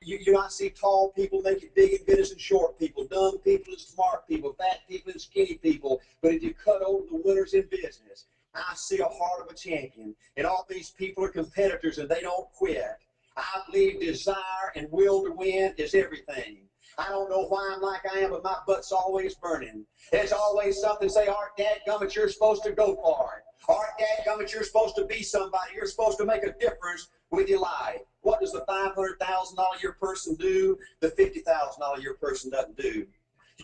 You not see tall people make it big in business and short people, dumb people and smart people, fat people and skinny people. But if you cut over the winners in business, I see a heart of a champion. And all these people are competitors and they don't quit. I believe desire and will to win is everything. I don't know why I'm like I am, but my butt's always burning. There's always something say, Art, dadgummit, you're supposed to go for it. Art, dadgummit, you're supposed to be somebody. You're supposed to make a difference with your life. What does the $500,000 a year person do? The $50,000 a year person doesn't do.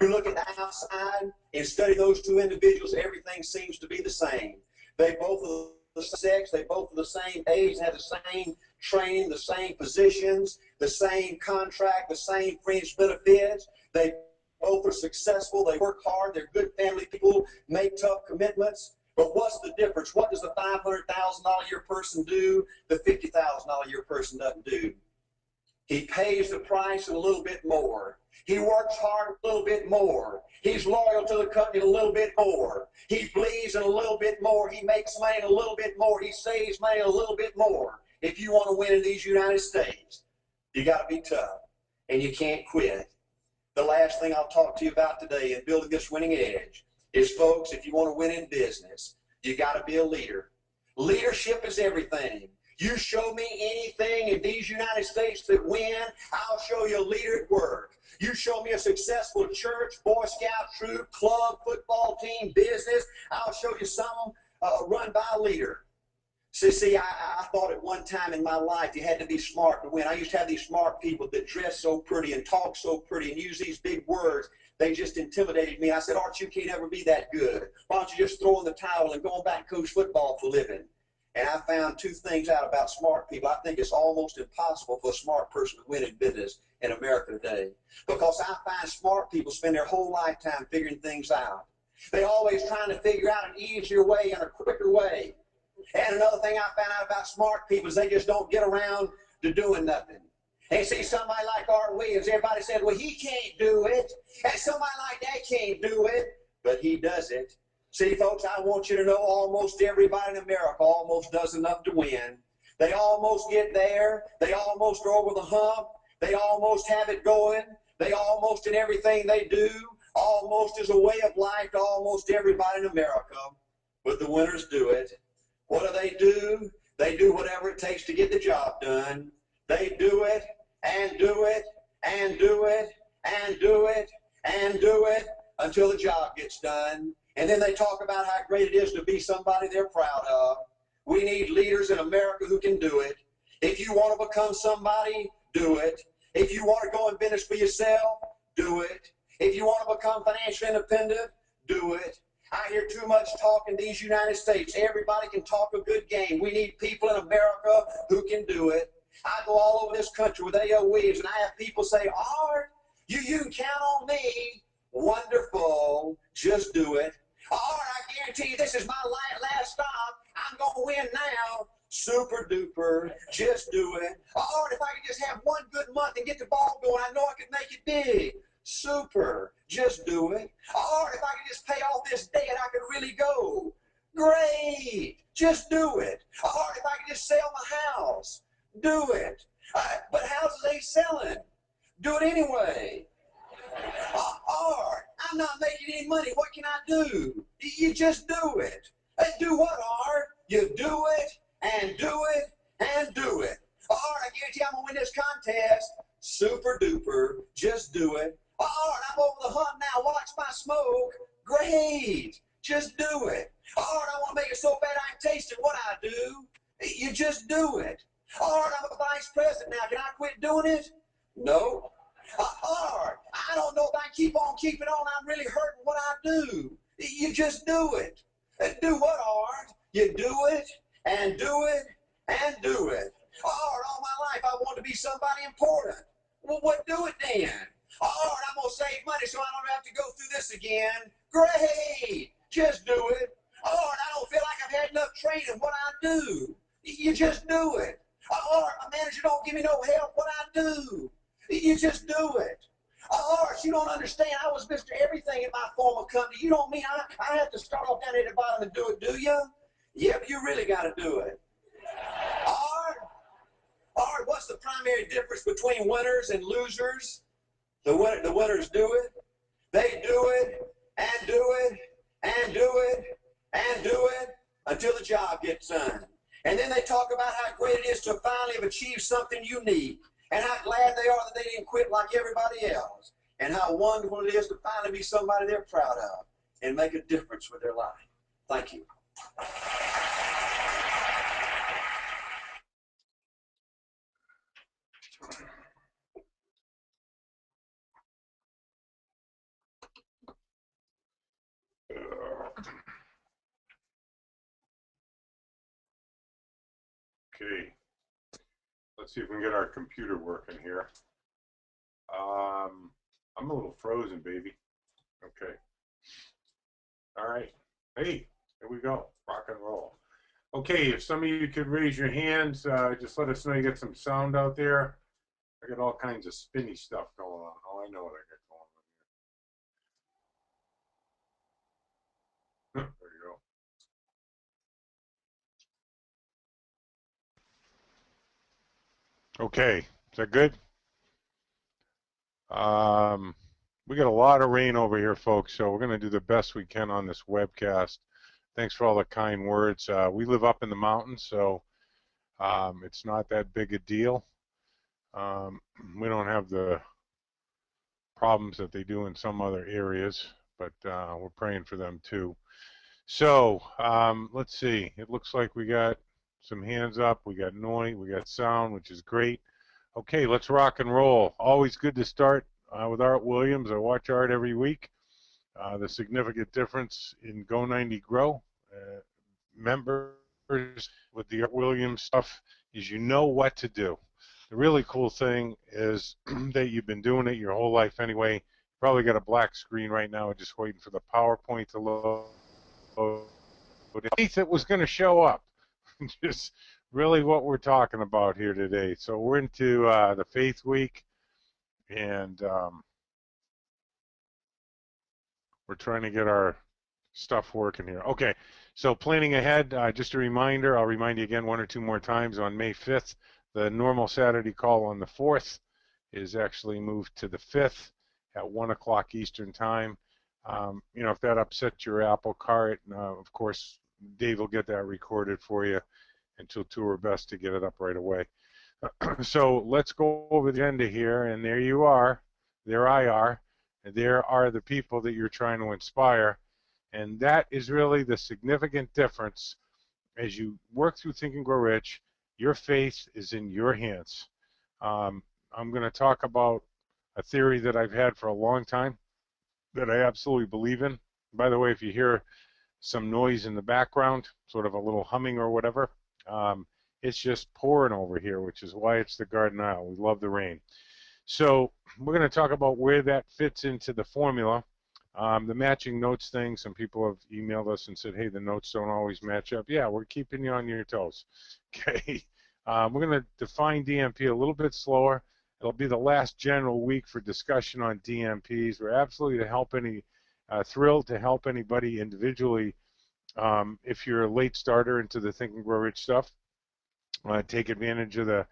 You look at the outside and study those two individuals, everything seems to be the same. They both are the sex, they both are the same age, have the same training, the same positions, the same contract, the same fringe benefits. They both are successful, they work hard, they're good family people, make tough commitments. But what's the difference? What does the $500,000 a year person do? The $50,000 a year person doesn't do. He pays the price and a little bit more. He works hard a little bit more. He's loyal to the company a little bit more. He bleeds in a little bit more. He makes money a little bit more. He saves money a little bit more. If you want to win in these United States, you got to be tough, and you can't quit. The last thing I'll talk to you about today in building this winning edge is, folks, if you want to win in business, you got to be a leader. Leadership is everything. You show me anything in these United States that win, I'll show you a leader at work. You show me a successful church, Boy Scout troop, club, football team, business, I'll show you something run by a leader. See, I thought at one time in my life you had to be smart to win. I used to have these smart people that dress so pretty and talk so pretty and use these big words. They just intimidated me. I said, Art, you can't ever be that good. Why don't you just throw in the towel and go back and coach football for a living? And I found two things out about smart people. I think it's almost impossible for a smart person to win in business in America today. Because I find smart people spend their whole lifetime figuring things out. They're always trying to figure out an easier way and a quicker way. And another thing I found out about smart people is they just don't get around to doing nothing. And see, somebody like Art Williams, everybody said, well, he can't do it. And somebody like that can't do it, but he does it. See, folks, I want you to know almost everybody in America almost does enough to win. They almost get there. They almost are over the hump. They almost have it going. They almost in everything they do, almost is a way of life to almost everybody in America. But the winners do it. What do? They do whatever it takes to get the job done. They do it and do it and do it and do it and do it until the job gets done. And then they talk about how great it is to be somebody they're proud of. We need leaders in America who can do it. If you want to become somebody, do it. If you want to go in business for yourself, do it. If you want to become financially independent, do it. I hear too much talk in these United States. Everybody can talk a good game. We need people in America who can do it. I go all over this country with A.O. Williams, and I have people say, Art, you can count on me. Wonderful. Just do it. Art, I guarantee you this is my last stop. I'm going to win now. Super duper. Just do it. Art, if I could just have one good month and get the ball going, I know I could make it big. Super. Just do it. Art, if I could just pay off this debt, I could really go. Great. Just do it. Art, if I could just sell my house. Do it. But houses ain't selling. Do it anyway. Art, I'm not making any money. What can I do? You just do it. Do what, Art? You do it and do it and do it. Art, I guarantee I'm going to win this contest. Super duper. Just do it. Art, I'm over the hump now. Watch my smoke. Great. Just do it. Art, I want to make it so bad I can taste it. What I do? You just do it. Art, I'm a vice president now. Can I quit doing it? No. Art, I don't know if I can keep on keeping on. I'm really hurting what I do. You just do it. Do what, Art? You do it and do it and do it. Art, all my life I want to be somebody important. Well, what do it then? Art, I'm going to save money so I don't have to go through this again. Great. Just do it. Art, I don't feel like I've had enough training. What I do? You just do it. Art, my manager don't give me no help. What I do? You just do it. Art, you don't understand. I was Mr. Everything at my former company. You don't mean I have to start off down at the bottom and do it, do you? Yeah, but you really got to do it. Art, hard. What's the primary difference between winners and losers? The winners do it. They do it and do it and do it and do it until the job gets done. And then they talk about how great it is to finally have achieved something unique and how glad they are that they didn't quit like everybody else and how wonderful it is to finally be somebody they're proud of and make a difference with their life. Thank you. Okay, let's see if we can get our computer working here. I'm a little frozen, baby. Okay. All right. Hey, here we go. Rock and roll. Okay, if some of you could raise your hands, just let us know you get some sound out there. I got all kinds of spinny stuff going on. Oh, I know what I got going on here. There you go. Okay, is that good? We got a lot of rain over here, folks, so we're going to do the best we can on this webcast. Thanks for all the kind words. We live up in the mountains, so it's not that big a deal. We don't have the problems that they do in some other areas, but we're praying for them too. So let's see. It looks like we got some hands up. We got noise. We got sound, which is great. Okay, let's rock and roll. Always good to start with Art Williams. I watch Art every week. The significant difference in Go90Grow members with the Art Williams stuff is you know what to do. The really cool thing is that you've been doing it your whole life anyway. You probably got a black screen right now just waiting for the PowerPoint to load. It was going to show up. Just really what we're talking about here today. So we're into the Faith Week, and we're trying to get our stuff working here. Okay, so planning ahead, just a reminder, I'll remind you again one or two more times, on May 5th, the normal Saturday call on the 4th is actually moved to the 5th at 1 o'clock Eastern Time. You know, if that upsets your apple cart, of course, Dave will get that recorded for you, and she'll do her best to get it up right away. So let's go over the agenda here, and there you are. There I are. And there are the people that you're trying to inspire. And that is really the significant difference. As you work through Think and Grow Rich, your faith is in your hands. I'm going to talk about a theory that I've had for a long time that I absolutely believe in. By the way, if you hear some noise in the background, sort of a little humming or whatever, it's just pouring over here, which is why it's the Garden Isle. We love the rain. So we're going to talk about where that fits into the formula. The matching notes thing, some people have emailed us and said, hey, the notes don't always match up. Yeah, we're keeping you on your toes. Okay. We're going to define DMP a little bit slower. It'll be the last general week for discussion on DMPs. We're absolutely thrilled to help anybody individually. If you're a late starter into the Think and Grow Rich stuff, take advantage of the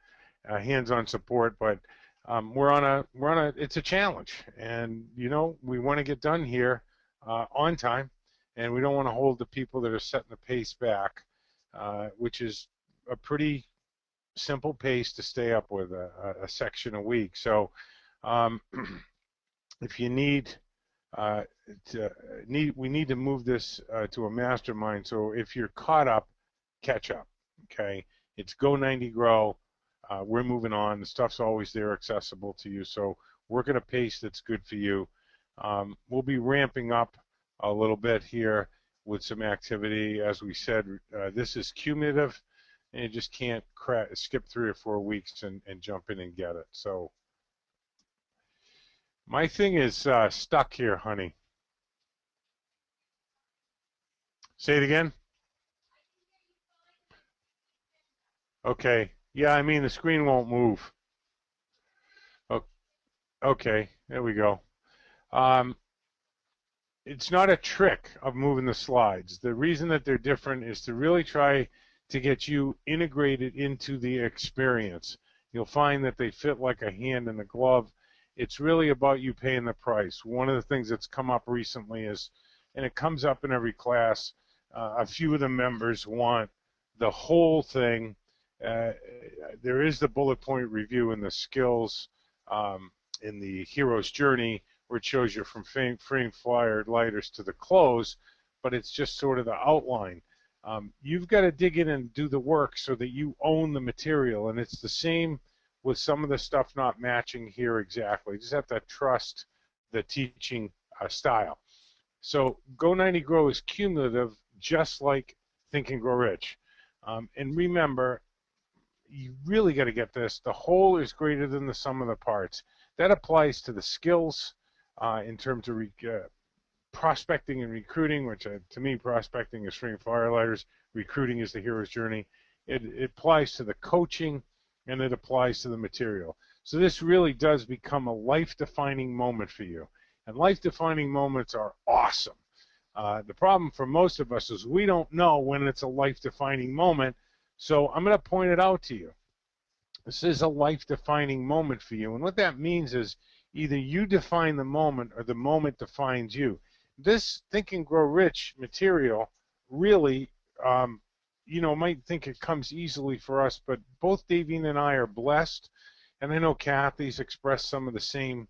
hands-on support. But it's a challenge, and you know we want to get done here on time, and we don't want to hold the people that are setting the pace back, which is a pretty simple pace to stay up with, a section a week. So if you need we need to move this to a mastermind. So if you're caught up, catch up. Okay, it's Go90Grow. We're moving on. The stuff's always there, accessible to you. So work at a pace that's good for you. We'll be ramping up a little bit here with some activity. As we said, this is cumulative, and you just can't skip 3 or 4 weeks and jump in and get it. So my thing is stuck here, honey. Say it again. Okay. Yeah, I mean the screen won't move. Okay, there we go. It's not a trick of moving the slides. The reason that they're different is to really try to get you integrated into the experience. you'll find that they fit like a hand in a glove. It's really about you paying the price. One of the things that's come up recently is, and it comes up in every class, a few of the members want the whole thing. Uh, there is the bullet point review in the skills in the hero's journey, where it shows you from frame flyer lighters to the close, but it's just sort of the outline. You've got to dig in and do the work so that you own the material, and it's the same with some of the stuff not matching here exactly. You just have to trust the teaching style. So Go90Grow is cumulative, just like Think and Grow Rich. And remember, you really got to get this. The whole is greater than the sum of the parts. That applies to the skills in terms of prospecting and recruiting, which to me, prospecting is string firelighters, recruiting is the hero's journey. It applies to the coaching, and it applies to the material. So this really does become a life-defining moment for you. And life-defining moments are awesome. The problem for most of us is we don't know when it's a life-defining moment. So I'm going to point it out to you. This is a life-defining moment for you. And what that means is either you define the moment or the moment defines you. This Think and Grow Rich material really, you know, might think it comes easily for us, but both Davine and I are blessed. And I know Kathy's expressed some of the same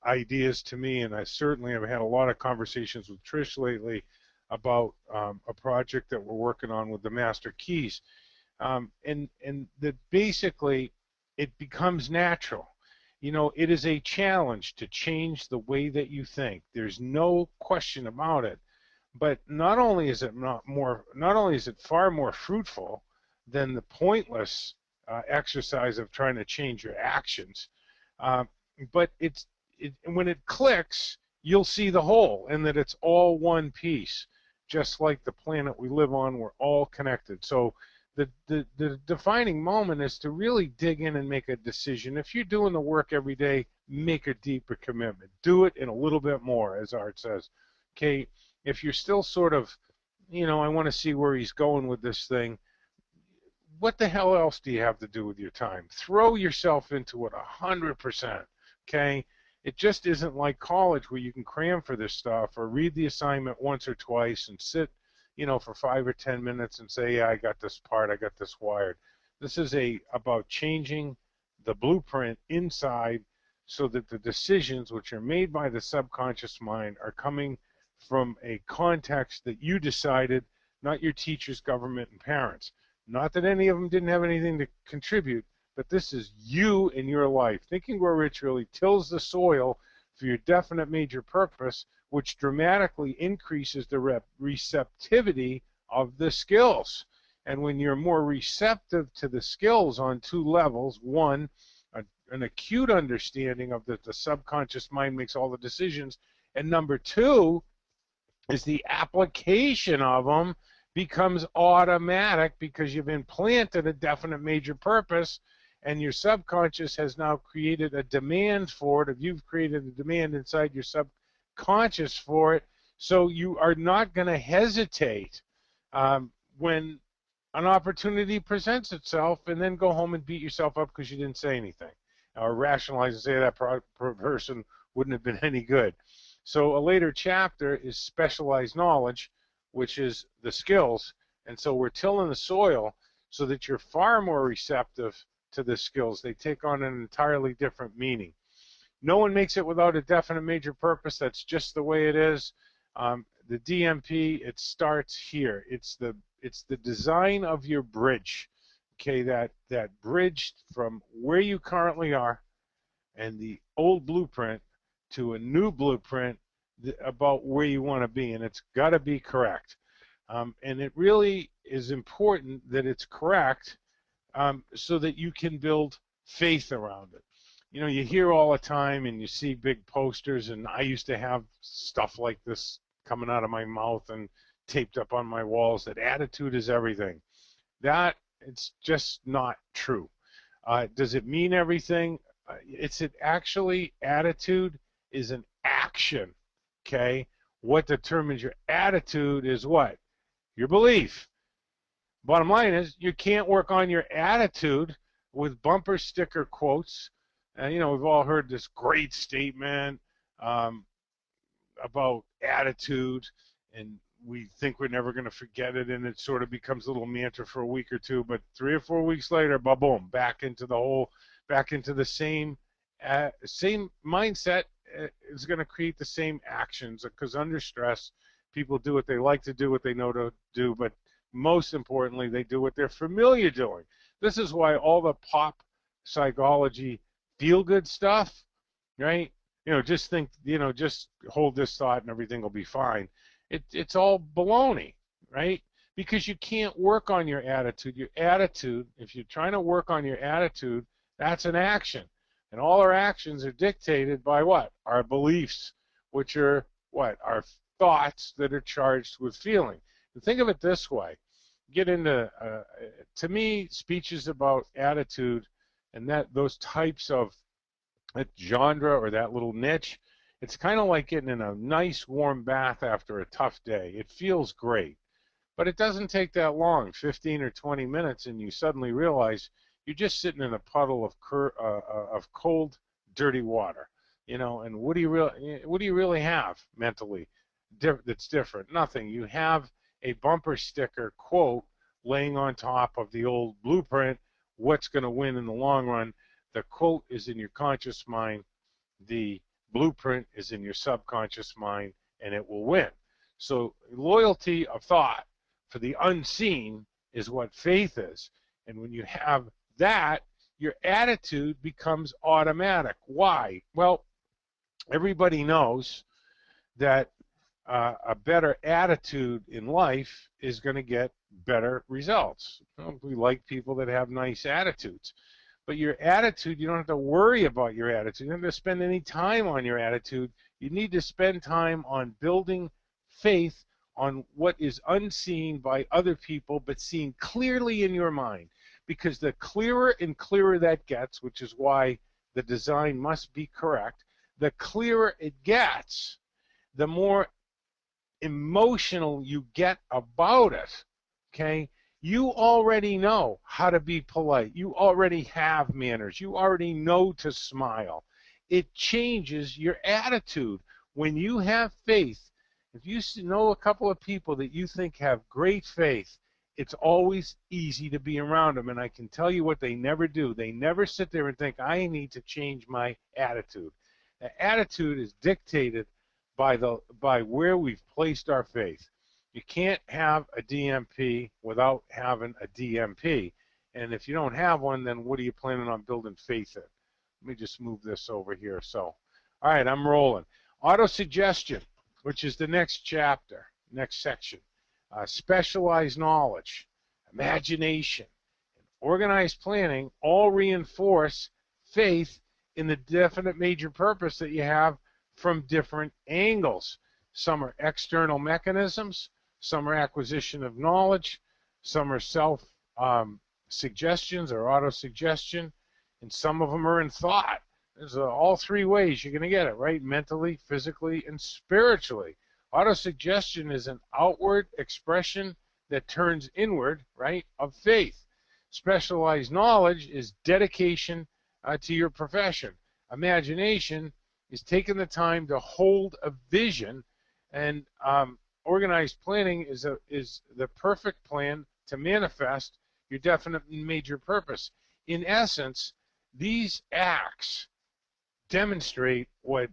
ideas to me, and I certainly have had a lot of conversations with Trish lately about a project that we're working on with the Master Keys. And that basically it becomes natural. You know, it is a challenge to change the way that you think. There's no question about it. But not only is it far more fruitful than the pointless exercise of trying to change your actions, but when it clicks, you'll see the whole, and that it's all one piece. Just like the planet we live on, we're all connected. So the defining moment is to really dig in and make a decision. If you're doing the work every day, make a deeper commitment. Do it in a little bit more, as Art says. Okay, if you're still sort of, you know, I want to see where he's going with this thing, what the hell else do you have to do with your time? Throw yourself into it 100%, okay? It just isn't like college where you can cram for this stuff or read the assignment once or twice and sit, you know, for 5 or 10 minutes and say, yeah, I got this part, I got this wired. This is about changing the blueprint inside so that the decisions which are made by the subconscious mind are coming from a context that you decided, not your teachers, government, and parents. Not that any of them didn't have anything to contribute, but this is you in your life. Think and Grow Rich really tills the soil for your definite major purpose, which dramatically increases the receptivity of the skills. And when you're more receptive to the skills on two levels, one, an acute understanding of that the subconscious mind makes all the decisions, and number two is the application of them becomes automatic because you've implanted a definite major purpose, and your subconscious has now created a demand for it, or you've created a demand inside your subconscious for it, so you are not going to hesitate when an opportunity presents itself and then go home and beat yourself up because you didn't say anything, or rationalize and say that person wouldn't have been any good. So a later chapter is specialized knowledge, which is the skills, and so we're tilling the soil so that you're far more receptive to the skills. They take on an entirely different meaning. No one makes it without a definite major purpose. That's just the way it is. The DMP, it starts here. It's the design of your bridge. Okay, that bridge from where you currently are and the old blueprint to a new blueprint about where you want to be, and it's got to be correct. And it really is important that it's correct so that you can build faith around it. You know, you hear all the time and you see big posters, and I used to have stuff like this coming out of my mouth and taped up on my walls, that attitude is everything. That, it's just not true. Does it mean everything? Actually, attitude is an action, okay? What determines your attitude is what? Your belief. Bottom line is, you can't work on your attitude with bumper sticker quotes. And, we've all heard this great statement um, about attitude, and we think we're never going to forget it, and it sort of becomes a little mantra for a week or two. But 3 or 4 weeks later, boom, back into the same mindset is going to create the same actions, because under stress, people do what they like to do, what they know to do, but most importantly, they do what they're familiar doing. This is why all the pop psychology feel-good stuff, right? Just think, just hold this thought and everything will be fine. It's all baloney, right? Because you can't work on your attitude. Your attitude, if you're trying to work on your attitude, that's an action. And all our actions are dictated by what? Our beliefs, which are what? Our thoughts that are charged with feeling. And think of it this way. Get into, to me, speeches about attitude and those types of that genre or that little niche, it's kind of like getting in a nice warm bath after a tough day. It feels great, but it doesn't take that long, 15 or 20 minutes, and you suddenly realize you're just sitting in a puddle of cold, dirty water. And what do you really have mentally that's different? Nothing. You have a bumper sticker quote laying on top of the old blueprint. What's going to win in the long run? The quote is in your conscious mind, the blueprint is in your subconscious mind, and it will win. So loyalty of thought for the unseen is what faith is. And when you have that, your attitude becomes automatic. Why? Well, everybody knows that a better attitude in life is going to get better results. We like people that have nice attitudes. But your attitude, you don't have to worry about your attitude. You don't have to spend any time on your attitude. You need to spend time on building faith on what is unseen by other people, but seen clearly in your mind. Because the clearer and clearer that gets, which is why the design must be correct, the clearer it gets, the more emotional you get about it, okay? You already know how to be polite. You already have manners. You already know to smile. It changes your attitude. When you have faith, if you know a couple of people that you think have great faith, it's always easy to be around them. And I can tell you what they never do. They never sit there and think, I need to change my attitude. The attitude is dictated by where we've placed our faith. You can't have a DMP without having a DMP. And if you don't have one, then what are you planning on building faith in? Let me just move this over here. So, all right, I'm rolling. Autosuggestion, which is the next chapter, next section. Specialized knowledge, imagination, and organized planning all reinforce faith in the definite major purpose that you have from different angles. Some are external mechanisms, some are acquisition of knowledge, some are self-suggestions or auto-suggestion, and some of them are in thought. There's all three ways you're going to get it, right? Mentally, physically, and spiritually. Auto-suggestion is an outward expression that turns inward, right, of faith. Specialized knowledge is dedication to your profession. Imagination is taking the time to hold a vision, and organized planning is the perfect plan to manifest your definite major purpose. In essence, these acts demonstrate what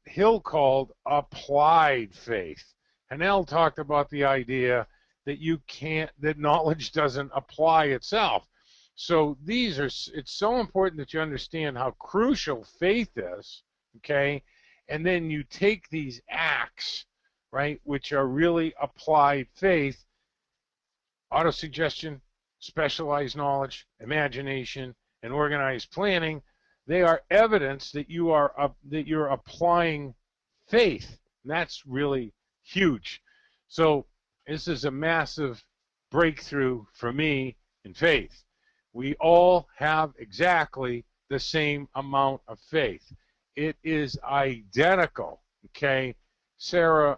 Hill called applied faith. Hanel talked about the idea that knowledge doesn't apply itself. So it's so important that you understand how crucial faith is, okay? And then you take these acts, right, which are really applied faith, autosuggestion, specialized knowledge, imagination, and organized planning. They are evidence that you're applying faith. And that's really huge. So this is a massive breakthrough for me in faith. We all have exactly the same amount of faith. It is identical, okay? Sarah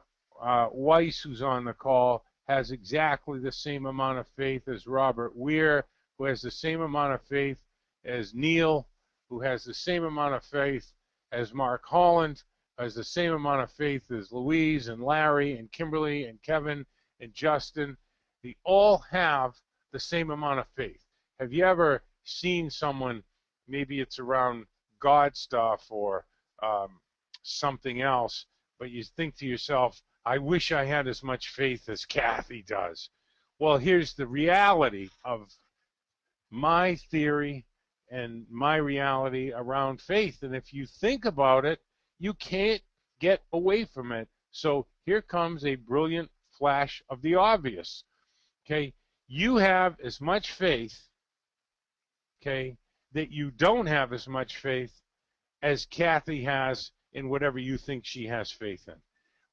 Weiss, who's on the call, has exactly the same amount of faith as Robert Weir, who has the same amount of faith as Neil, who has the same amount of faith as Mark Holland, has the same amount of faith as Louise and Larry and Kimberly and Kevin and Justin. They all have the same amount of faith. Have you ever seen someone, maybe it's around God stuff or something else, but you think to yourself, I wish I had as much faith as Kathy does. Well, here's the reality of my theory and my reality around faith. And if you think about it, you can't get away from it. So here comes a brilliant flash of the obvious. Okay, you have as much faith, okay, that you don't have as much faith as Kathy has in whatever you think she has faith in.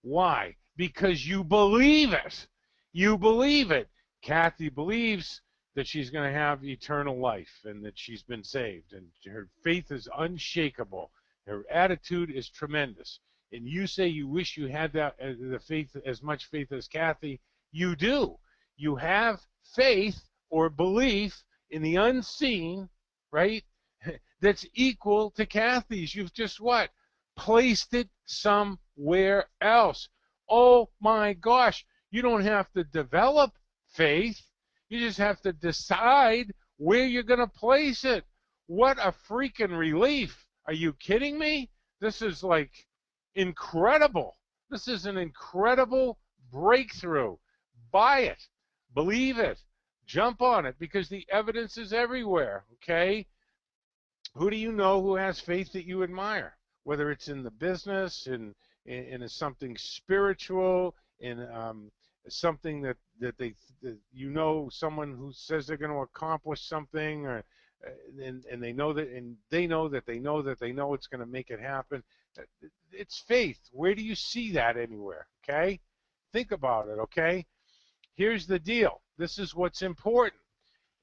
Why? Because you believe it. You believe it. Kathy believes that she's going to have eternal life and that she's been saved, and her faith is unshakable. Her attitude is tremendous. And you say you wish you had that the faith, as much faith as Kathy. You do. You have faith or belief in the unseen, right? That's equal to Kathy's. You've just what? Placed it somewhere else. Oh my gosh. You don't have to develop faith. You just have to decide where you're going to place it. What a freaking relief. Are you kidding me? This is like incredible. This is an incredible breakthrough. Buy it. Believe it. Jump on it because the evidence is everywhere, okay? Who do you know who has faith that you admire? Whether it's in the business, in something spiritual, in something that you know, someone who says they're going to accomplish something, or and they know that, and they know that they know that they know it's going to make it happen. It's faith. Where do you see that anywhere? Okay, think about it. Okay, here's the deal. This is what's important.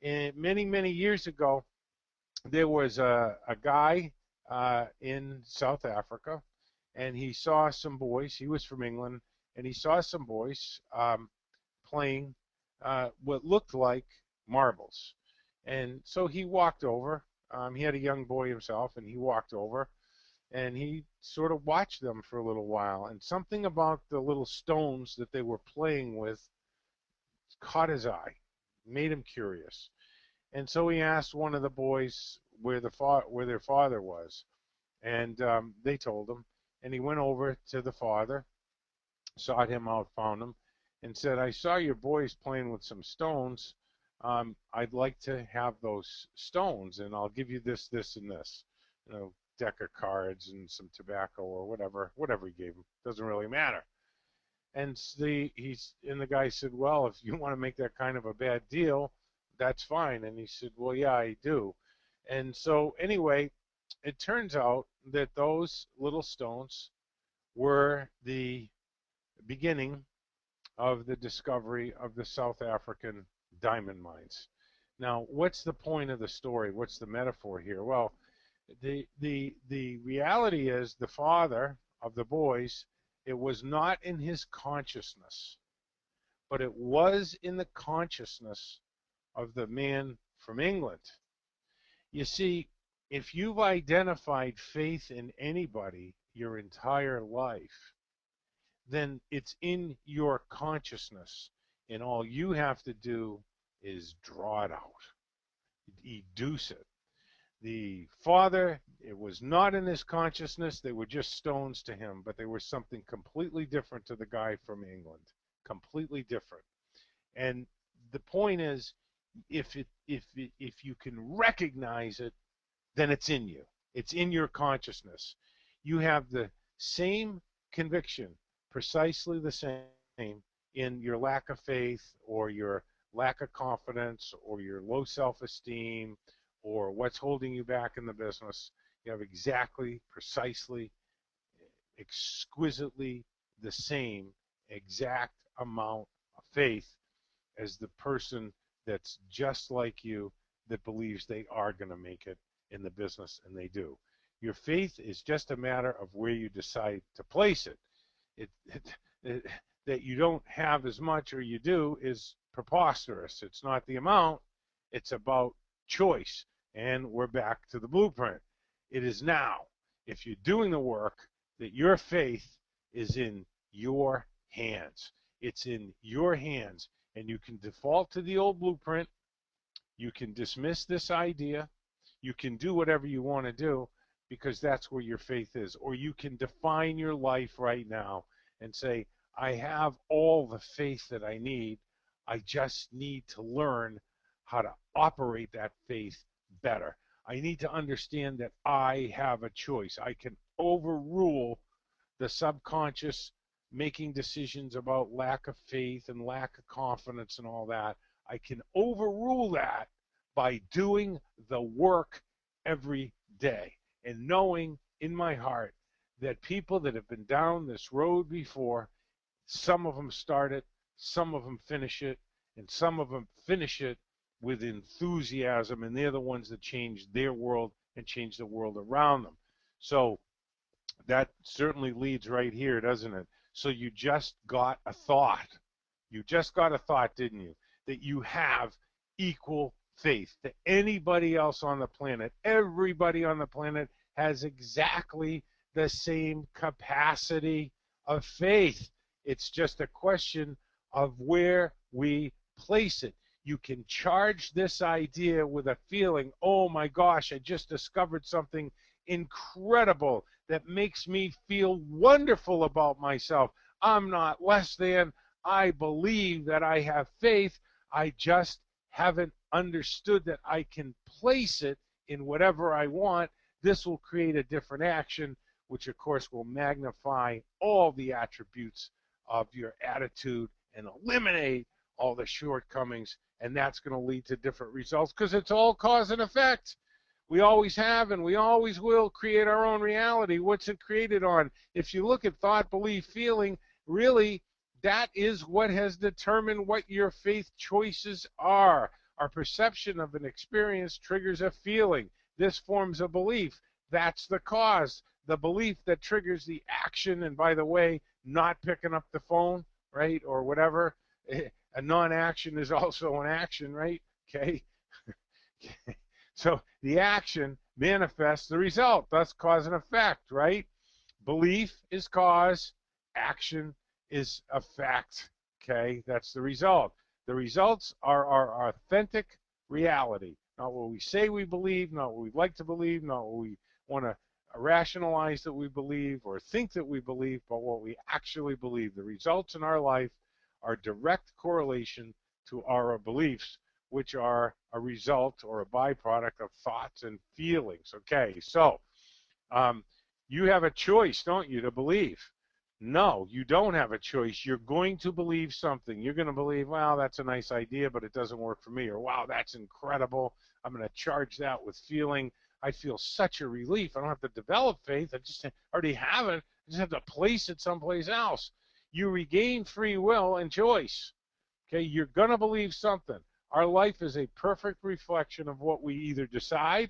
And many years ago, there was a guy in South Africa, and he saw some boys. He was from England, and he saw some boys playing what looked like marbles. And so he walked over. He had a young boy himself, and he walked over, and he sort of watched them for a little while. And something about the little stones that they were playing with caught his eye, made him curious. And so he asked one of the boys where their father was, and they told him. And he went over to the father, sought him out, found him, and said, "I saw your boys playing with some stones. I'd like to have those stones, and I'll give you this, this, and this, deck of cards and some tobacco or whatever he gave him. Doesn't really matter." And the guy said, "Well, if you want to make that kind of a bad deal, that's fine." And he said, "Well, yeah, I do." And so anyway, it turns out that those little stones were the beginning of the discovery of the South African diamond mines. Now, what's the point of the story? What's the metaphor here? Well, the reality is the father of the boys, it was not in his consciousness, but it was in the consciousness of the man from England. You see, if you've identified faith in anybody your entire life, then it's in your consciousness, and all you have to do is draw it out, educe it. The father, it was not in his consciousness. They were just stones to him, but they were something completely different to the guy from England, completely different. And the point is, if you can recognize it, then it's in you. It's in your consciousness. You have the same conviction, precisely the same, in your lack of faith or your lack of confidence or your low self-esteem or what's holding you back in the business. You have exactly, precisely, exquisitely the same exact amount of faith as the person that's just like you, that believes they are going to make it in the business, and they do. Your faith is just a matter of where you decide to place it. That you don't have as much or you do is preposterous. It's not the amount, it's about choice. And we're back to the blueprint. It is now, if you're doing the work, that your faith is in your hands. It's in your hands. And you can default to the old blueprint. You can dismiss this idea. You can do whatever you want to do because that's where your faith is. Or you can define your life right now and say, I have all the faith that I need. I just need to learn how to operate that faith better. I need to understand that I have a choice. I can overrule the subconscious making decisions about lack of faith and lack of confidence and all that. I can overrule that by doing the work every day and knowing in my heart that people that have been down this road before, some of them start it, some of them finish it, and some of them finish it with enthusiasm, and they're the ones that change their world and change the world around them. So that certainly leads right here, doesn't it? So you just got a thought. You just got a thought, didn't you? That you have equal faith to anybody else on the planet. Everybody on the planet has exactly the same capacity of faith. It's just a question of where we place it. You can charge this idea with a feeling, oh my gosh, I just discovered something incredible that makes me feel wonderful about myself. I'm not less than. I believe that I have faith. I just haven't understood that I can place it in whatever I want. This will create a different action, which of course will magnify all the attributes of your attitude and eliminate all the shortcomings. And that's going to lead to different results because it's all cause and effect. We always have and we always will create our own reality. What's it created on? If you look at thought, belief, feeling, really, that is what has determined what your faith choices are. Our perception of an experience triggers a feeling. This forms a belief. That's the cause. The belief that triggers the action, and by the way, not picking up the phone, right, or whatever. A non-action is also an action, right? Okay. So the action manifests the result. That's cause and effect, right? Belief is cause, action is effect. Okay, that's the result. The results are our authentic reality, not what we say we believe, not what we'd like to believe, not what we want to rationalize that we believe or think that we believe, but what we actually believe. The results in our life are direct correlation to our beliefs, which are a result or a byproduct of thoughts and feelings. Okay, so you have a choice, don't you, to believe? No, you don't have a choice. You're going to believe something. You're going to believe, well, that's a nice idea, but it doesn't work for me. Or, wow, that's incredible. I'm going to charge that with feeling. I feel such a relief. I don't have to develop faith. I just already have it. I just have to place it someplace else. You regain free will and choice. Okay, you're going to believe something. Our life is a perfect reflection of what we either decide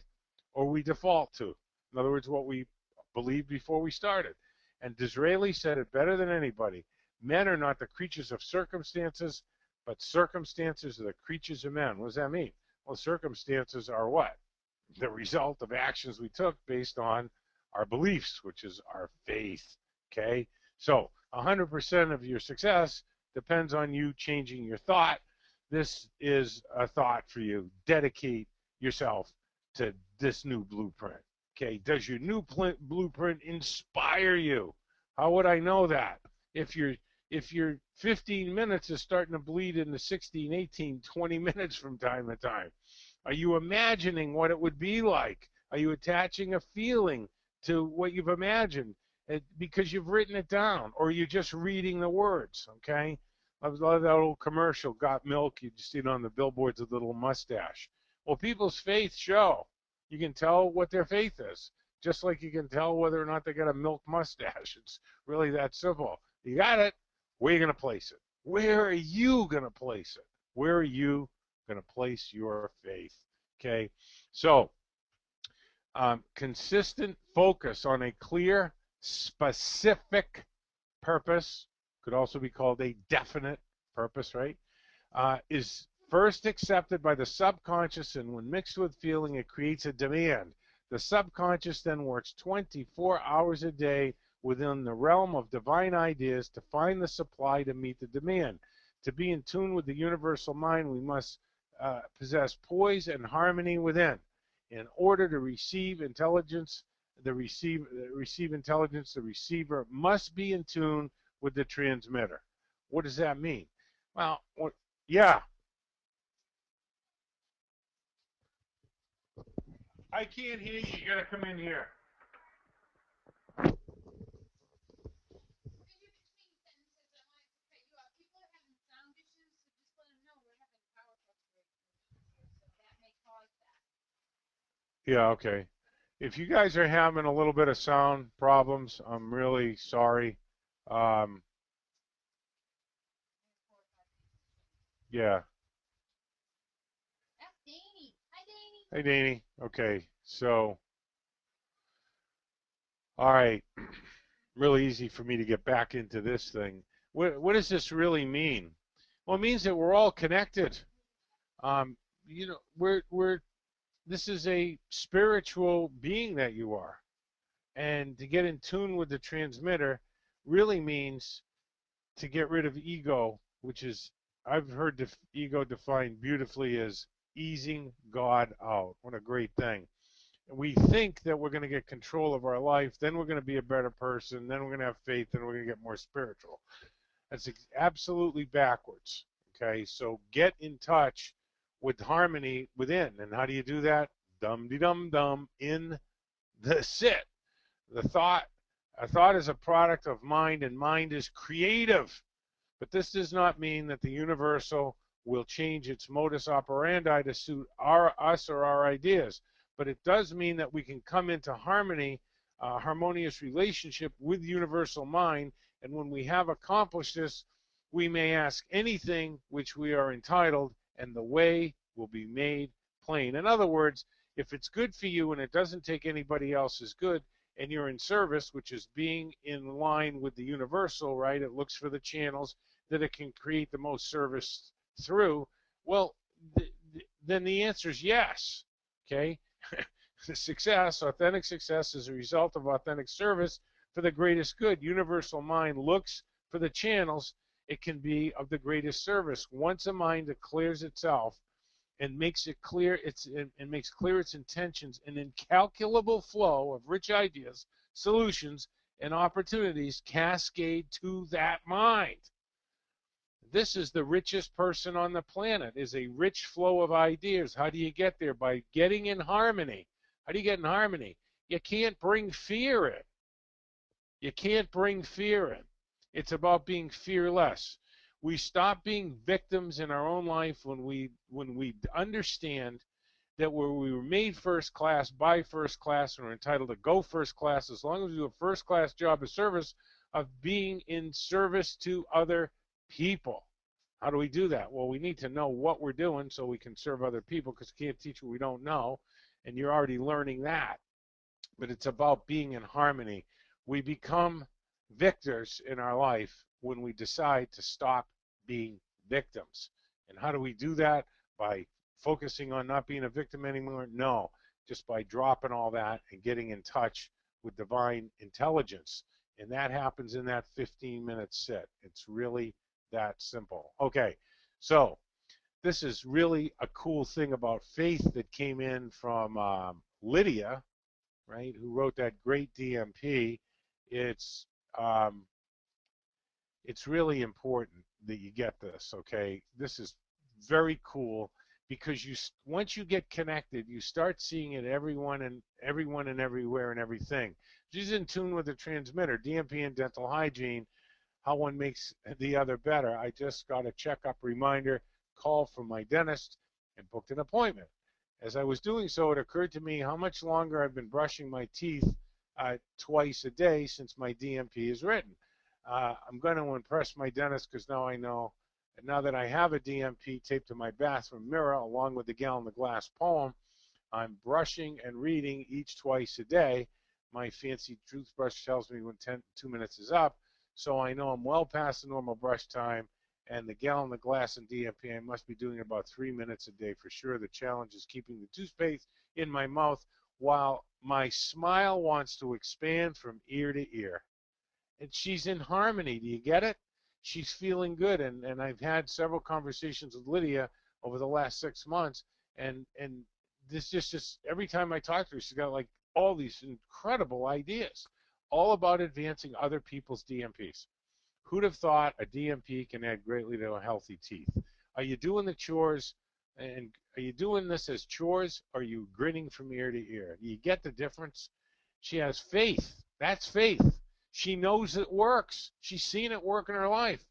or we default to. In other words, what we believed before we started. And Disraeli said it better than anybody. Men are not the creatures of circumstances, but circumstances are the creatures of men. What does that mean? Well, circumstances are what? The result of actions we took based on our beliefs, which is our faith. Okay? So 100% of your success depends on you changing your thought. This is a thought for you. Dedicate yourself to this new blueprint. Okay, does your new blueprint inspire you? How would I know that? If your 15 minutes is starting to bleed into 16, 18, 20 minutes from time to time, are you imagining what it would be like? Are you attaching a feeling to what you've imagined because you've written it down, or are you just reading the words? Okay, I love that old commercial, got milk, you just see it on the billboards with a little mustache. Well, people's faith show. You can tell what their faith is, just like you can tell whether or not they got a milk mustache. It's really that simple. You got it. Where are you going to place it? Where are you going to place it? Where are you going to place your faith? Okay, so consistent focus on a clear, specific purpose, could also be called a definite purpose, right? Is First accepted by the subconscious, and when mixed with feeling, it creates a demand. The subconscious then works 24 hours a day within the realm of divine ideas to find the supply to meet the demand. To be in tune with the universal mind, we must possess poise and harmony within. In order to receive intelligence, the receiver must be in tune with the transmitter. What does that mean? Well, yeah, I can't hear you. You gotta come in here. Yeah, okay. If you guys are having a little bit of sound problems, I'm really sorry. Um, yeah. Hey, Danny. Okay, so, all right. Really easy for me to get back into this thing. What does this really mean? Well, it means that we're all connected. Um, you know, this is a spiritual being that you are. And to get in tune with the transmitter really means to get rid of ego, which is, I've heard ego defined beautifully as easing God out. What a great thing. We think that we're going to get control of our life, then we're going to be a better person, then we're going to have faith, then we're going to get more spiritual. That's absolutely backwards. Okay, so get in touch with harmony within. And how do you do that? Dum de dum dum in the sit. The thought, a thought is a product of mind, and mind is creative. But this does not mean that the universal will change its modus operandi to suit us or our ideas. But it does mean that we can come into harmony, harmonious relationship with universal mind. And when we have accomplished this, we may ask anything which we are entitled, and the way will be made plain. In other words, if it's good for you and it doesn't take anybody else's good, and you're in service, which is being in line with the universal, right? It looks for the channels that it can create the most service through. Well, then the answer is yes. Okay. Success, authentic success, is a result of authentic service for the greatest good. Universal mind looks for the channels it can be of the greatest service. Once a mind declares itself and makes it clear and makes clear its intentions, an incalculable flow of rich ideas, solutions, and opportunities cascade to that mind. This is the richest person on the planet, is a rich flow of ideas. How do you get there? By getting in harmony. How do you get in harmony? You can't bring fear in. You can't bring fear in. It's about being fearless. We stop being victims in our own life when we understand that where we were made first class, by first class, and are entitled to go first class as long as we do a first class job of service, of being in service to other people. How do we do that? Well, we need to know what we're doing so we can serve other people, because we can't teach what we don't know, and you're already learning that. But it's about being in harmony. We become victors in our life when we decide to stop being victims. And how do we do that? By focusing on not being a victim anymore? No, just by dropping all that and getting in touch with divine intelligence. And that happens in that 15-minute sit. It's really that simple. Okay, so this is really a cool thing about faith that came in from Lydia, right, who wrote that great DMP. It's um, it's really important that you get this. Okay, this is very cool, because once you get connected, you start seeing it everyone and everywhere and everything. She's in tune with the transmitter, DMP and dental hygiene, how one makes the other better. I just got a checkup reminder call from my dentist and booked an appointment. As I was doing so, it occurred to me how much longer I've been brushing my teeth twice a day since my DMP is written. I'm going to impress my dentist, because now I know, and now that I have a DMP taped to my bathroom mirror along with the Gallon of Glass poem, I'm brushing and reading each twice a day. My fancy toothbrush tells me when 2 minutes is up, so I know I'm well past the normal brush time, and the gallon of glass in DMP, I must be doing about 3 minutes a day for sure. The challenge is keeping the toothpaste in my mouth while my smile wants to expand from ear to ear. And she's in harmony. Do you get it? She's feeling good. And I've had several conversations with Lydia over the last 6 months, and this just every time I talk to her, she's got like all these incredible ideas, all about advancing other people's DMPs. Who'd have thought a DMP can add greatly to a healthy teeth? Are you doing the chores, and are you doing this as chores, or are you grinning from ear to ear? Do you get the difference? She has faith. That's faith. She knows it works. She's seen it work in her life.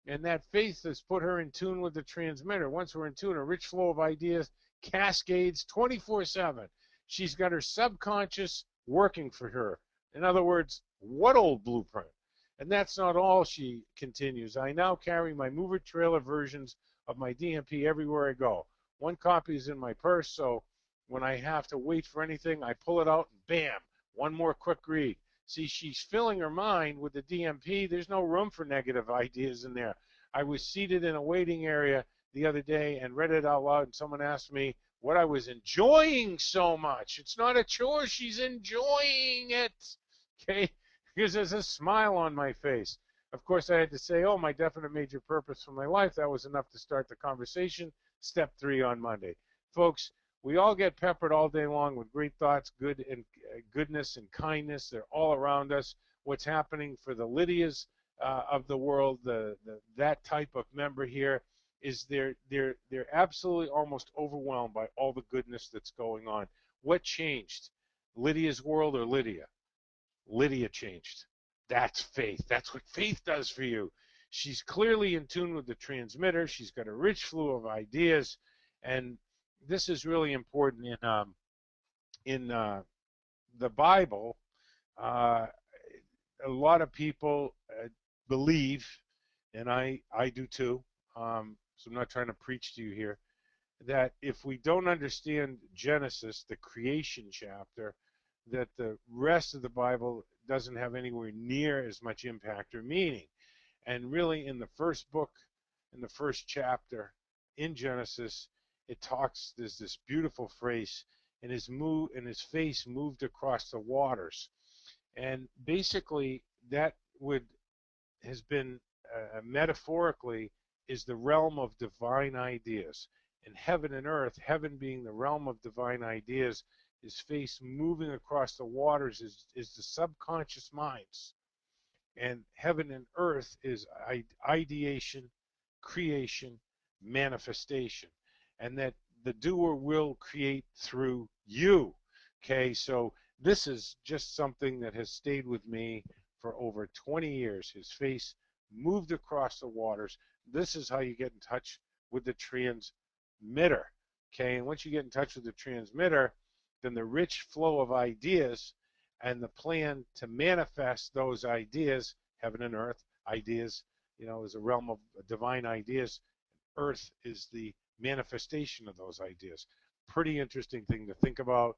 And that faith has put her in tune with the transmitter. Once we're in tune, a rich flow of ideas cascades 24/7. She's got her subconscious working for her. In other words, what old blueprint? And that's not all, she continues. I now carry my mover trailer versions of my DMP everywhere I go. One copy is in my purse, so when I have to wait for anything, I pull it out and bam, one more quick read. See, she's filling her mind with the DMP. There's no room for negative ideas in there. I was seated in a waiting area the other day and read it out loud, and someone asked me what I was enjoying so much. It's not a chore. She's enjoying it. Okay? Because there's a smile on my face. Of course, I had to say, oh, my definite major purpose for my life. That was enough to start the conversation. Step 3 on Monday. Folks, we all get peppered all day long with great thoughts, goodness and kindness. They're all around us. What's happening for the Lydias of the world, that type of member here, is they're absolutely almost overwhelmed by all the goodness that's going on. What changed? Lydia's world or Lydia? Lydia changed. That's faith. That's what faith does for you. She's clearly in tune with the transmitter. She's got a rich flow of ideas, and this is really important in the Bible. A lot of people believe, and I do too. So I'm not trying to preach to you here, that if we don't understand Genesis, the creation chapter, that the rest of the Bible doesn't have anywhere near as much impact or meaning. And really, in the first book, in the first chapter in Genesis, it talks, there's this beautiful phrase, and his face moved across the waters. And basically, that has been metaphorically is the realm of divine ideas. And heaven and earth, heaven being the realm of divine ideas, his face moving across the waters is the subconscious minds. And heaven and earth is ideation, creation, manifestation. And that the doer will create through you. Okay, so this is just something that has stayed with me for over 20 years. His face moved across the waters. This is how you get in touch with the transmitter. Okay, and once you get in touch with the transmitter, then the rich flow of ideas and the plan to manifest those ideas, heaven and earth, ideas, is a realm of divine ideas. Earth is the manifestation of those ideas. Pretty interesting thing to think about.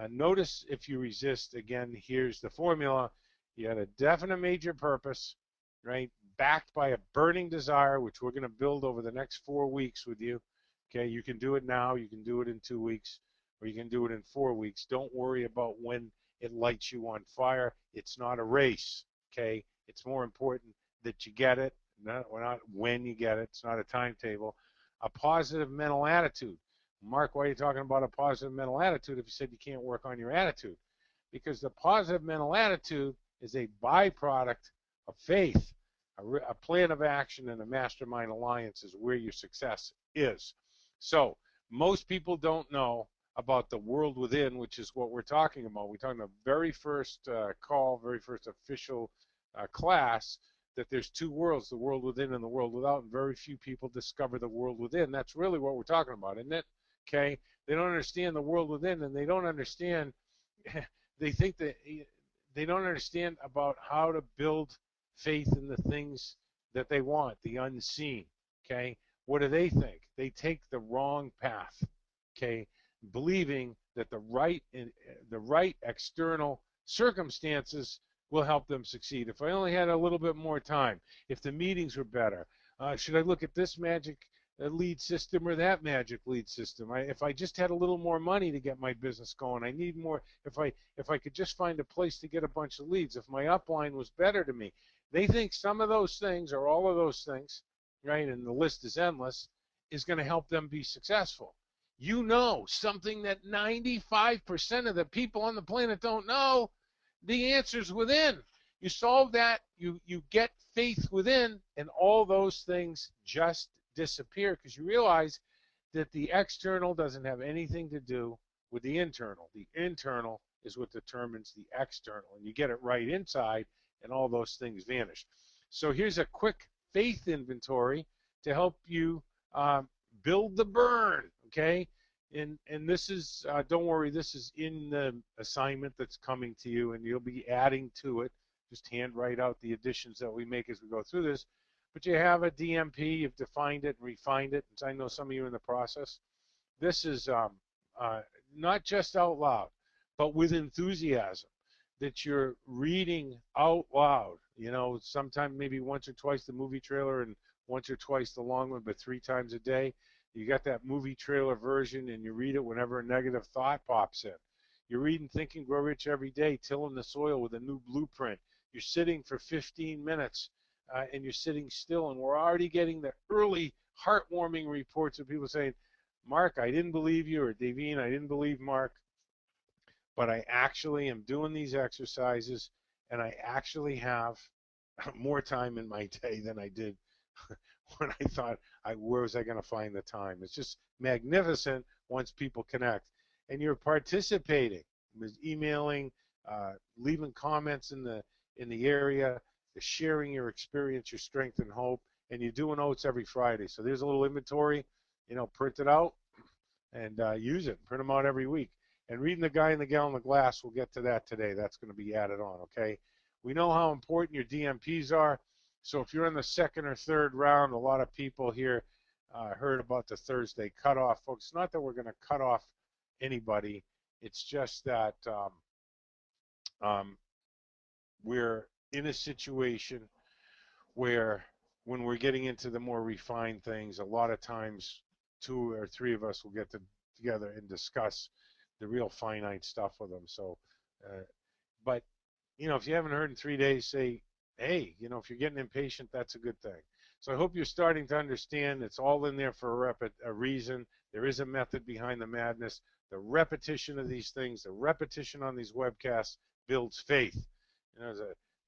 Notice if you resist, again, here's the formula. You had a definite major purpose, right? Backed by a burning desire, which we're going to build over the next 4 weeks with you. Okay, you can do it now, you can do it in 2 weeks, or you can do it in 4 weeks. Don't worry about when it lights you on fire. It's not a race, okay? It's more important that you get it, not when you get it. It's not a timetable. A positive mental attitude. Mark, why are you talking about a positive mental attitude if you said you can't work on your attitude? Because the positive mental attitude is a byproduct of faith. A plan of action and a mastermind alliance is where your success is. So most people don't know about the world within, which is what we're talking about. We're talking about the very first call, very first official class, that there's 2 worlds, the world within and the world without, and very few people discover the world within. That's really what we're talking about, isn't it? Okay? They don't understand the world within, and they don't understand, they think that they don't understand about how to build faith in the things that they want, the unseen. Okay? What do they think? They take the wrong path. Okay? Believing that the right external circumstances will help them succeed. If I only had a little bit more time, if the meetings were better, Should I look at this magic lead system or that magic lead system? If I just had a little more money to get my business going, I need more. If I could just find a place to get a bunch of leads, if my upline was better to me, they think some of those things or all of those things, right? And the list is endless, is going to help them be successful. You know something that 95% of the people on the planet don't know. The answer's within. You solve that, you get faith within, and all those things just disappear because you realize that the external doesn't have anything to do with the internal. The internal is what determines the external, and you get it right inside, and all those things vanish. So here's a quick faith inventory to help you build the burn, okay? And this is, don't worry, this is in the assignment that's coming to you, and you'll be adding to it. Just hand write out the additions that we make as we go through this. But you have a DMP, you've defined it and refined it. I know some of you are in the process. This is not just out loud, but with enthusiasm, that you're reading out loud. You know, sometime maybe once or twice the movie trailer and once or twice the long one, but 3 times a day. You got that movie trailer version, and you read it whenever a negative thought pops in. You're reading Think and Grow Rich every day, tilling the soil with a new blueprint. You're sitting for 15 minutes, and you're sitting still, and we're already getting the early heartwarming reports of people saying, Mark, I didn't believe you, or Davine, I didn't believe Mark, but I actually am doing these exercises, and I actually have more time in my day than I did when I thought, where was I going to find the time? It's just magnificent once people connect. And you're participating, emailing, leaving comments in the area, sharing your experience, your strength and hope, and you're doing notes every Friday. So there's a little inventory, print it out and use it. Print them out every week. And reading The Guy in the Gal in the Glass, we'll get to that today. That's going to be added on, okay? We know how important your DMPs are. So if you're in the second or third round, a lot of people here heard about the Thursday cutoff. Folks, not that we're going to cut off anybody. It's just that we're in a situation where when we're getting into the more refined things, a lot of times 2 or 3 of us will get together and discuss the real finite stuff with them. So, but, if you haven't heard in 3 days, say, hey, if you're getting impatient, that's a good thing. So I hope you're starting to understand it's all in there for a reason. There is a method behind the madness. The repetition of these things, the repetition on these webcasts builds faith.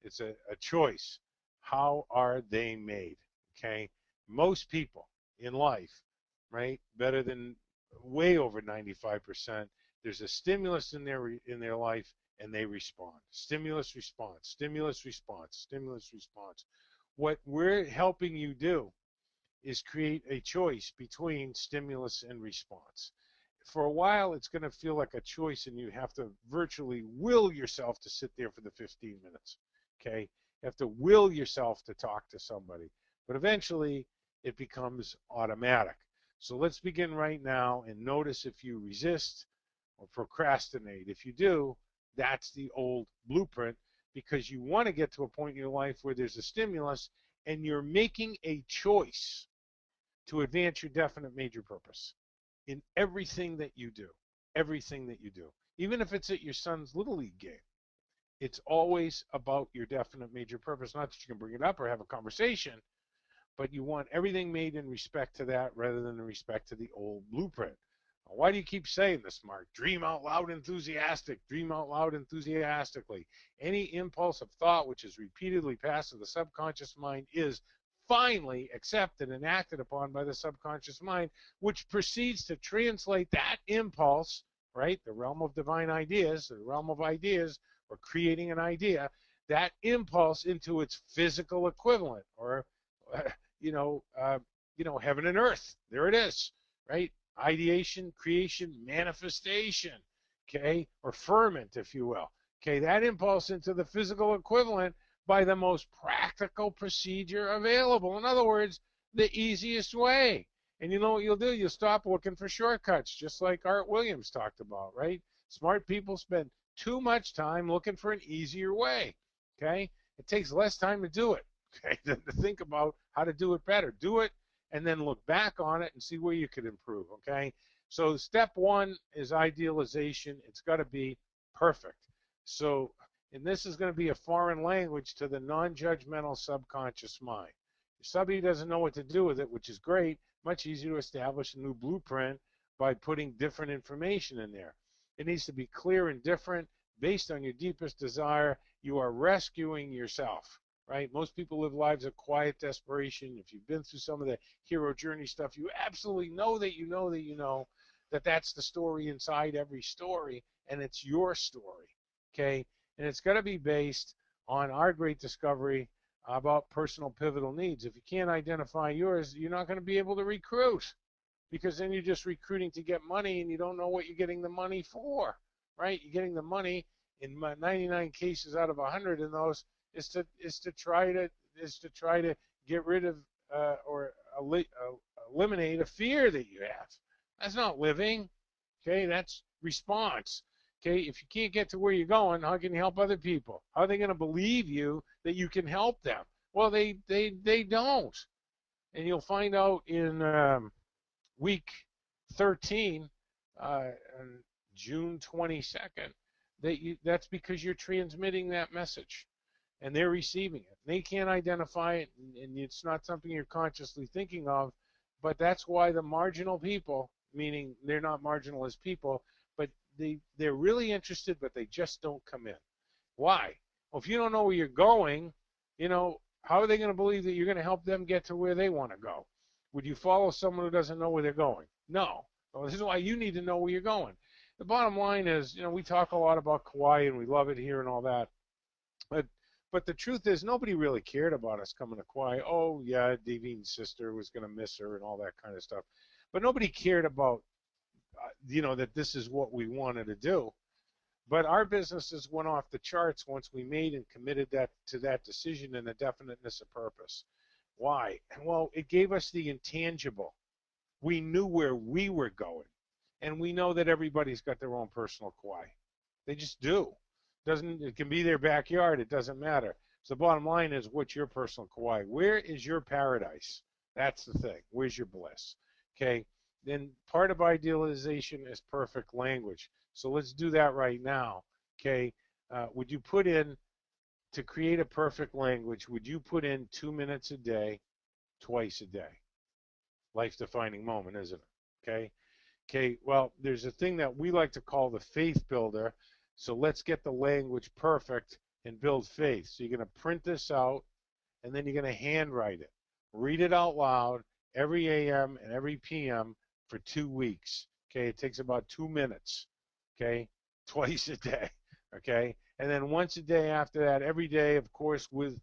It's a choice. How are they made? Okay? Most people in life, right, better than way over 95%, there's a stimulus in their life, and they respond. Stimulus, response, stimulus, response, stimulus, response. What we're helping you do is create a choice between stimulus and response. For a while, it's going to feel like a choice, and you have to virtually will yourself to sit there for the 15 minutes, okay? You have to will yourself to talk to somebody. But eventually, it becomes automatic. So let's begin right now and notice if you resist or procrastinate. If you do, that's the old blueprint, because you want to get to a point in your life where there's a stimulus and you're making a choice to advance your definite major purpose in everything that you do. Everything that you do. Even if it's at your son's Little League game, it's always about your definite major purpose. Not that you can bring it up or have a conversation, but you want everything made in respect to that rather than in respect to the old blueprint. Why do you keep saying this, Mark? Dream out loud enthusiastic. Dream out loud enthusiastically. Any impulse of thought which is repeatedly passed to the subconscious mind is finally accepted and acted upon by the subconscious mind, which proceeds to translate that impulse, right, the realm of divine ideas, the realm of ideas, or creating an idea, that impulse into its physical equivalent, or, heaven and earth. There it is, right? Ideation, creation, manifestation, okay, or ferment, if you will. Okay, that impulse into the physical equivalent by the most practical procedure available. In other words, the easiest way. And you know what you'll do? You'll stop looking for shortcuts, just like Art Williams talked about, right? Smart people spend too much time looking for an easier way, okay? It takes less time to do it. Okay, to think about how to do it better. Do it and then look back on it and see where you could improve. Okay, so step one is idealization. It's got to be perfect. So, and this is going to be a foreign language to the non-judgmental subconscious mind. If somebody doesn't know what to do with it, which is great, much easier to establish a new blueprint by putting different information in there. It needs to be clear and different based on your deepest desire. You are rescuing yourself, right? Most people live lives of quiet desperation. If you've been through some of the hero journey stuff, you absolutely know that you know that you know that that's the story inside every story, and it's your story, okay? And it's got to be based on our great discovery about personal pivotal needs. If you can't identify yours, you're not going to be able to recruit, because then you're just recruiting to get money and you don't know what you're getting the money for, right? You're getting the money in 99 cases out of 100 in those is to try to get rid of or eliminate a fear that you have. That's not living, okay? That's response. Okay, if you can't get to where you're going, how can you help other people? How are they going to believe you that you can help them? Well, they don't, and you'll find out in week 13, on June 22nd, that's because you're transmitting that message and they're receiving it. They can't identify it, and it's not something you're consciously thinking of, but that's why the marginal people, meaning they're not marginal as people, but they're really interested, but they just don't come in. Why? Well, if you don't know where you're going, how are they going to believe that you're going to help them get to where they want to go? Would you follow someone who doesn't know where they're going? No. Well, this is why you need to know where you're going. The bottom line is, we talk a lot about Kauai and we love it here and all that, but the truth is nobody really cared about us coming to Kauai. Oh yeah, Davine's sister was going to miss her and all that kind of stuff, but nobody cared about that this is what we wanted to do. But our businesses went off the charts once we made and committed to that decision and the definiteness of purpose. Why? Well, it gave us the intangible. We knew where we were going, and we know that everybody's got their own personal Kauai. They just do. It can be their backyard. It doesn't matter. So the bottom line is, what's your personal Kauai? Where is your paradise? That's the thing. Where's your bliss? Okay. Then part of idealization is perfect language. So let's do that right now. Okay. Would you put in, to create a perfect language, would you put in 2 minutes a day, twice a day? Life-defining moment, isn't it? Okay. Okay, well, there's a thing that we like to call the faith builder. So let's get the language perfect and build faith. So you're going to print this out, and then you're going to handwrite it. Read it out loud every AM and every PM for 2 weeks. Okay, it takes about 2 minutes. Okay, twice a day. Okay, and then once a day after that, every day, of course, with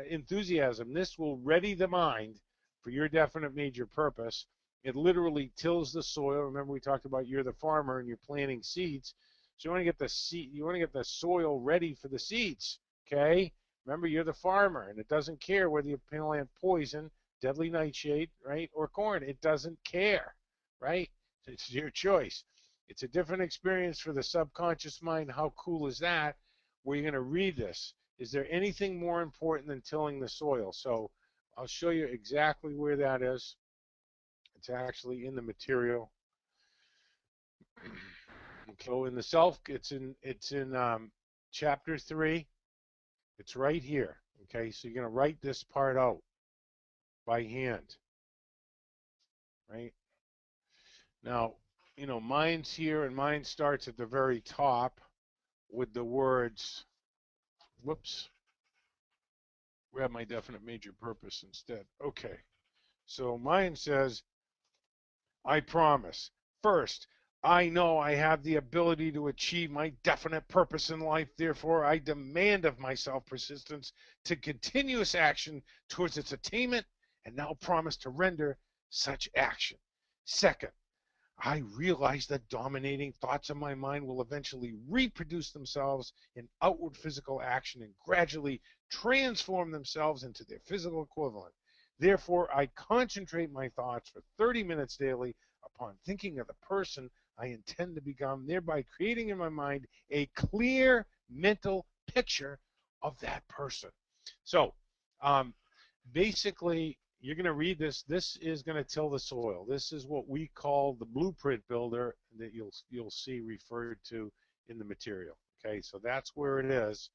enthusiasm. This will ready the mind for your definite major purpose. It literally tills the soil. Remember, we talked about you're the farmer and you're planting seeds. So you want to get the seed, you want to get the soil ready for the seeds. Okay? Remember, you're the farmer, and it doesn't care whether you plant poison, deadly nightshade, right, or corn. It doesn't care, right? It's your choice. It's a different experience for the subconscious mind. How cool is that? Where you're going to read this. Is there anything more important than tilling the soil? So I'll show you exactly where that is. It's actually in the material. So in the self, it's in chapter 3. It's right here. Okay, so you're gonna write this part out by hand, right? Now, mine's here, and mine starts at the very top with the words. Whoops. Grab my definite major purpose instead. Okay, so mine says, I promise. First, I know I have the ability to achieve my definite purpose in life. Therefore, I demand of myself persistence to continuous action towards its attainment, and now promise to render such action. Second, I realize that dominating thoughts of my mind will eventually reproduce themselves in outward physical action and gradually transform themselves into their physical equivalent. Therefore, I concentrate my thoughts for 30 minutes daily upon thinking of the person I intend to become, thereby creating in my mind a clear mental picture of that person. So, basically, you're going to read this. This is going to till the soil. This is what we call the blueprint builder that you'll see referred to in the material. Okay, so that's where it is.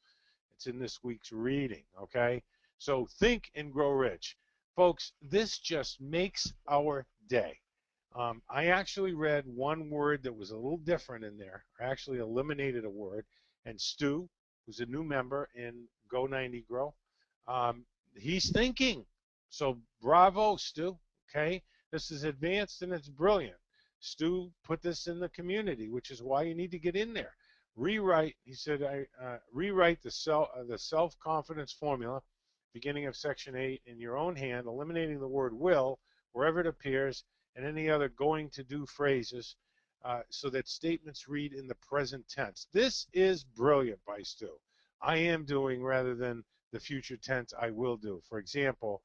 It's in this week's reading. Okay, so think and grow rich, folks. This just makes our day. I actually read one word that was a little different in there. I actually eliminated a word, and Stu, who's a new member in Go90Grow, um, he's thinking. So bravo, Stu. Okay, this is advanced and it's brilliant. Stu put this in the community, which is why you need to get in there. Rewrite. He said, rewrite the self-confidence formula, beginning of section 8, in your own hand, eliminating the word will wherever it appears and any other going to do phrases, so that statements read in the present tense. This is brilliant by Stu. I am doing rather than the future tense I will do. For example,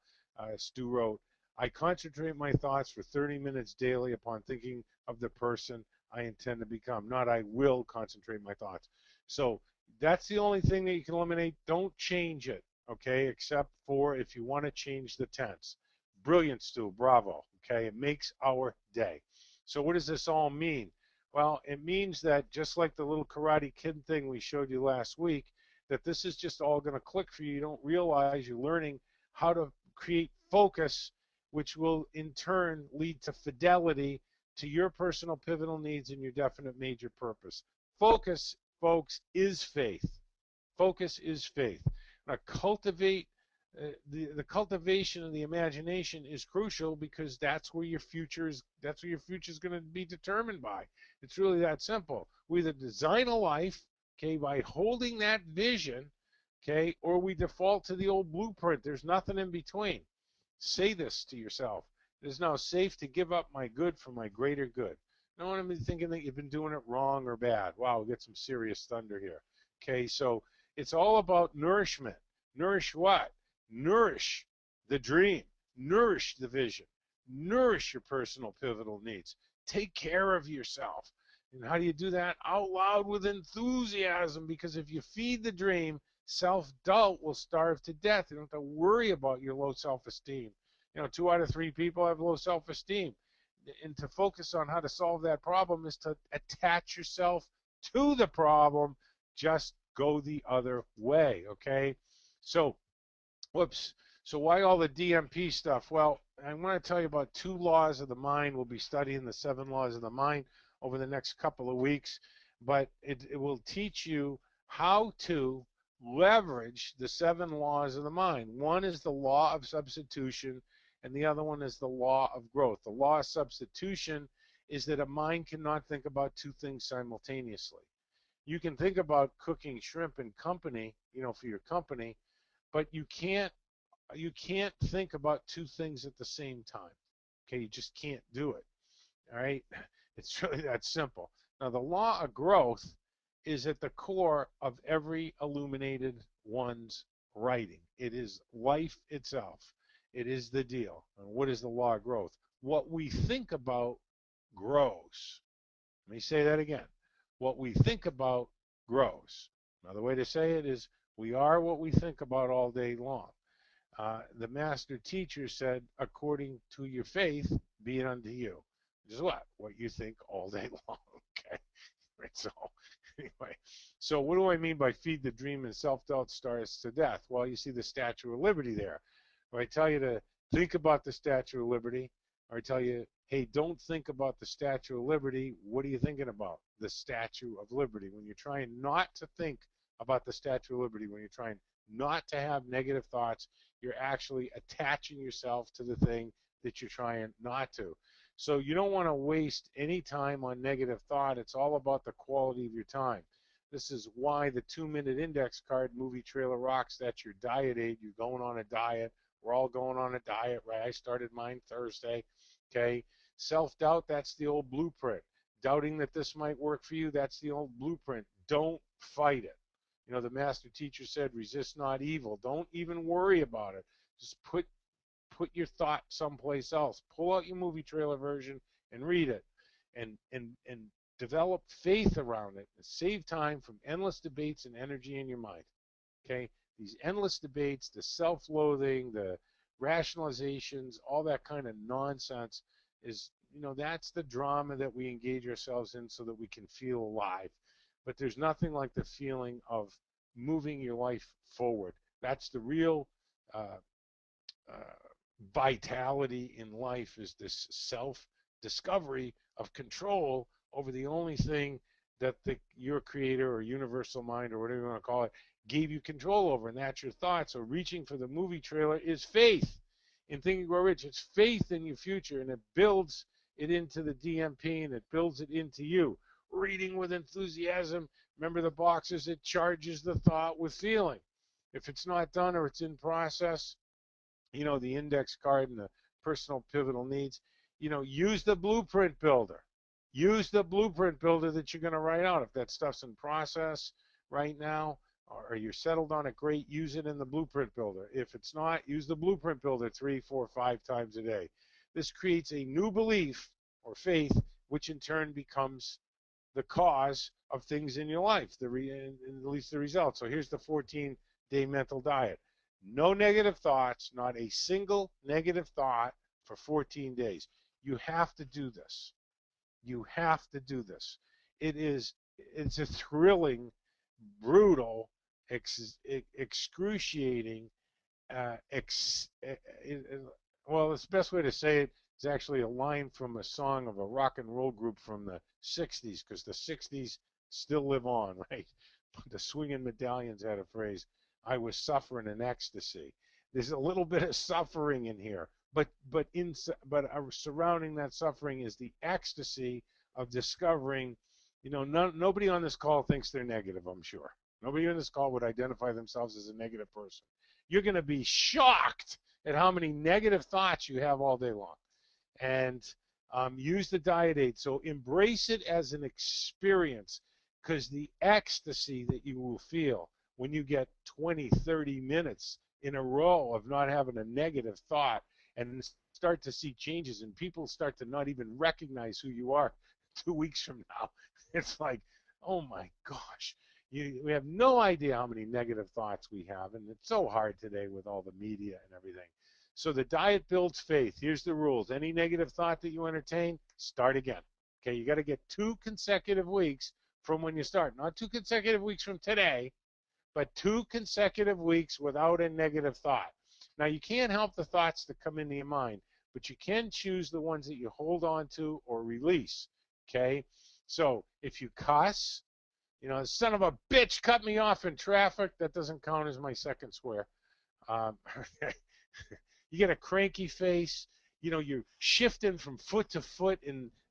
Stu wrote, I concentrate my thoughts for 30 minutes daily upon thinking of the person I intend to become, not I will concentrate my thoughts. So that's the only thing that you can eliminate. Don't change it, okay, except for if you want to change the tense. Brilliant, Stu. Bravo. Okay, it makes our day. So what does this all mean? Well, it means that just like the little Karate Kid thing we showed you last week, that this is just all going to click for you. You don't realize you're learning how to create focus, which will in turn lead to fidelity to your personal pivotal needs and your definite major purpose. Focus, folks, is faith. Focus is faith. Now, the cultivation of the imagination is crucial, because that's where your future is going to be determined by. It's really that simple. We either design a life, okay, by holding that vision, okay, or we default to the old blueprint. There's nothing in between. Say this to yourself. It is now safe to give up my good for my greater good. No one be thinking that you've been doing it wrong or bad. Wow, we get some serious thunder here. Okay, so it's all about nourishment. Nourish what? Nourish the dream. Nourish the vision. Nourish your personal pivotal needs. Take care of yourself. And how do you do that? Out loud with enthusiasm, because if you feed the dream, self-doubt will starve to death. You don't have to worry about your low self-esteem. 2 out of 3 people have low self-esteem. And to focus on how to solve that problem is to attach yourself to the problem. Just go the other way, okay? So, whoops. So why all the DMP stuff? Well, I want to tell you about 2 laws of the mind. We'll be studying the 7 laws of the mind over the next couple of weeks, but it will teach you how to leverage the 7 laws of the mind. One is the law of substitution, and the other one is the law of growth. The law of substitution is that a mind cannot think about 2 things simultaneously. You can think about cooking shrimp and company, for your company, but you can't think about 2 things at the same time. Okay, you just can't do it. All right, it's really that simple. Now, the law of growth is at the core of every illuminated one's writing. It is life itself. It is the deal. And what is the law of growth? What we think about grows. Let me say that again. What we think about grows. Another way to say it is, we are what we think about all day long. The master teacher said, according to your faith, be it unto you. Which is what? What you think all day long. Okay. Right. So anyway, so what do I mean by feed the dream and self-doubt starves to death? Well, you see the Statue of Liberty there. If I tell you to think about the Statue of Liberty, or I tell you, hey, don't think about the Statue of Liberty, what are you thinking about? The Statue of Liberty. When you're trying not to think about the Statue of Liberty, when you're trying not to have negative thoughts, you're actually attaching yourself to the thing that you're trying not to. So you don't want to waste any time on negative thought. It's all about the quality of your time. This is why the 2-minute index card, Movie Trailer Rocks, that's your diet aid. You're going on a diet. We're all going on a diet, right? I started mine Thursday, okay? Self-doubt, that's the old blueprint. Doubting that this might work for you, that's the old blueprint. Don't fight it. The master teacher said, resist not evil. Don't even worry about it. Just put your thought someplace else. Pull out your movie trailer version and read it, and develop faith around it. And save time from endless debates and energy in your mind. Okay, these endless debates, the self-loathing, the rationalizations, all that kind of nonsense is, that's the drama that we engage ourselves in so that we can feel alive. But there's nothing like the feeling of moving your life forward. That's the real uh, uh, vitality in life, is this self-discovery of control over the only thing that your creator or universal mind or whatever you want to call it gave you control over, and that's your thoughts. So reaching for the movie trailer is faith in Think and Grow Rich. It's faith in your future, and it builds it into the DMP, and it builds it into you. Reading with enthusiasm. Remember the boxes, it charges the thought with feeling. If it's not done or it's in process, the index card and the personal pivotal needs, use the blueprint builder. Use the blueprint builder that you're going to write out. If that stuff's in process right now, or you're settled on it, great, use it in the blueprint builder. If it's not, use the blueprint builder 3, 4, 5 times a day. This creates a new belief or faith, which in turn becomes the cause of things in your life, at least the results. So here's the 14-day mental diet. No negative thoughts, not a single negative thought for 14 days. You have to do this. You have to do this. It's a thrilling, brutal, excruciating, well, the best way to say it is actually a line from a song of a rock and roll group from the 60s, because the 60s still live on, right? The Swinging Medallions had a phrase, I was suffering in ecstasy. There's a little bit of suffering in here, but surrounding that suffering is the ecstasy of discovering, nobody on this call thinks they're negative, I'm sure. Nobody on this call would identify themselves as a negative person. You're going to be shocked at how many negative thoughts you have all day long. And use the diet aid. So embrace it as an experience, because the ecstasy that you will feel when you get 20, 30 minutes in a row of not having a negative thought, and start to see changes, and people start to not even recognize who you are 2 weeks from now. It's like, oh my gosh. We have no idea how many negative thoughts we have, and it's so hard today with all the media and everything. So the diet builds faith. Here's the rules. Any negative thought that you entertain, start again. Okay, you got to get 2 consecutive weeks from when you start. Not 2 consecutive weeks from today, but 2 consecutive weeks without a negative thought. Now, you can't help the thoughts that come into your mind, but you can choose the ones that you hold on to or release. Okay, so if you cuss, son of a bitch cut me off in traffic, that doesn't count as my second swear. Um, you get a cranky face, you're shifting from foot to foot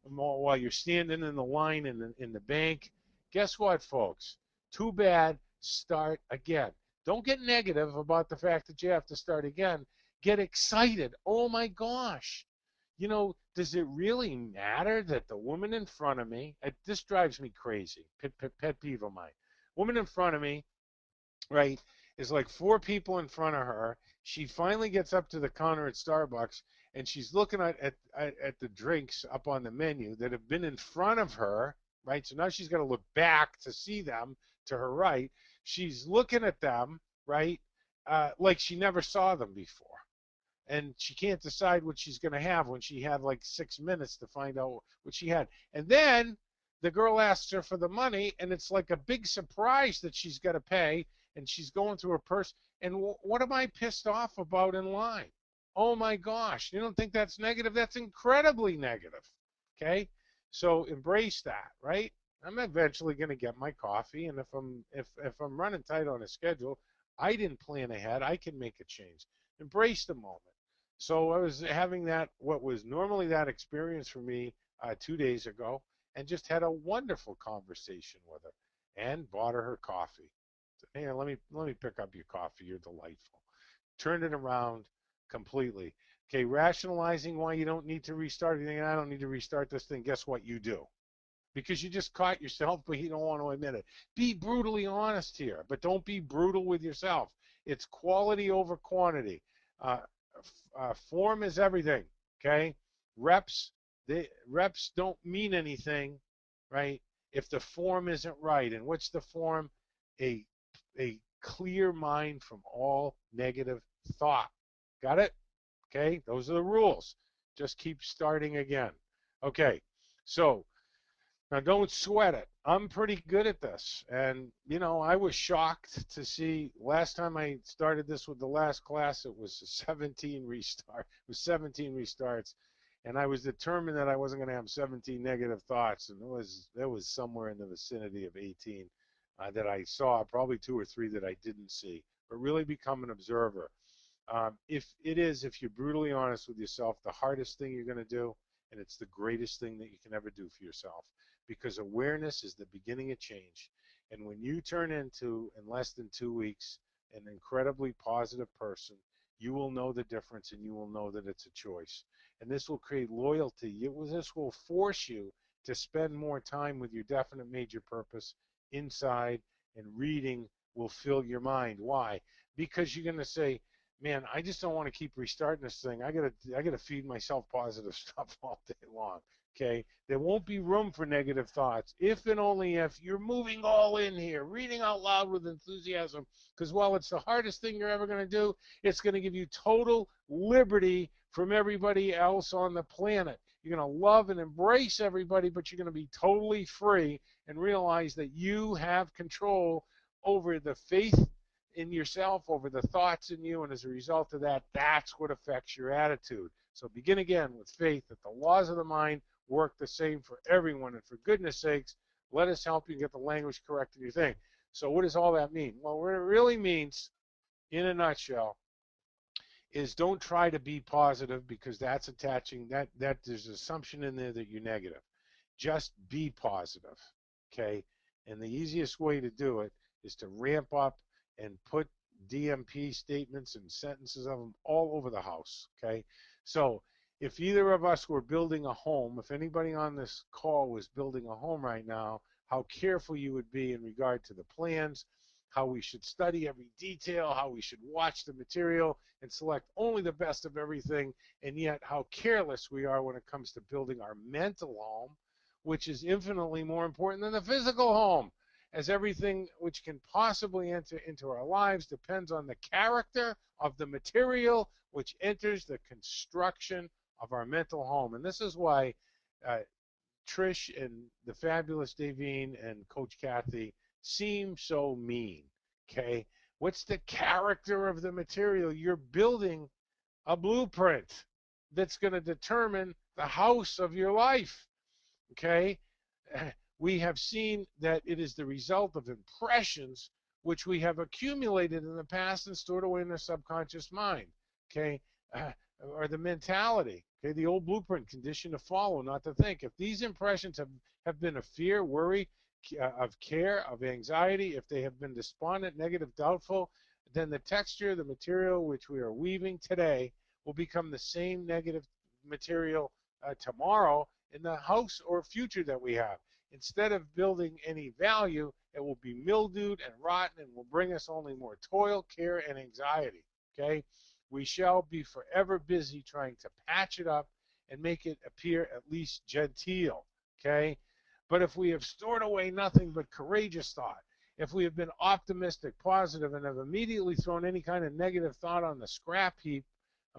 while you're standing in the line in the bank. Guess what, folks? Too bad. Start again. Don't get negative about the fact that you have to start again. Get excited. Oh my gosh. Does it really matter that the woman in front of me, this drives me crazy, pet peeve of mine. Woman in front of me, right, is like 4 people in front of her. She finally gets up to the counter at Starbucks, and she's looking at the drinks up on the menu that have been in front of her, right? So now she's got to look back to see them to her right. She's looking at them, right, like she never saw them before. And she can't decide what she's going to have when she had like 6 minutes to find out what she had. And then the girl asks her for the money, and it's like a big surprise that she's got to pay, and she's going through her purse. And what am I pissed off about in line? Oh my gosh, you don't think that's negative? That's incredibly negative. Okay, so embrace that, right? I'm eventually going to get my coffee, and if I'm running tight on a schedule, I didn't plan ahead. I can make a change. Embrace the moment. So I was having what was normally that experience for me 2 days ago, and just had a wonderful conversation with her, and bought her coffee. Hey, let me pick up your coffee. You're delightful. Turned it around completely. Okay, rationalizing why you don't need to restart anything. I don't need to restart this thing. Guess what you do? Because you just caught yourself, but you don't want to admit it. Be brutally honest here, but don't be brutal with yourself. It's quality over quantity. Uh, Form is everything. Okay, reps don't mean anything, right? If the form isn't right. And what's the form? A clear mind from all negative thought. Got it? Okay, those are the rules. Just keep starting again. Okay, so now don't sweat it. I'm pretty good at this. And, you know, I was shocked to see last time I started this with the last class, it was 17 restart. It was 17 restarts. And I was determined that I wasn't going to have 17 negative thoughts. And there was somewhere in the vicinity of 18 that I saw, probably 2 or 3 that I didn't see. But really become an observer. If you're brutally honest with yourself, the hardest thing you're going to do, and it's the greatest thing that you can ever do for yourself, because awareness is the beginning of change. And when you turn into, in less than 2 weeks, an incredibly positive person, you will know the difference and you will know that it's a choice. And this will create loyalty. This will force you to spend more time with your definite major purpose inside, and reading will fill your mind. Why? Because you're going to say, man, I just don't want to keep restarting this thing. I gotta feed myself positive stuff all day long. Okay, there won't be room for negative thoughts if and only if you're moving all in here, reading out loud with enthusiasm. Because while it's the hardest thing you're ever going to do, it's going to give you total liberty from everybody else on the planet. You're going to love and embrace everybody, but you're going to be totally free and realize that you have control over the faith in yourself, over the thoughts in you, and as a result of that, that's what affects your attitude. So begin again with faith that the laws of the mind work the same for everyone, and for goodness sakes, let us help you get the language correct in your thing. So what does all that mean? Well, what it really means, in a nutshell, is don't try to be positive, because that's attaching that there's an assumption in there that you're negative. Just be positive, okay? And the easiest way to do it is to ramp up and put DMP statements and sentences of them all over the house, okay? So if either of us were building a home, if anybody on this call was building a home right now, how careful you would be in regard to the plans, how we should study every detail, how we should watch the material and select only the best of everything, and yet how careless we are when it comes to building our mental home, which is infinitely more important than the physical home, as everything which can possibly enter into our lives depends on the character of the material which enters the construction of our mental home. And this is why uh, Trish and the fabulous Davine and Coach Kathy seem so mean. Okay, what's the character of the material? You're building a blueprint that's going to determine the house of your life. Okay, we have seen that it is the result of impressions which we have accumulated in the past and stored away in the subconscious mind. Okay, uh, or the mentality. Okay, the old blueprint: condition to follow, not to think. If these impressions have been of fear, worry, of care, of anxiety, if they have been despondent, negative, doubtful, then the texture, the material which we are weaving today will become the same negative material tomorrow in the house or future that we have. Instead of building any value, it will be mildewed and rotten and will bring us only more toil, care, and anxiety. Okay? We shall be forever busy trying to patch it up and make it appear at least genteel. Okay? But if we have stored away nothing but courageous thought, if we have been optimistic, positive, and have immediately thrown any kind of negative thought on the scrap heap,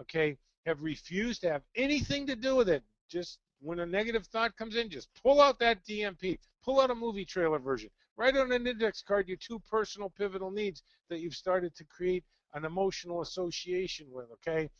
okay, have refused to have anything to do with it, just when a negative thought comes in, just pull out that DMP, pull out a movie trailer version, write on an index card your 2 personal pivotal needs that you've started to create an emotional association with, okay?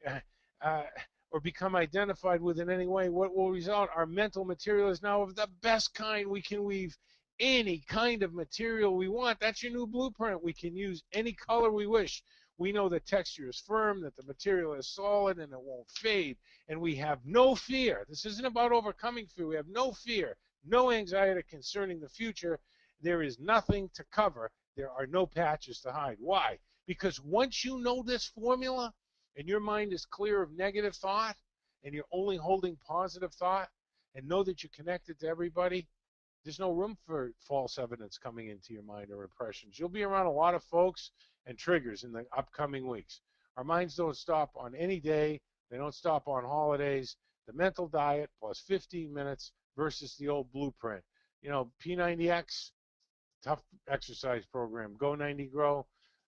Uh, uh, or become identified with in any way. What will result? Our mental material is now of the best kind. We can weave any kind of material we want. That's your new blueprint. We can use any color we wish. We know the texture is firm, that the material is solid, and it won't fade. And we have no fear. This isn't about overcoming fear. We have no fear, no anxiety concerning the future. There is nothing to cover. There are no patches to hide. Why? Because once you know this formula and your mind is clear of negative thought and you're only holding positive thought, and know that you're connected to everybody, there's no room for false evidence coming into your mind or impressions. You'll be around a lot of folks and triggers in the upcoming weeks. Our minds don't stop on any day. They don't stop on holidays. The mental diet plus 15 minutes versus the old blueprint. You know, P90X, tough exercise program. Go90Grow,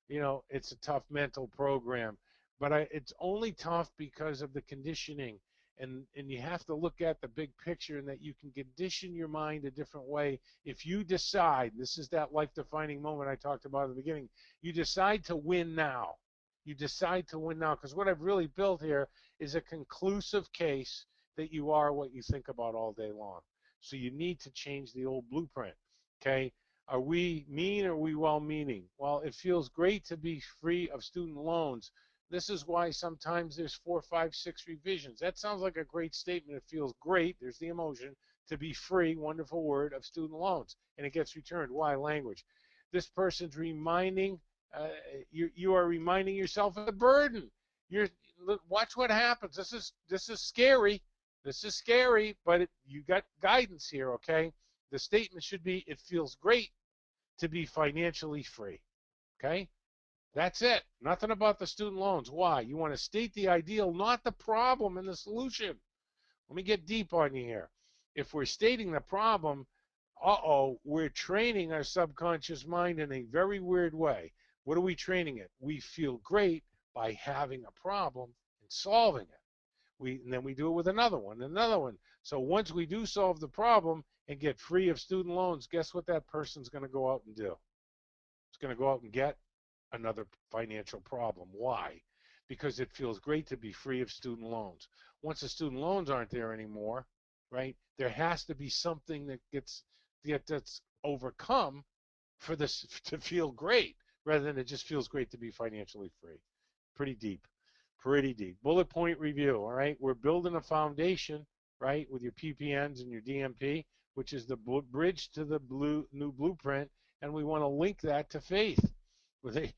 you know, it's a tough mental program. but it's only tough because of the conditioning. And you have to look at the big picture, and that you can condition your mind a different way if you decide. This is that life-defining moment I talked about at the beginning. You decide to win now. You decide to win now, because what I've really built here is a conclusive case that you are what you think about all day long. So you need to change the old blueprint. Okay? Are we mean or are we well-meaning? Well, it feels great to be free of student loans. This is why sometimes there's 4, 5, 6 revisions. That sounds like a great statement. It feels great. There's the emotion to be free, wonderful word, of student loans. And it gets returned. Why? Language. This person's reminding, uh, you are reminding yourself of the burden. You're watch what happens. This is scary. This is scary, but you got guidance here, okay? The statement should be, it feels great to be financially free, okay? That's it. Nothing about the student loans. Why? You want to state the ideal, not the problem and the solution. Let me get deep on you here. If we're stating the problem, we're training our subconscious mind in a very weird way. What are we training it? We feel great by having a problem and solving it. And then we do it with another one, another one. So once we do solve the problem and get free of student loans, guess what that person's going to go out and do? It's going to go out and get another financial problem. Why? Because it feels great to be free of student loans. Once the student loans aren't there anymore, right? There has to be something that's overcome for this to feel great, rather than it just feels great to be financially free. Pretty deep. Pretty deep. Bullet point review. All right. We're building a foundation, right, with your PPNs and your DMP, which is the bridge to the new blueprint, and we want to link that to faith. They,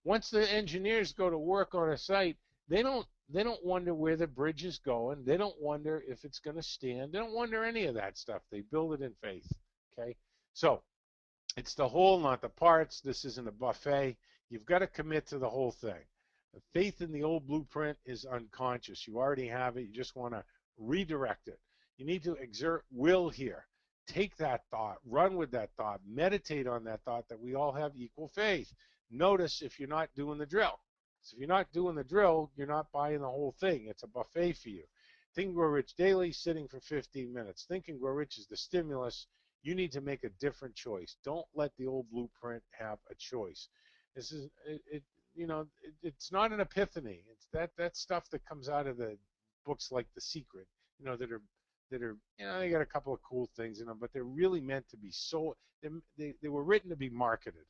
once the engineers go to work on a site, they don't wonder where the bridge is going. They don't wonder if it's going to stand. They don't wonder any of that stuff. They build it in faith. Okay, so it's the whole, not the parts. This isn't a buffet. You've got to commit to the whole thing. The faith in the old blueprint is unconscious. You already have it. You just want to redirect it. You need to exert will here. Take that thought, run with that thought, meditate on that thought that we all have equal faith. Notice if you're not doing the drill. So if you're not doing the drill, you're not buying the whole thing. It's a buffet for you. Think and Grow Rich Daily, sitting for 15 minutes. Think and Grow Rich is the stimulus. You need to make a different choice. Don't let the old blueprint have a choice. This is it's not an epiphany. It's that stuff that comes out of the books like The Secret, that are they got a couple of cool things in them, but they're really meant to be so. They were written to be marketed.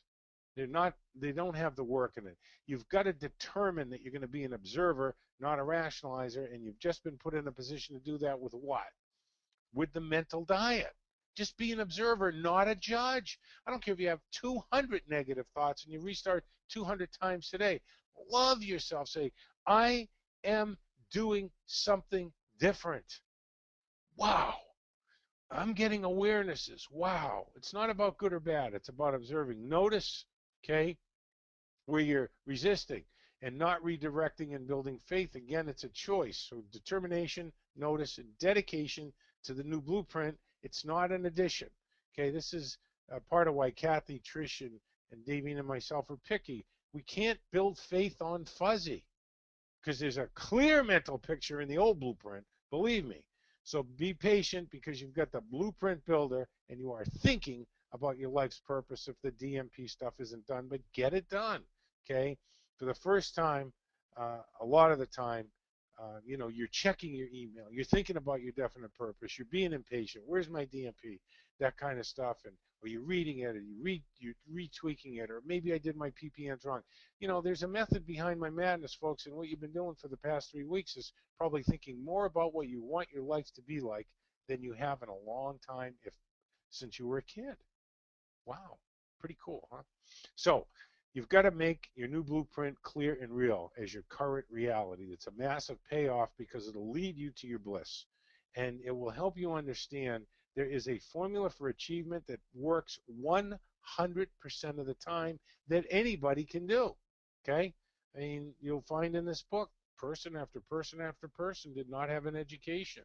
They're not. They don't have the work in it. You've got to determine that you're going to be an observer, not a rationalizer, and you've just been put in a position to do that with what? With the mental diet. Just be an observer, not a judge. I don't care if you have 200 negative thoughts and you restart 200 times today. Love yourself. Say, I am doing something different. Wow. I'm getting awarenesses. Wow. It's not about good or bad. It's about observing. Notice, okay, where you're resisting and not redirecting and building faith. Again, it's a choice. So determination, notice, and dedication to the new blueprint. It's not an addition. Okay, this is part of why Kathy, Trish, and Davine and myself are picky. We can't build faith on fuzzy, because there's a clear mental picture in the old blueprint, believe me. So be patient, because you've got the blueprint builder and you are thinking about your life's purpose if the DMP stuff isn't done, but get it done, okay? For the first time, a lot of the time, you're checking your email, you're thinking about your definite purpose, you're being impatient. Where's my DMP? That kind of stuff, or you're reading it, or you're retweaking it, or maybe I did my PPNs wrong. There's a method behind my madness, folks, and what you've been doing for the past 3 weeks is probably thinking more about what you want your life to be like than you have in a long time, if since you were a kid. Wow, pretty cool, huh? So you've got to make your new blueprint clear and real as your current reality. It's a massive payoff because it'll lead you to your bliss, and it will help you understand there is a formula for achievement that works 100% of the time, that anybody can do. Okay? I mean, you'll find in this book, person after person after person did not have an education.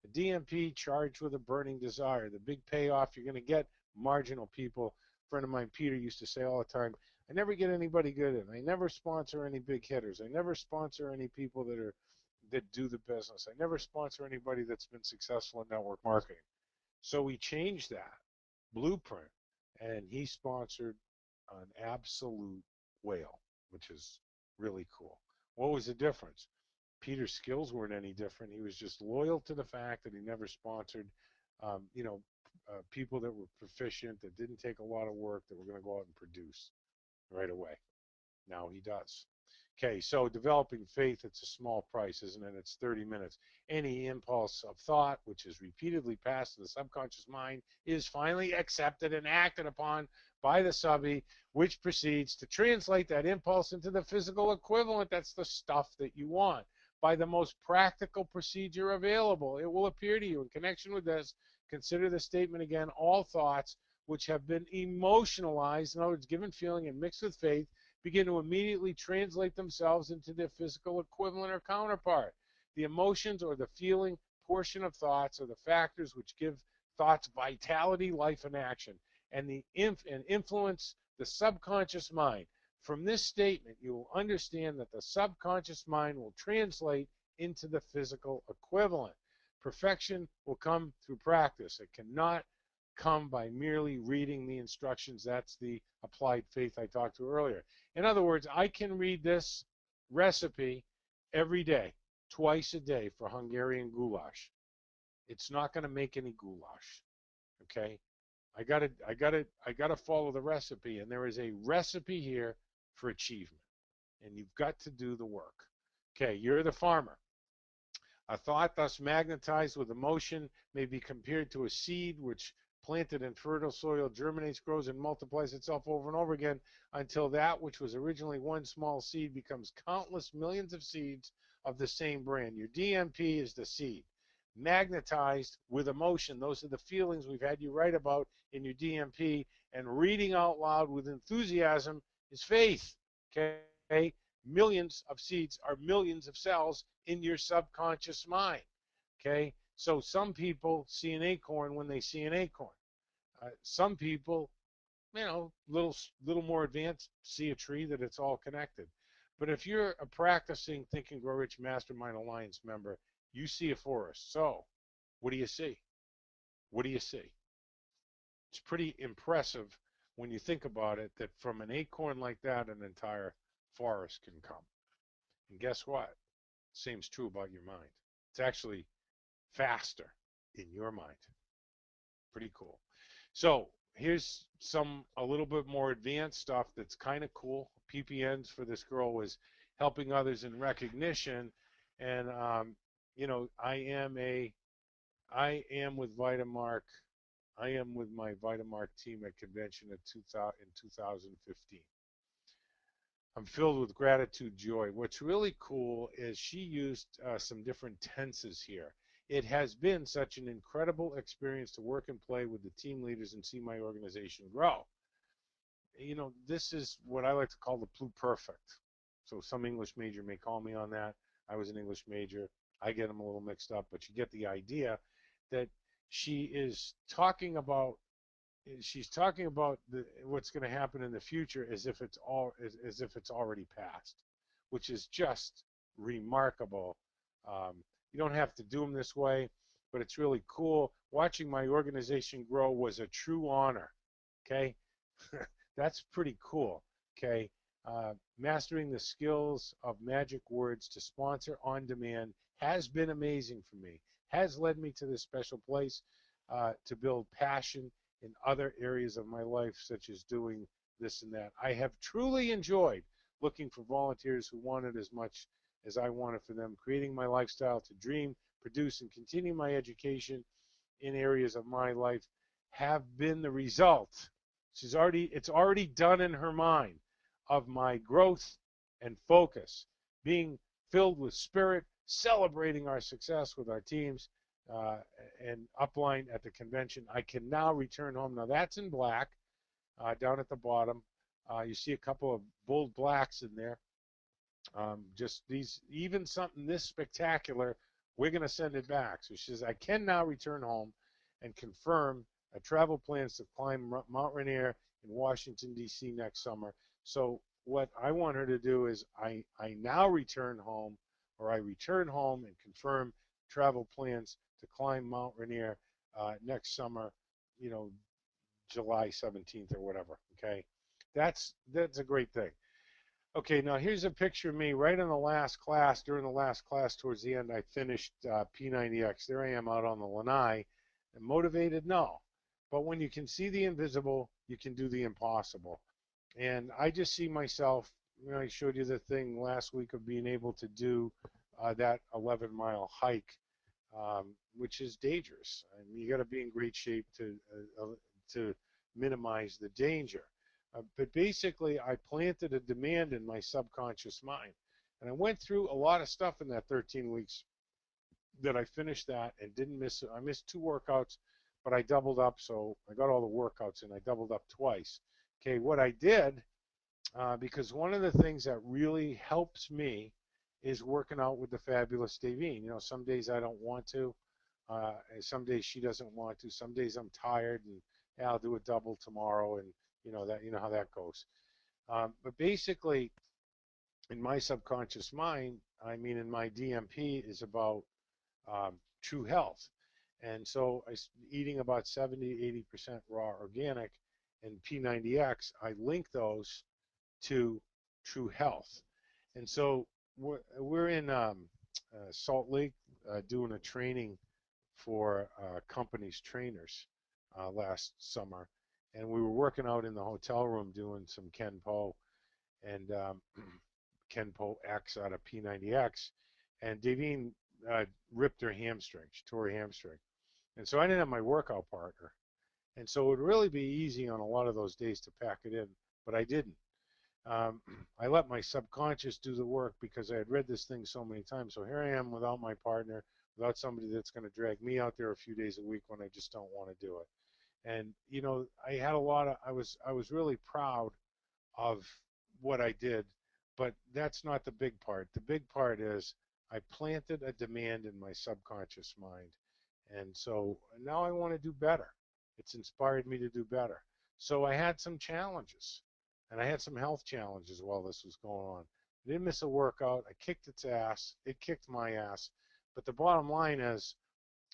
The DMP charged with a burning desire. The big payoff you're going to get, marginal people. A friend of mine, Peter, used to say all the time, I never get anybody good in. I never sponsor any big hitters. I never sponsor any people that do the business. I never sponsor anybody that's been successful in network marketing. So we changed that blueprint, and he sponsored an absolute whale, which is really cool. What was the difference? Peter's skills weren't any different. He was just loyal to the fact that he never sponsored, um, you know, people that were proficient, that didn't take a lot of work, that were going to go out and produce right away. Now he does. Okay, so developing faith, it's a small price, isn't it? It's 30 minutes. Any impulse of thought, which is repeatedly passed to the subconscious mind, is finally accepted and acted upon by the subby, which proceeds to translate that impulse into the physical equivalent. That's the stuff that you want. By the most practical procedure available, it will appear to you. In connection with this, consider the statement again: all thoughts which have been emotionalized, in other words, given feeling and mixed with faith, begin to immediately translate themselves into their physical equivalent or counterpart. The emotions or the feeling portion of thoughts are the factors which give thoughts vitality, life, and action, and influence the subconscious mind. From this statement, you will understand that the subconscious mind will translate into the physical equivalent. Perfection will come through practice. It cannot come by merely reading the instructions. That's the applied faith I talked to earlier. In other words, I can read this recipe every day, twice a day, for Hungarian goulash. It's not going to make any goulash. Okay? I gotta follow the recipe, and there is a recipe here for achievement. And you've got to do the work. Okay, you're the farmer. A thought thus magnetized with emotion may be compared to a seed which, planted in fertile soil, germinates, grows, and multiplies itself over and over again until that which was originally one small seed becomes countless millions of seeds of the same brand. Your DMP is the seed. Magnetized with emotion. Those are the feelings we've had you write about in your DMP. And reading out loud with enthusiasm is faith. Okay? Millions of seeds are millions of cells in your subconscious mind. Okay? So some people see an acorn when they see an acorn. Some people, little more advanced, see a tree that it's all connected. But if you're a practicing Think and Grow Rich Mastermind Alliance member, you see a forest. So, what do you see? What do you see? It's pretty impressive when you think about it, that from an acorn like that, an entire forest can come. And guess what? Same's true about your mind. It's actually faster in your mind. Pretty cool. So here's a little bit more advanced stuff that's kind of cool. PPNs for this girl was helping others in recognition, and I am with Vitamark. I am with my Vitamark team at convention in 2015. I'm filled with gratitude, joy. What's really cool is she used some different tenses here. It has been such an incredible experience to work and play with the team leaders and see my organization grow. This is what I like to call the pluperfect. So some English major may call me on that. I was an English major. I get them a little mixed up, but you get the idea that she is talking about what's going to happen in the future as if it's already passed, which is just remarkable. You don't have to do them this way, but it's really cool. Watching my organization grow was a true honor. Okay, that's pretty cool. Okay, mastering the skills of magic words to sponsor on demand has been amazing for me. Has led me to this special place to build passion in other areas of my life, such as doing this and that. I have truly enjoyed looking for volunteers who wanted as much as I wanted for them, creating my lifestyle to dream, produce, and continue my education in areas of my life have been the result. It's already done in her mind of my growth and focus, being filled with spirit, celebrating our success with our teams, uh, and upline at the convention. I can now return home. Now that's in black down at the bottom. You see a couple of bold blacks in there. Just these, even something this spectacular, we're going to send it back. So she says, I can now return home and confirm a travel plans to climb Mount Rainier in Washington, D.C. next summer. So what I want her to do is I now return home, or I return home and confirm travel plans to climb Mount Rainier next summer, you know, July 17th or whatever. Okay, that's a great thing. Okay, now here's a picture of me right in the last class. During the last class, towards the end, I finished P90X. There I am out on the lanai. And motivated? No. But when you can see the invisible, you can do the impossible. And I just see myself, you know, I showed you the thing last week of being able to do that 11-mile hike, which is dangerous. I mean, you got to be in great shape to minimize the danger. But basically, I planted a demand in my subconscious mind. And I went through a lot of stuff in that 13 weeks that I finished that and didn't miss. I missed 2 workouts, but I doubled up. So I got all the workouts and I doubled up twice. Okay, what I did, because one of the things that really helps me is working out with the fabulous Davine. You know, some days I don't want to. And some days she doesn't want to. Some days I'm tired and yeah, I'll do a double tomorrow, and you know how that goes. But basically, in my subconscious mind, I mean, in my DMP is about true health, and so eating about 70-80% raw organic and P90X, I link those to true health, and so we're in Salt Lake doing a training for companies trainers last summer, and we were working out in the hotel room doing some Kenpo and Kenpo X out of P90X, and Davine ripped her hamstring. She tore her hamstring, and so I didn't have my workout partner, and so it would really be easy on a lot of those days to pack it in, but I didn't. Um, I let my subconscious do the work because I had read this thing so many times. So here I am without my partner, without somebody that's going to drag me out there a few days a week when I just don't want to do it. And you know, I had a lot of I was really proud of what I did, but that's not the big part. The big part is I planted a demand in my subconscious mind. And so now I want to do better. It's inspired me to do better. So I had some challenges, and I had some health challenges while this was going on. I didn't miss a workout. I kicked its ass. It kicked my ass. But the bottom line is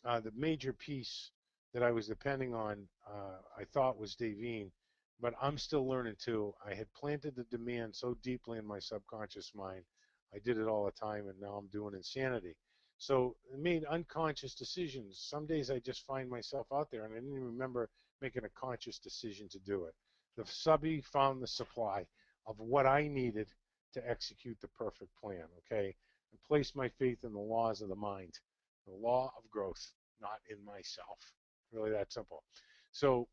the major piece that I was depending on, I thought was Davine, but I'm still learning too. I had planted the demand so deeply in my subconscious mind. I did it all the time, and now I'm doing insanity. So I made unconscious decisions. Some days I just find myself out there, and I didn't even remember making a conscious decision to do it. The subby found the supply of what I needed to execute the perfect plan. Okay, I placed my faith in the laws of the mind, the law of growth, not in myself. Really that simple. So,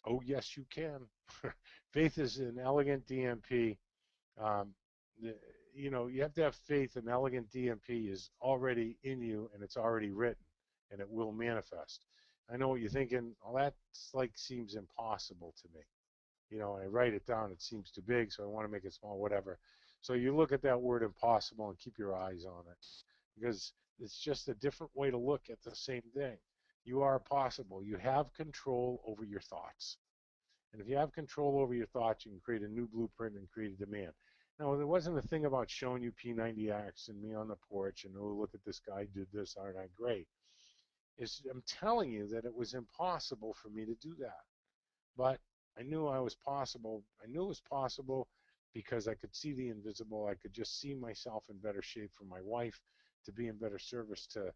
oh yes, you can. Faith is an elegant DMP. Um, you know, you have to have faith. An elegant DMP is already in you, and it's already written, and it will manifest. I know what you're thinking. Well, that's like seems impossible to me. You know, and I write it down. It seems too big, so I want to make it small. Whatever. So you look at that word impossible and keep your eyes on it, because it's just a different way to look at the same thing. You are possible. You have control over your thoughts. And if you have control over your thoughts, you can create a new blueprint and create a demand. Now, there wasn't a thing about showing you P90X and me on the porch and, oh, look at this guy did this, aren't I great? I'm telling you that it was impossible for me to do that. But I knew I was possible. I knew it was possible because I could see the invisible. I could just see myself in better shape for my wife, to be in better service to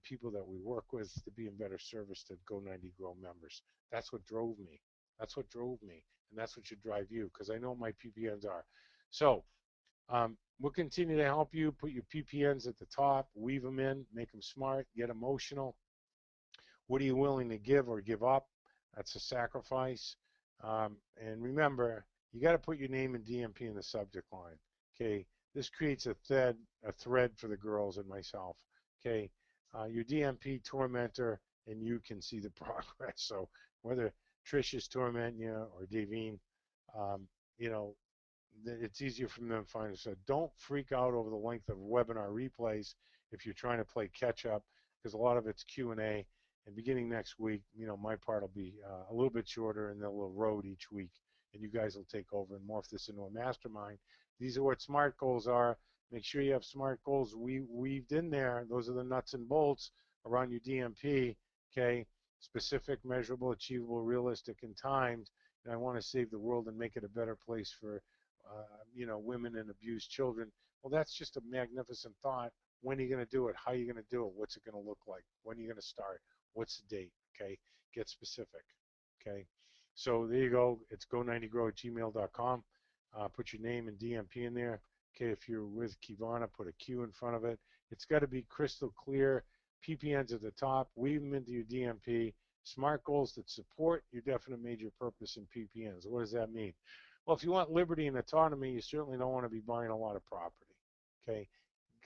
people that we work with, to be in better service to Go90Grow members. That's what drove me. That's what drove me, and that's what should drive you, because I know what my PPNs are. So we'll continue to help you. Put your PPNs at the top, weave them in, make them smart, get emotional. What are you willing to give or give up? That's a sacrifice. And remember, you got to put your name and DMP in the subject line. Okay, this creates a thread for the girls and myself. Okay, your DMP tormentor, and you can see the progress. So whether Trish is tormenting you or Davine, um, you know, it's easier for them to find us. So don't freak out over the length of webinar replays if you're trying to play catch up, because a lot of it's Q&A. And beginning next week, you know, my part will be a little bit shorter, and they'll erode each week and you guys will take over and morph this into a mastermind. These are what SMART goals are. Make sure you have SMART goals weaved in there. Those are the nuts and bolts around your DMP, okay? Specific, measurable, achievable, realistic, and timed. And I want to save the world and make it a better place for, women and abused children. Well, that's just a magnificent thought. When are you going to do it? How are you going to do it? What's it going to look like? When are you going to start? What's the date? Okay, get specific. Okay, so there you go. It's go90grow@gmail.com. Put your name and DMP in there. Okay, if you're with Kivana, put a Q in front of it. It's got to be crystal clear. PPNs at the top. Weave them into your DMP. SMART goals that support your definite major purpose in PPNs. What does that mean? Well, if you want liberty and autonomy, you certainly don't want to be buying a lot of property. Okay,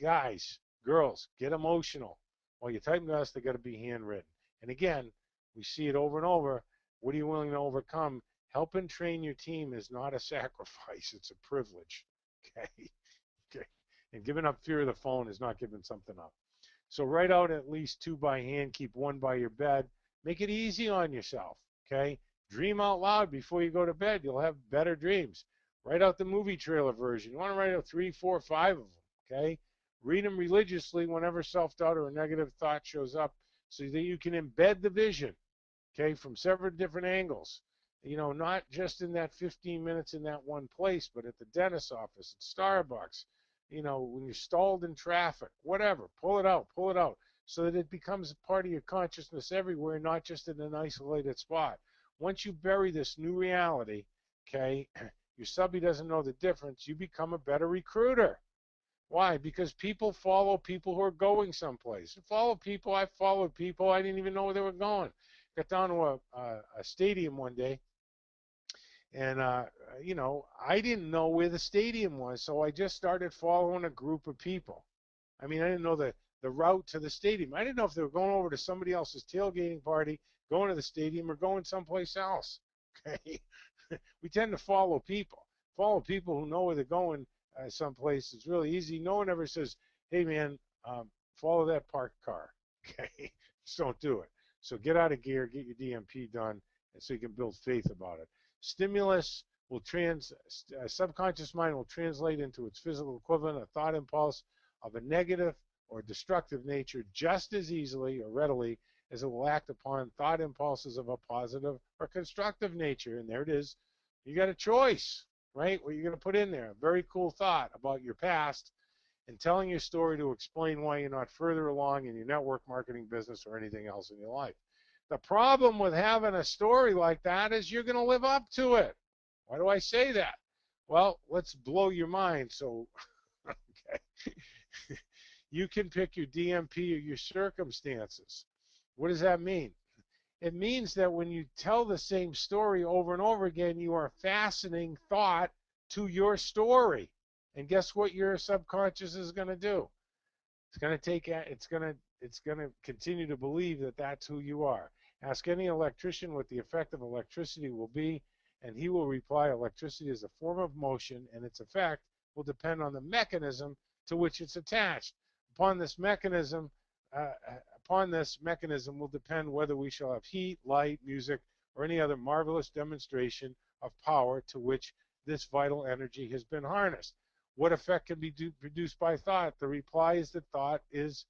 guys, girls, get emotional. While you're typing to us, they got to be handwritten. And again, we see it over and over. What are you willing to overcome? Helping train your team is not a sacrifice, it's a privilege. Okay? Okay. And giving up fear of the phone is not giving something up. So write out at least 2 by hand, keep 1 by your bed. Make it easy on yourself. Okay? Dream out loud before you go to bed. You'll have better dreams. Write out the movie trailer version. You want to write out 3, 4, 5 of them. Okay? Read them religiously whenever self-doubt or a negative thought shows up so that you can embed the vision, okay, from several different angles. Not just in that 15 minutes in that one place, but at the dentist's office, at Starbucks, when you're stalled in traffic, whatever. Pull it out so that it becomes a part of your consciousness everywhere, not just in an isolated spot. Once you bury this new reality, okay, your subby doesn't know the difference, you become a better recruiter. Why? Because people follow people who are going someplace. I followed people. I didn't even know where they were going. Got down to a stadium one day, and I didn't know where the stadium was, so I just started following a group of people. I mean, I didn't know the route to the stadium. I didn't know if they were going over to somebody else's tailgating party, going to the stadium, or going someplace else. Okay, we tend to follow people. Follow people who know where they're going someplace. It's really easy. No one ever says, "Hey, man, follow that parked car." Okay, just don't do it. So get out of gear, get your DMP done, and so you can build faith about it. Stimulus will subconscious mind will translate into its physical equivalent, a thought impulse of a negative or destructive nature just as easily or readily as it will act upon thought impulses of a positive or constructive nature. And there it is. You got a choice, right? What you're going to put in there. A very cool thought about your past and telling your story to explain why you're not further along in your network marketing business or anything else in your life. The problem with having a story like that is you're going to live up to it. Why do I say that? Well, let's blow your mind. So, okay. You can pick your DMP or your circumstances. What does that mean? It means that when you tell the same story over and over again, you are fastening thought to your story. And guess what your subconscious is going to do? It's going to continue to believe that that's who you are. Ask any electrician what the effect of electricity will be, and he will reply electricity is a form of motion, and its effect will depend on the mechanism to which it's attached. Upon this mechanism will depend whether we shall have heat, light, music, or any other marvelous demonstration of power to which this vital energy has been harnessed. What effect can be produced by thought? The reply is that thought is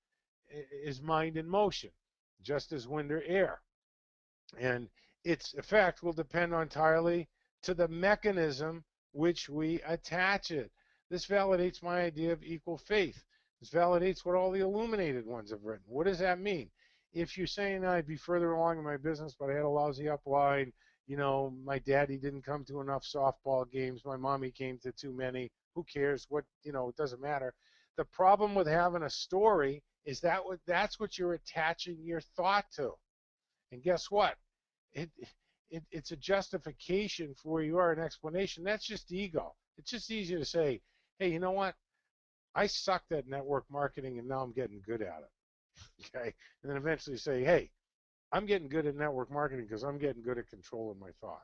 mind in motion, just as wind or air. And its effect will depend entirely to the mechanism which we attach it. This validates my idea of equal faith. This validates what all the illuminated ones have written. What does that mean? If you're saying I'd be further along in my business, but I had a lousy upline, my daddy didn't come to enough softball games, my mommy came to too many, who cares? It doesn't matter. The problem with having a story is that's what you're attaching your thought to. And guess what? It's a justification for where you are, an explanation. That's just ego. It's just easier to say, hey, you know what? I sucked at network marketing and now I'm getting good at it. Okay? And then eventually say, hey, I'm getting good at network marketing because I'm getting good at controlling my thought.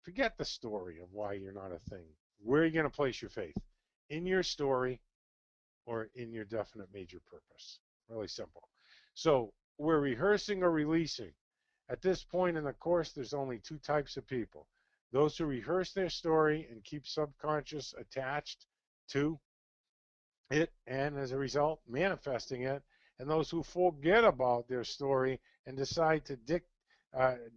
Forget the story of why you're not a thing. Where are you going to place your faith? In your story or in your definite major purpose? Really simple. So we're rehearsing or releasing. At this point in the course, there's only 2 types of people. Those who rehearse their story and keep subconscious attached to it and as a result manifesting it, and those who forget about their story and decide to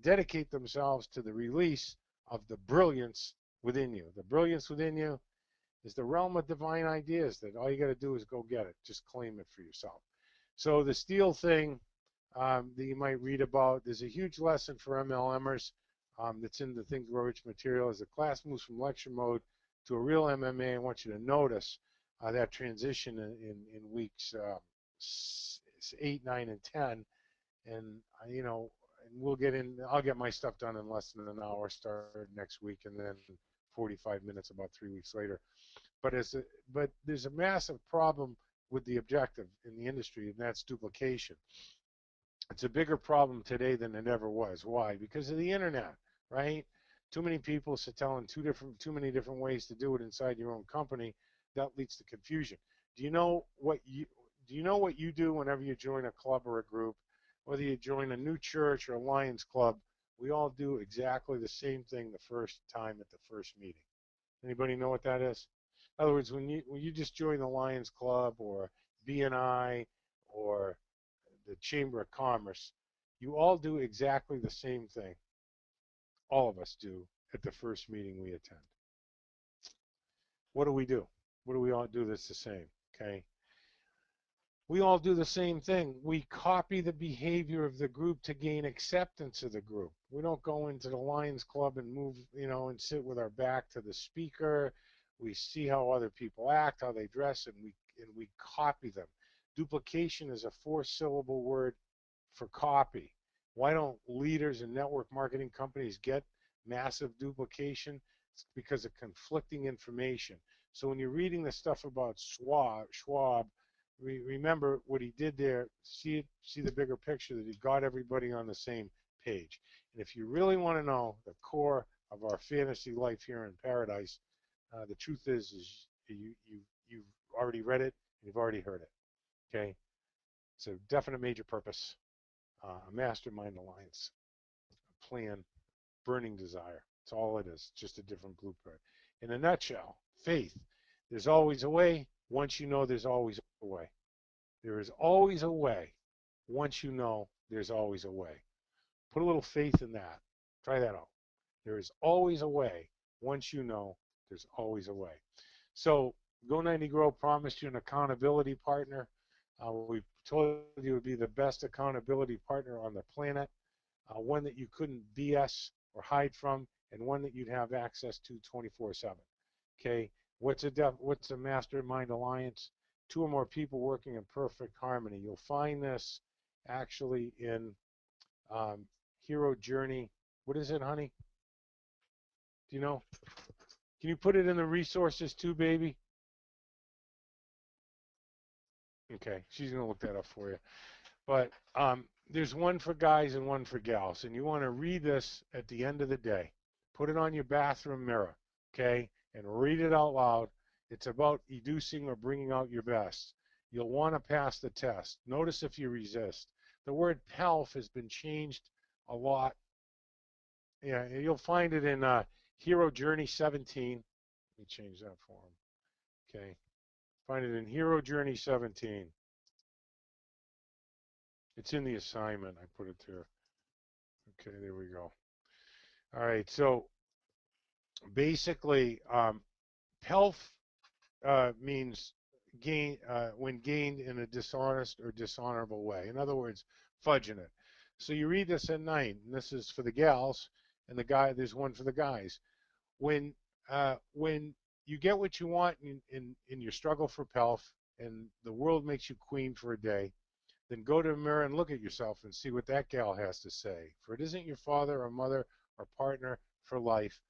dedicate themselves to the release of the brilliance within you. The brilliance within you is the realm of divine ideas that all you got to do is go get it. Just claim it for yourself. So the steel thing that you might read about, there's a huge lesson for MLMers that's in the Think Grow Rich material. As the class moves from lecture mode to a real MMA, I want you to notice that transition in weeks 8, 9, and 10. And, and we'll get in, I'll get my stuff done in less than an hour, start next week, and then 45 minutes about 3 weeks later. But there's a massive problem with the objective in the industry, and that's duplication. It's a bigger problem today than it ever was. Why? Because of the internet, right? Too many people telling too many different ways to do it inside your own company. That leads to confusion. Do you know what you do whenever you join a club or a group? Whether you join a new church or a Lions Club, we all do exactly the same thing the first time at the first meeting. Anybody know what that is? In other words, when you just join the Lions Club or BNI or the Chamber of Commerce, you all do exactly the same thing. All of us do at the first meeting we attend. What do we do? What do we all do that's the same? Okay. We all do the same thing. We copy the behavior of the group to gain acceptance of the group. We don't go into the Lions Club and move, and sit with our back to the speaker. We see how other people act, how they dress, and we copy them. Duplication is a 4-syllable word for copy. Why don't leaders and network marketing companies get massive duplication? It's because of conflicting information. So when you're reading the stuff about Schwab, remember what he did there. See the bigger picture, that he got everybody on the same page. And if you really want to know the core of our fantasy life here in paradise, the truth is you've already read it and you've already heard it. Okay, it's a definite major purpose, a mastermind alliance, a plan, burning desire. It's all it is, just a different blueprint. In a nutshell, faith. There's always a way. Once you know there's always a way. There is always a way. Once you know there's always a way. Put a little faith in that. Try that out. There is always a way. Once you know there's always a way. So Go90Grow promised you an accountability partner. We told you it would be the best accountability partner on the planet, one that you couldn't BS or hide from, and one that you'd have access to 24/7. Okay, what's a mastermind alliance? 2 or more people working in perfect harmony. You'll find this actually in Hero Journey. What is it, honey? Do you know? Can you put it in the resources too, baby? Okay, she's gonna look that up for you. But there's one for guys and one for gals, and you want to read this at the end of the day. Put it on your bathroom mirror, okay, and read it out loud. It's about educing or bringing out your best. You'll want to pass the test. Notice if you resist. The word PELF has been changed a lot. Yeah, you'll find it in Hero Journey 17. Let me change that for him. Okay, find it in Hero Journey 17. It's in the assignment. I put it there. Okay, there we go. All right, so basically, pelf means when gained in a dishonest or dishonorable way. In other words, fudging it. So you read this at night, and this is for the gals, and there's one for the guys. When you get what you want in your struggle for pelf, and the world makes you queen for a day, then go to a mirror and look at yourself and see what that gal has to say. For it isn't your father or mother or partner for life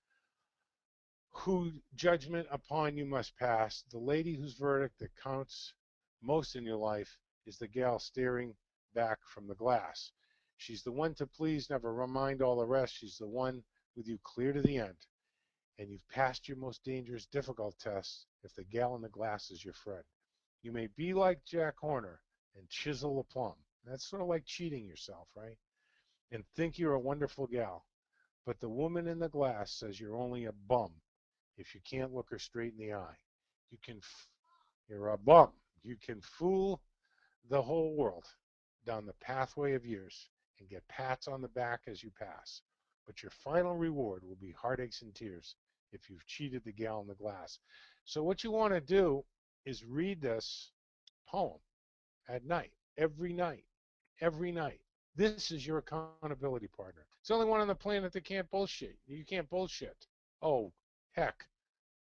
whose judgment upon you must pass. The lady whose verdict that counts most in your life is the gal staring back from the glass. She's the one to please, never remind all the rest. She's the one with you clear to the end. And you've passed your most dangerous, difficult test if the gal in the glass is your friend. You may be like Jack Horner and chisel a plum. That's sort of like cheating yourself, right? And think you're a wonderful gal. But the woman in the glass says you're only a bum if you can't look her straight in the eye. You can, you're a bum. You can fool the whole world down the pathway of years and get pats on the back as you pass. But your final reward will be heartaches and tears if you've cheated the gal in the glass. So, what you want to do is read this poem at night, every night. This is your accountability partner. It's the only one on the planet that can't bullshit. You can't bullshit. Oh, heck.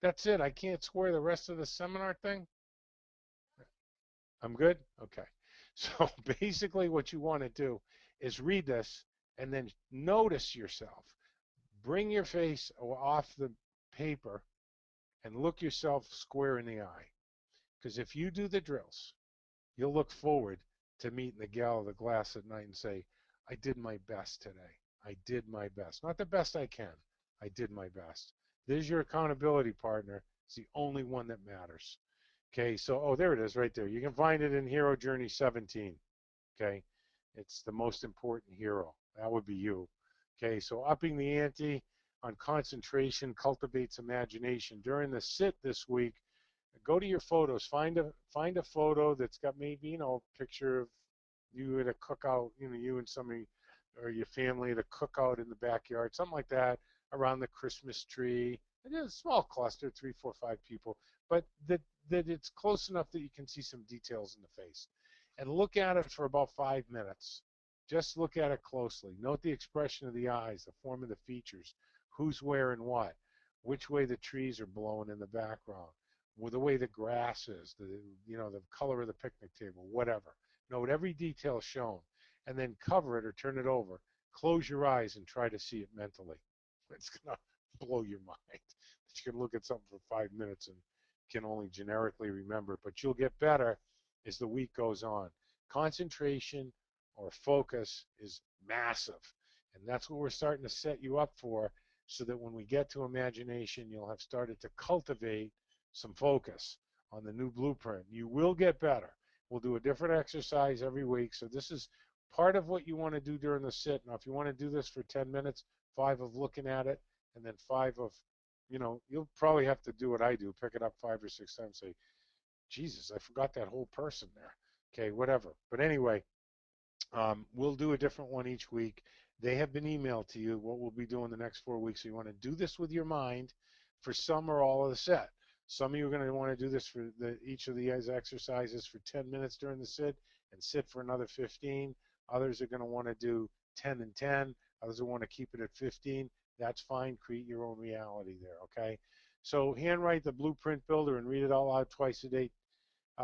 That's it. I can't swear the rest of the seminar thing. I'm good? Okay. So basically, what you want to do is read this and then notice yourself. Bring your face off the paper and look yourself square in the eye. Because if you do the drills, you'll look forward to meeting the gal of the glass at night and say, I did my best today. I did my best. Not the best I can. I did my best. This is your accountability partner. It's the only one that matters. Okay, so, oh, there it is right there. You can find it in Hero Journey 17. Okay, it's the most important hero. That would be you. Okay, so upping the ante on concentration cultivates imagination. During the sit this week, go to your photos. Find a photo that's got maybe a picture of you at a cookout. You and somebody or your family at a cookout in the backyard, something like that, around the Christmas tree. And a small cluster, 3, 4, 5 people, but that it's close enough that you can see some details in the face. And look at it for about 5 minutes. Just look at it closely. Note the expression of the eyes, the form of the features, who's wearing what, which way the trees are blowing in the background, with the way the grass is, the color of the picnic table, whatever. Note every detail shown, and then cover it or turn it over. Close your eyes and try to see it mentally. It's gonna blow your mind that you can look at something for 5 minutes and can only generically remember. But you'll get better as the week goes on. Concentration or focus is massive, and that's what we're starting to set you up for, so that when we get to imagination, you'll have started to cultivate some focus on the new blueprint. You will get better. We'll do a different exercise every week. So this is part of what you want to do during the sit. Now, if you want to do this for 10 minutes, 5 of looking at it, and then 5 of, you'll probably have to do what I do, pick it up 5 or 6 times, say, Jesus, I forgot that whole person there. Okay, whatever. But anyway, we'll do a different one each week. They have been emailed to you what we'll be doing the next 4 weeks. So you want to do this with your mind for some or all of the set. Some of you are going to want to do this for each of these exercises for 10 minutes during the sit and sit for another 15. Others are going to want to do 10 and 10. Others will want to keep it at 15. That's fine. Create your own reality there, okay? So handwrite the blueprint builder and read it all out twice a day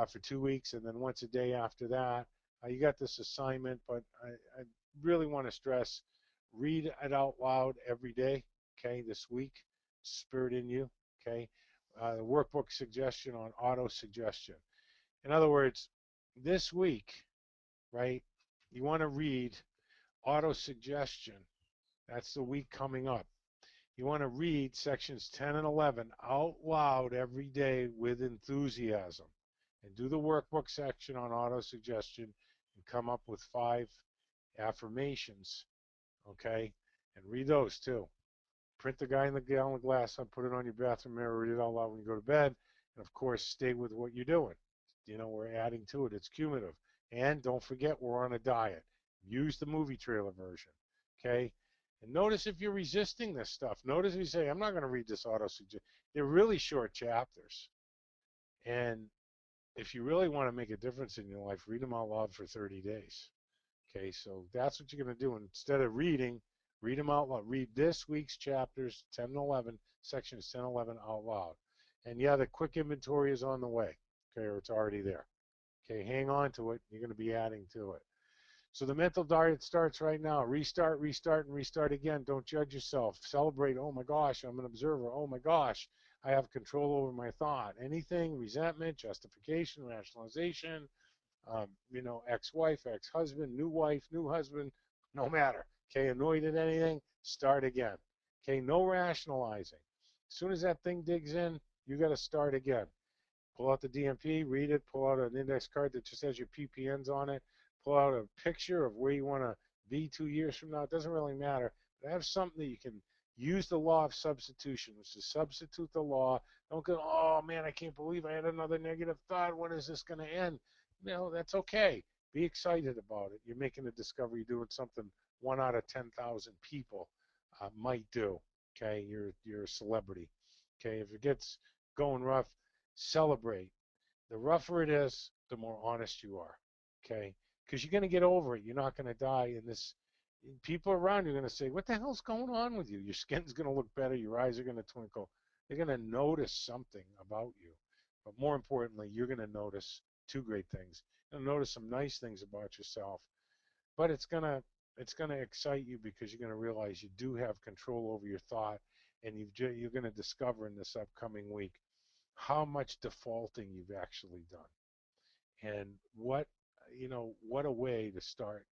for 2 weeks, and then once a day after that. You got this assignment, but I really want to stress, read it out loud every day, okay, this week, spirit in you, okay? The workbook suggestion on auto-suggestion. In other words, this week, right, you want to read auto-suggestion. That's the week coming up. You want to read sections 10 and 11 out loud every day with enthusiasm. And do the workbook section on auto-suggestion and come up with 5 affirmations, okay? And read those too. Print the guy in the gallon of glass up, put it on your bathroom mirror, read it out loud when you go to bed. And of course, stay with what you're doing. We're adding to it. It's cumulative. And don't forget, we're on a diet. Use the movie trailer version, okay? And notice if you're resisting this stuff. Notice if you say, I'm not going to read this auto-suggestion. They're really short chapters. And if you really want to make a difference in your life, read them out loud for 30 days. Okay, so that's what you're going to do. Instead of reading, read them out loud. Read this week's chapters, 10 and 11, sections 10 and 11 out loud. And yeah, the quick inventory is on the way, okay, or it's already there. Okay, hang on to it. You're going to be adding to it. So the mental diet starts right now. Restart, restart, and restart again. Don't judge yourself. Celebrate. Oh my gosh, I'm an observer. Oh my gosh, I have control over my thought. Anything, resentment, justification, rationalization, ex-wife, ex-husband, new wife, new husband, no matter. Okay, annoyed at anything, start again. Okay, no rationalizing. As soon as that thing digs in, you got to start again. Pull out the DMP, read it, pull out an index card that just has your PPNs on it, pull out a picture of where you want to be 2 years from now. It doesn't really matter, Have something that you can use the law of substitution, which is substitute the law. Don't go, oh man, I can't believe I had another negative thought. When is this going to end? No, that's okay. Be excited about it. You're making a discovery, doing something 1 out of 10,000 people might do. Okay, you're a celebrity. Okay, if it gets going rough, celebrate. The rougher it is, the more honest you are. Okay, because you're going to get over it. You're not going to die in this. People around you are going to say, "What the hell's going on with you?" Your skin's going to look better. Your eyes are going to twinkle. They're going to notice something about you. But more importantly, you're going to notice two great things. You'll notice some nice things about yourself, but it's gonna excite you because you're gonna realize you do have control over your thought, and you're gonna discover in this upcoming week how much defaulting you've actually done, and what a way to start.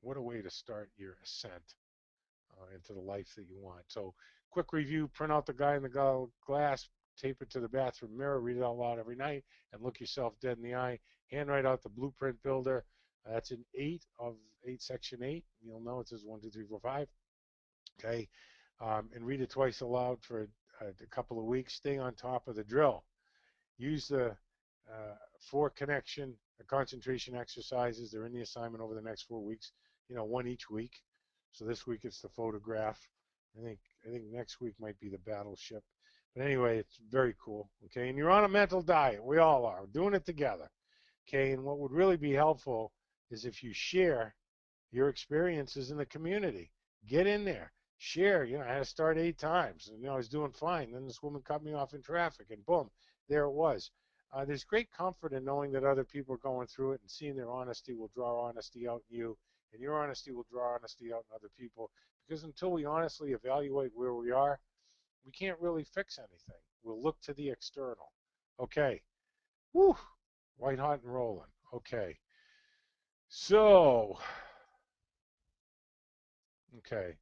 What a way to start your ascent into the life that you want. So, quick review: print out the guy in the glass, tape it to the bathroom mirror, read it out loud every night, and look yourself dead in the eye. Handwrite out the blueprint builder. That's in 8 of 8, section 8. You'll know it says 1, 2, 3, 4, 5. Okay, and read it twice aloud for a couple of weeks. Stay on top of the drill. Use the 4 connection concentration exercises. They're in the assignment over the next 4 weeks. One each week. So this week it's the photograph. I think next week might be the battleship. But anyway, it's very cool. Okay, and you're on a mental diet. We all are. We're doing it together. Okay, and what would really be helpful is if you share your experiences in the community. Get in there. Share. I had to start 8 times. And, I was doing fine. Then this woman cut me off in traffic, and boom, there it was. There's great comfort in knowing that other people are going through it, and seeing their honesty will draw honesty out in you, and your honesty will draw honesty out in other people. Because until we honestly evaluate where we are, we can't really fix anything. We'll look to the external. Okay. Whew. White hot and rolling. Okay. So, okay.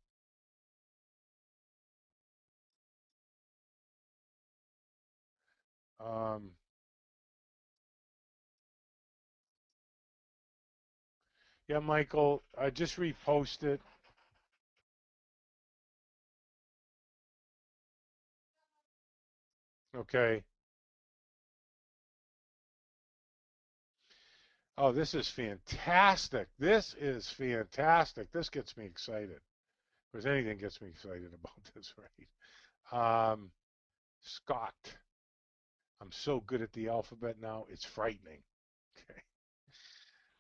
Um, yeah, Michael, I just reposted. Okay. Oh, this is fantastic. This is fantastic. This gets me excited. Because anything gets me excited about this, right? Scott. I'm so good at the alphabet now, it's frightening. Okay.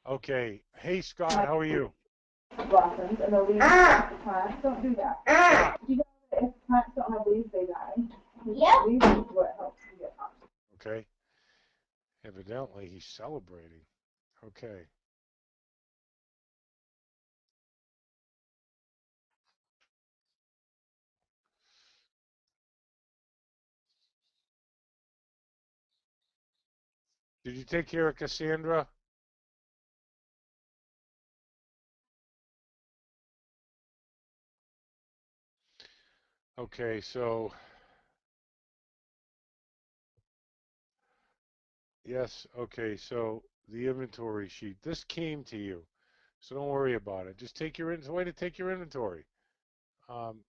Okay. Hey, Scott, how are you? Blossoms and the leaves the plants don't do that. Do you know that if plants don't have leaves, they die? Yep. Leaves is what helps them get oxygen. Okay. Evidently, he's celebrating. Okay. Did you take care of Cassandra? Okay, so yes, okay, so the inventory sheet. This came to you, so don't worry about it. Just take your, it's a way to take your inventory.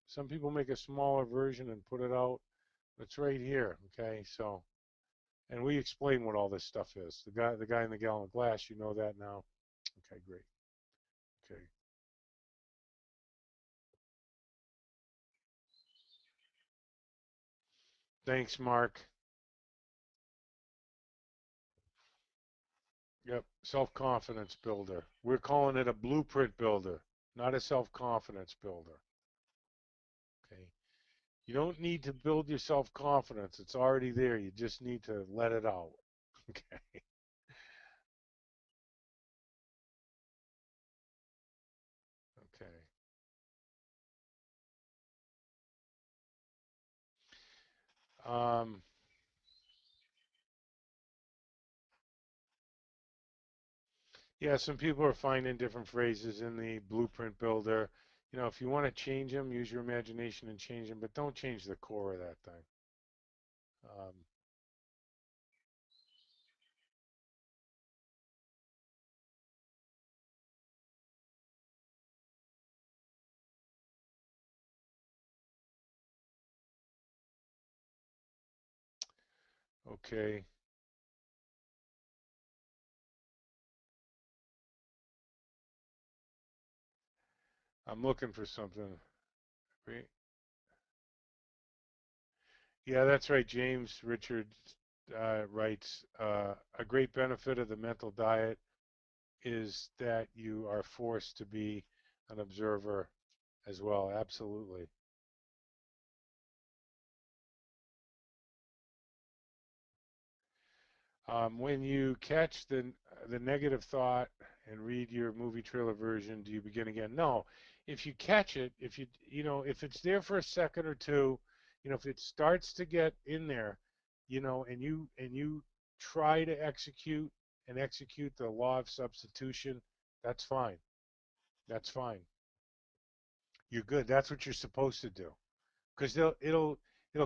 Some people make a smaller version and put it out. It's right here, okay? So, and we explain what all this stuff is. The guy in the gallon of glass, you know that now. Okay, great. Okay. Thanks, Mark. Yep, self-confidence builder. We're calling it a blueprint builder, not a self-confidence builder. Okay. You don't need to build your self-confidence. It's already there. You just need to let it out. Okay. Okay. Um, yeah, some people are finding different phrases in the blueprint builder. If you want to change them, use your imagination and change them, but don't change the core of that thing. Um, Okay. I'm looking for something. Yeah, that's right. James Richard writes, a great benefit of the mental diet is that you are forced to be an observer as well. Absolutely. When you catch the negative thought and read your movie trailer version, do you begin again? No. If you catch it, if it's there for a second or two, if it starts to get in there, and you try to execute the law of substitution, that's fine. That's fine. You're good. That's what you're supposed to do. Because it'll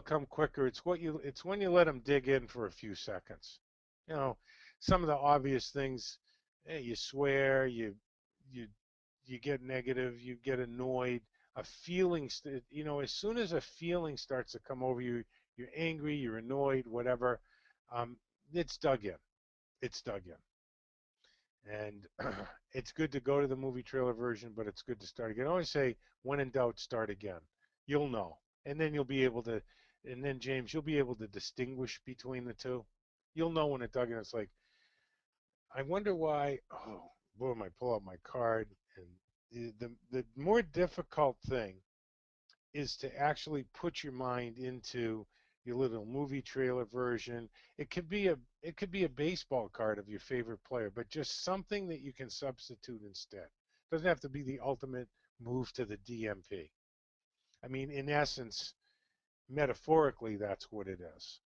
come quicker. It's when you let them dig in for a few seconds. You know, some of the obvious things. You swear, you you get negative, you get annoyed. A feeling, as soon as a feeling starts to come over you, you're angry, you're annoyed, whatever. Um, it's dug in. It's dug in. And it's good to go to the movie trailer version, but it's good to start again. I always say, when in doubt, start again. You'll know. And then you'll be able to, and then, James, you'll be able to distinguish between the two. You'll know when it dug in. It's like, I wonder why, oh, boom, I pull out my card. And the more difficult thing is to actually put your mind into your little movie trailer version. It could be a baseball card of your favorite player, but just something that you can substitute instead. It doesn't have to be the ultimate move to the DMP. I mean, in essence, metaphorically, that's what it is.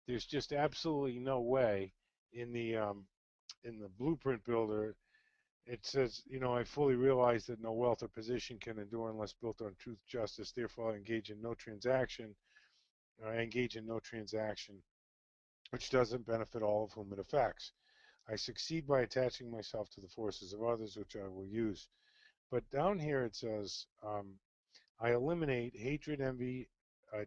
There's just absolutely no way in the blueprint builder. It says, I fully realize that no wealth or position can endure unless built on truth, justice. Therefore, I engage in no transaction which doesn't benefit all of whom it affects. I succeed by attaching myself to the forces of others, which I will use. But down here it says, I eliminate hatred, envy,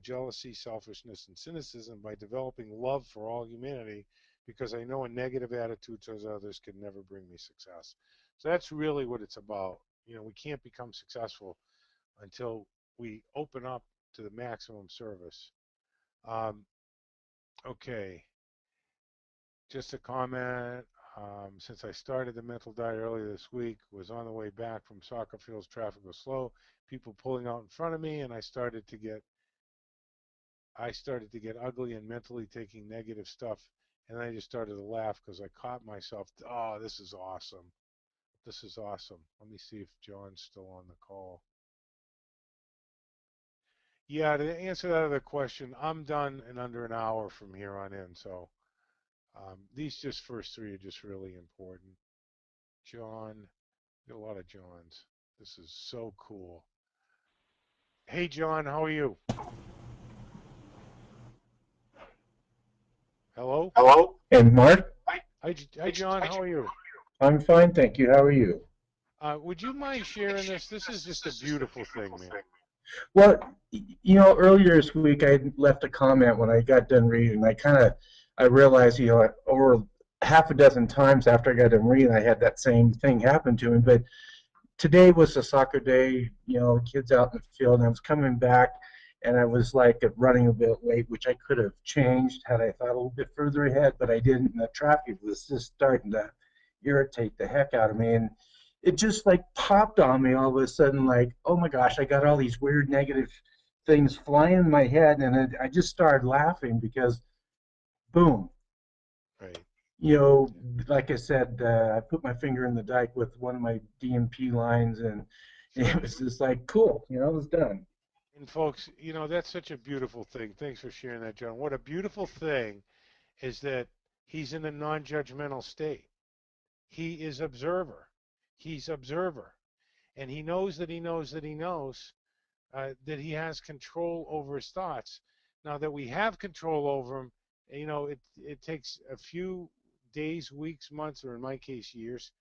jealousy, selfishness, and cynicism by developing love for all humanity because I know a negative attitude towards others can never bring me success. So that's really what it's about. We can't become successful until we open up to the maximum service. Um, okay, just a comment. Since I started the mental diet earlier this week, was on the way back from soccer fields, traffic was slow, people pulling out in front of me, and I started to get ugly and mentally taking negative stuff, and I just started to laugh because I caught myself. Oh, this is awesome. This is awesome. Let me see if John's still on the call. Yeah, to answer that other question, I'm done in under an hour from here on in. So these just first three are just really important. John, got a lot of Johns. This is so cool. Hey, John, how are you? Hello? Hello? And Mark, Hi, John, how are you? I'm fine, thank you. How are you? Would you mind sharing this? This is just a beautiful thing, man. Well, earlier this week I left a comment when I got done reading. I realized, over half a dozen times after I got done reading, I had that same thing happen to me. But today was a soccer day, kids out in the field, and I was coming back, and I was like running a bit late, which I could have changed had I thought a little bit further ahead, but I didn't. And the traffic was just starting to irritate the heck out of me, and it just like popped on me all of a sudden, like, oh my gosh, I got all these weird negative things flying in my head, and I just started laughing because, boom, Right. you know, like I said, I put my finger in the dike with one of my DMP lines, and it Sure. was just like, cool, it was done. And folks, that's such a beautiful thing. Thanks for sharing that, John. What a beautiful thing is that he's in a non-judgmental state. He is observer. He's observer. And he knows that he knows that he knows that he has control over his thoughts. Now that we have control over them, it takes a few days, weeks, months, or in my case, years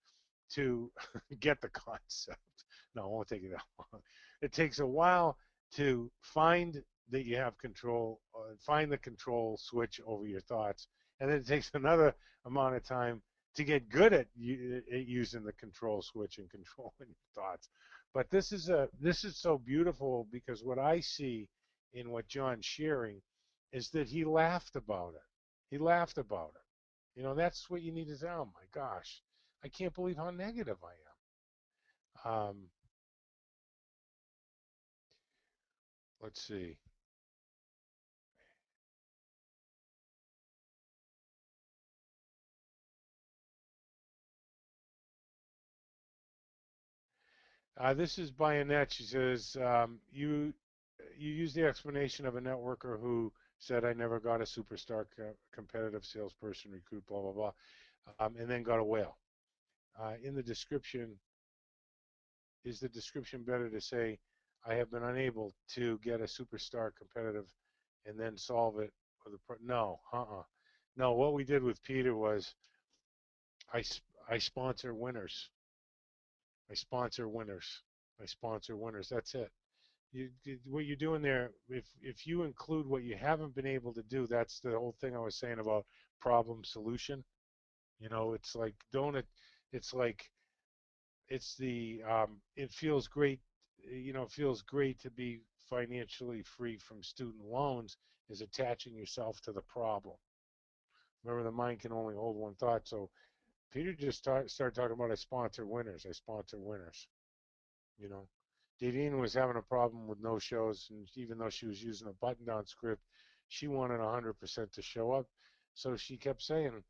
to get the concept. No, it won't take you that long. It takes a while to find that you have control find the control switch over your thoughts, and then it takes another amount of time to get good at using the control switch and controlling your thoughts. But this is so beautiful because what I see in what John's sharing is that he laughed about it. He laughed about it. That's what you need to say. Oh my gosh, I can't believe how negative I am. Let's see. This is by Annette. She says, you use the explanation of a networker who said, I never got a superstar competitive salesperson recruit, blah, blah, blah, and then got a whale. In the description, is the description better to say, I have been unable to get a superstar competitive and then solve it with no, No, what we did with Peter was I sponsor winners. I sponsor winners. I sponsor winners. That's it. What you're doing there, if you include what you haven't been able to do, that's the whole thing I was saying about problem solution. It's like it's like it feels great. It feels great to be financially free from student loans is attaching yourself to the problem. Remember, the mind can only hold one thought. So Peter just started talking about I sponsor winners. I sponsor winners. You know, Didine was having a problem with no shows, and even though she was using a button-down script, she wanted 100% to show up. So she kept saying,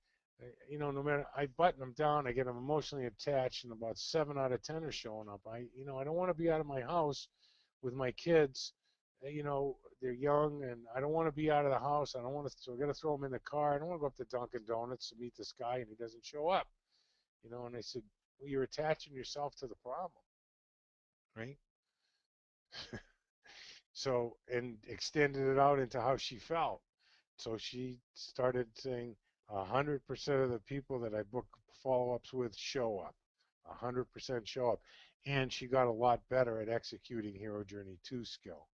no matter I button them down, I get them emotionally attached, and about 7 out of 10 are showing up. I don't want to be out of my house with my kids. They're young, and I don't want to be out of the house. I don't want to. So I got to throw them in the car. I don't want to go up to Dunkin' Donuts to meet this guy, and he doesn't show up. And I said, well, you're attaching yourself to the problem, right? So, and extended it out into how she felt. So she started saying 100% of the people that I book follow-ups with show up. 100% show up. And she got a lot better at executing Hero Journey 2 skill.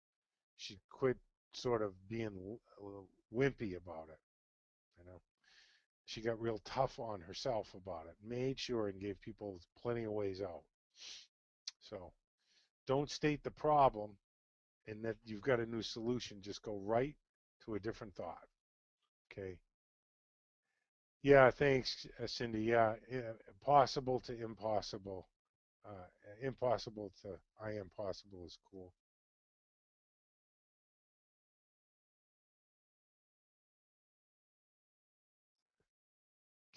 She quit sort of being a little wimpy about it. She got real tough on herself about it, made sure and gave people plenty of ways out. So don't state the problem and that you've got a new solution. Just go right to a different thought. Okay. Yeah, thanks, Cindy. Yeah, possible to impossible. Impossible to I am possible is cool.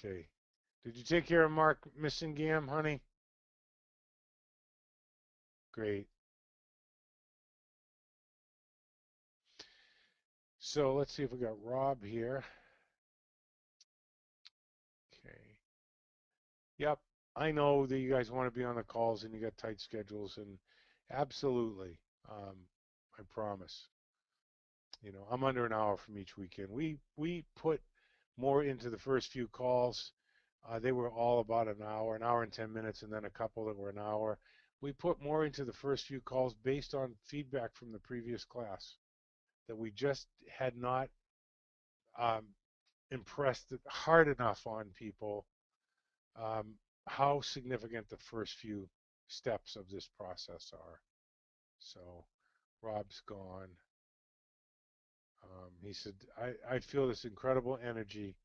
Okay. Did you take care of Mark Missingam, honey? Great. So let's see if we got Rob here. Okay. Yep. I know that you guys want to be on the calls and you got tight schedules, and absolutely. I promise. I'm under an hour from each weekend. We put more into the first few calls. They were all about an hour and 10 minutes, and then a couple that were an hour. We put more into the first few calls based on feedback from the previous class that we just had not um, impressed it hard enough on people how significant the first few steps of this process are. So Rob's gone. He said, I feel this incredible energy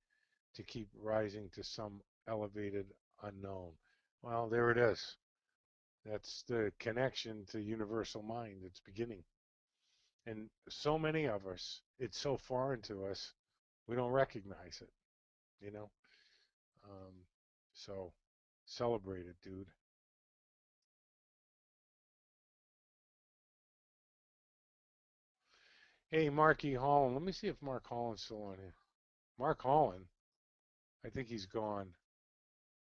to keep rising to some elevated unknown. Well, there it is. That's the connection to universal mind. It's beginning. And so many of us, it's so foreign to us, we don't recognize it, you know? Um, so celebrate it, dude. Hey, Marky Holland. Let me see if Mark Holland's still on here. Mark Holland. I think he's gone.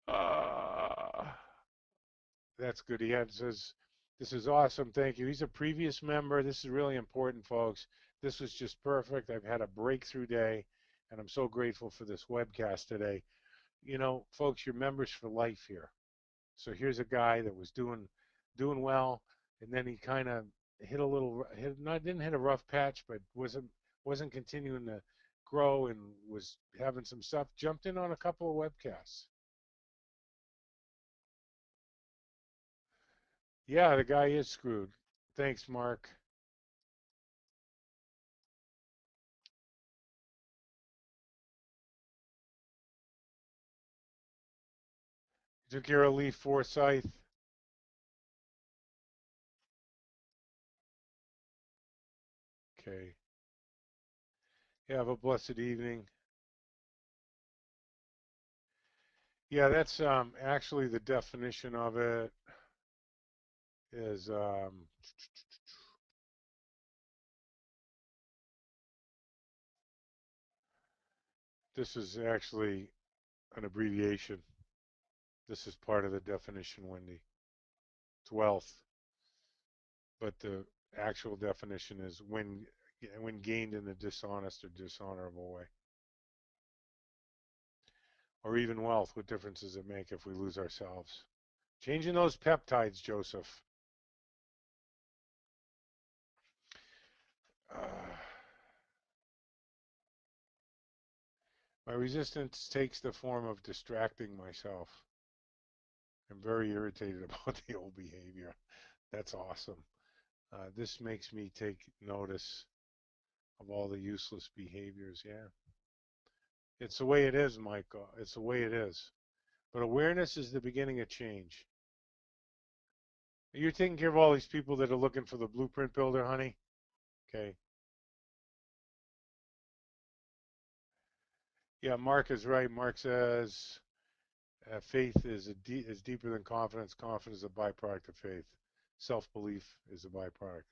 Uh, that's good. Says, this is awesome. Thank you. He's a previous member. This is really important, folks. This was just perfect. I've had a breakthrough day, and I'm so grateful for this webcast today. Folks, you're members for life here. So here's a guy that was doing well, and then he kind of hit a little, not didn't hit a rough patch, but wasn't continuing to grow and was having some stuff, jumped in on a couple of webcasts. Yeah, the guy is screwed. Thanks, Mark. Took care of Lee Forsyth. Okay. Yeah, have a blessed evening. Yeah, that's actually the definition of it is this is actually an abbreviation. This is part of the definition, Wendy. It's wealth, but the actual definition is when gained in a dishonest or dishonorable way. Or even wealth, what difference does it make if we lose ourselves? Changing those peptides, Joseph. My resistance takes the form of distracting myself. I'm very irritated about the old behavior. That's awesome. This makes me take notice of all the useless behaviors. Yeah. It's the way it is, Michael. It's the way it is. But awareness is the beginning of change. You're taking care of all these people that are looking for the blueprint builder, honey? Okay. Yeah, Mark is right. Mark says faith is deeper than confidence. Confidence is a byproduct of faith. Self-belief is a byproduct.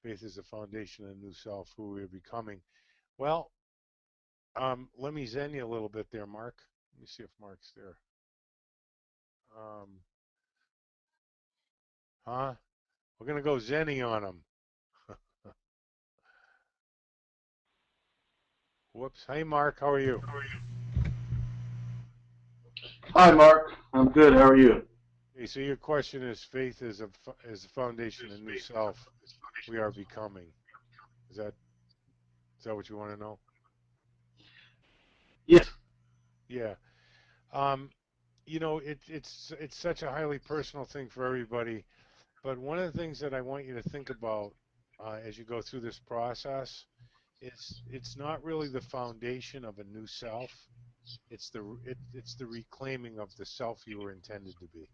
Faith is the foundation of the new self, who we're becoming. Well, let me zen you a little bit there, Mark. Let me see if Mark's there. Huh? We're going to go zenny on him. Whoops. Hey, Mark. How are you? Hi, Mark. I'm good. How are you? Okay, so your question is faith is the foundation of new self we are becoming. Is that what you want to know? Yes. Yeah. It's such a highly personal thing for everybody. But one of the things that I want you to think about as you go through this process is it's not really the foundation of a new self. It's the reclaiming of the self you were intended to be.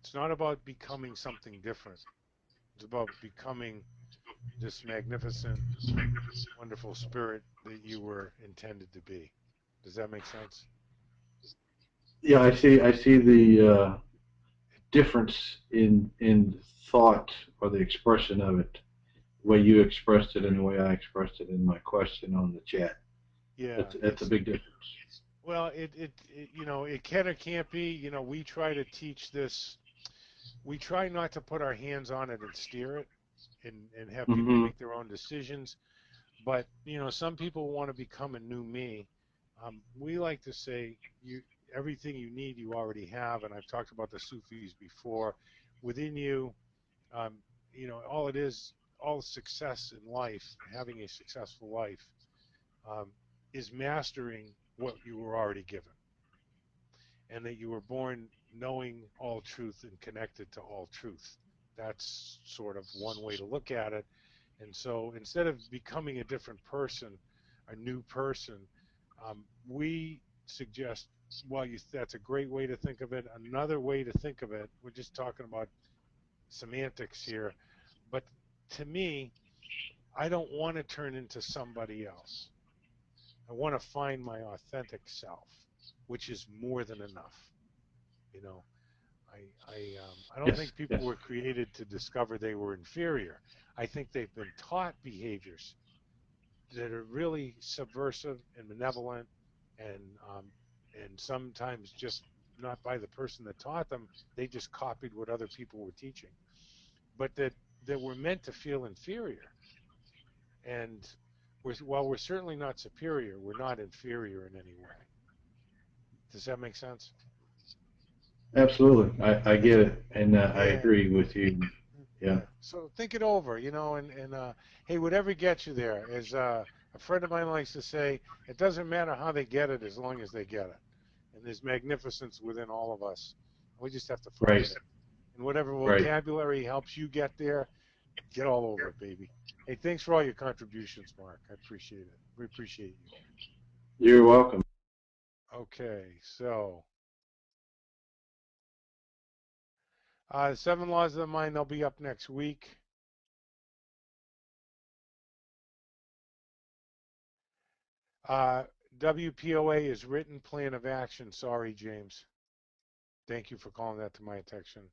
It's not about becoming something different. It's about becoming this magnificent, wonderful spirit that you were intended to be. Does that make sense? Yeah, I see the difference in thought or the expression of it, the way you expressed it and the way I expressed it in my question on the chat. Yeah, That's a big difference. well, it can or can't be. We try to teach this. We try not to put our hands on it and steer it, and have people Mm-hmm. make their own decisions. But some people want to become a new me. We like to say everything you need you already have, and I've talked about the Sufis before. Within you, um, all it is, all success in life, having a successful life, um, is mastering what you were already given, and that you were born knowing all truth and connected to all truth. That's sort of one way to look at it. And so instead of becoming a different person, a new person, we suggest, well, that's a great way to think of it. Another way to think of it, we're just talking about semantics here, but to me, I don't want to turn into somebody else. I want to find my authentic self, which is more than enough. You know, I don't Yes. think people Yes. were created to discover they were inferior. I think they've been taught behaviors that are really subversive and malevolent, and and sometimes just not by the person that taught them. They just copied what other people were teaching, but that we're meant to feel inferior. And while we're certainly not superior, we're not inferior in any way. Does that make sense? Absolutely. I get it, and I Yeah. agree with you. Yeah. So think it over, and hey, whatever gets you there, as a friend of mine likes to say, it doesn't matter how they get it as long as they get it. And there's magnificence within all of us. We just have to find Right. it. And whatever Right. vocabulary helps you get there, get all over it, baby. Hey, thanks for all your contributions, Mark. I appreciate it. We appreciate you. You're welcome. Okay, so 7 Laws of the Mind, they'll be up next week. Uh, WPOA is written plan of action. Sorry, James. Thank you for calling that to my attention.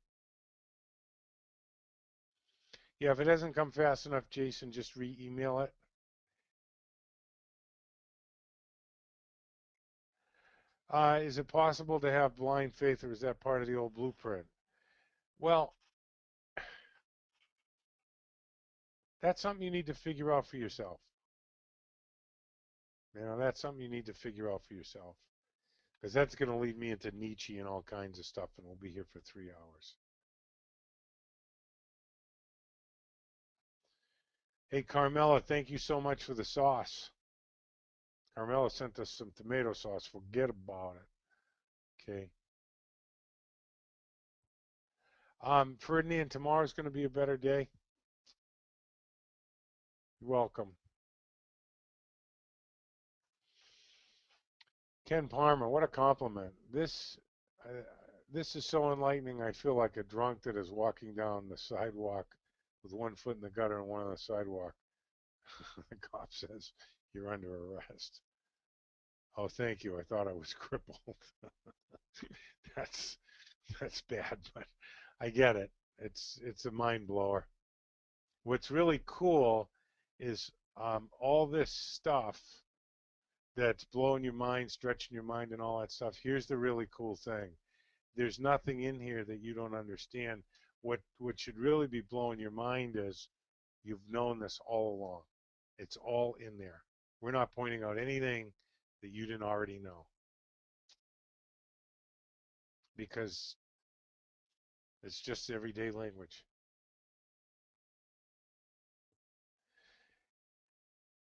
Yeah, if it doesn't come fast enough, Jason, just re-email it. Is it possible to have blind faith, or is that part of the old blueprint? Well, that's something you need to figure out for yourself. That's something you need to figure out for yourself. Because that's going to lead me into Nietzsche and all kinds of stuff, and we'll be here for 3 hours. Hey, Carmela, thank you so much for the sauce. Carmela sent us some tomato sauce. Forget about it. Okay. Ferdinand, tomorrow's going to be a better day. You're welcome. Ken Palmer, what a compliment. This is so enlightening. I feel like a drunk that is walking down the sidewalk with one foot in the gutter and one on the sidewalk. The cop says, "You're under arrest." Oh, thank you. I thought I was crippled. That's that's bad, but I get it. It's a mind blower. What's really cool is all this stuff that's blowing your mind, stretching your mind, and all that stuff. Here's the really cool thing. There's nothing in here that you don't understand. What should really be blowing your mind is you've known this all along. It's all in there. We're not pointing out anything that you didn't already know because it's just everyday language.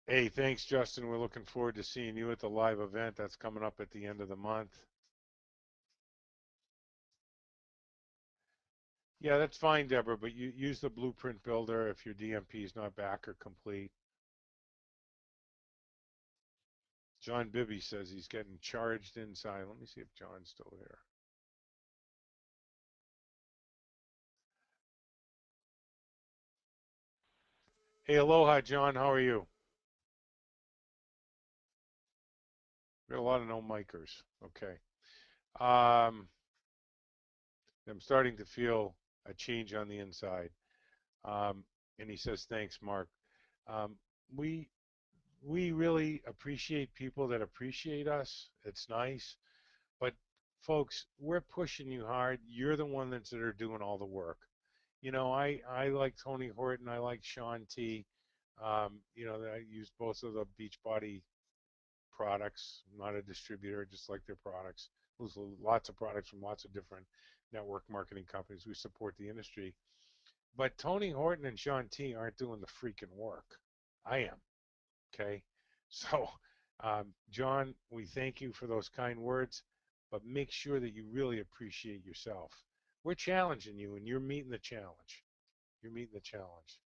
Hey, thanks, Justin. We're looking forward to seeing you at the live event that's coming up at the end of the month. Yeah, that's fine, Deborah, but you use the blueprint builder if your DMP is not back or complete. John Bibby says he's getting charged inside. Let me see if John's still here. Hey, aloha, John. How are you? We got a lot of no micers. Okay. I'm starting to feel a change on the inside. And he says, thanks, Mark. Um, we we really appreciate people that appreciate us. It's nice. But folks, we're pushing you hard. You're the one that are doing all the work. I like Tony Horton. I like Sean T. I use both of the Beachbody products. I'm not a distributor, just like their products. There's lots of products from lots of different network marketing companies. We support the industry. But Tony Horton and Sean T aren't doing the freaking work. I am. Okay. So, John, we thank you for those kind words, but make sure that you really appreciate yourself. We're challenging you, and you're meeting the challenge. You're meeting the challenge,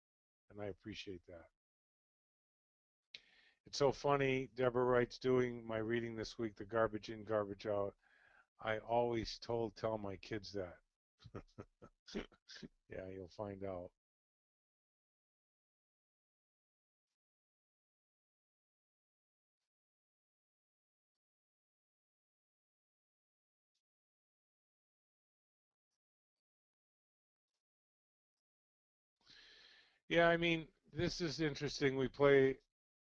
and I appreciate that. It's so funny. Deborah writes, doing my reading this week, the garbage in, garbage out. I always tell my kids that. Yeah, you'll find out. Yeah, I mean, this is interesting. We play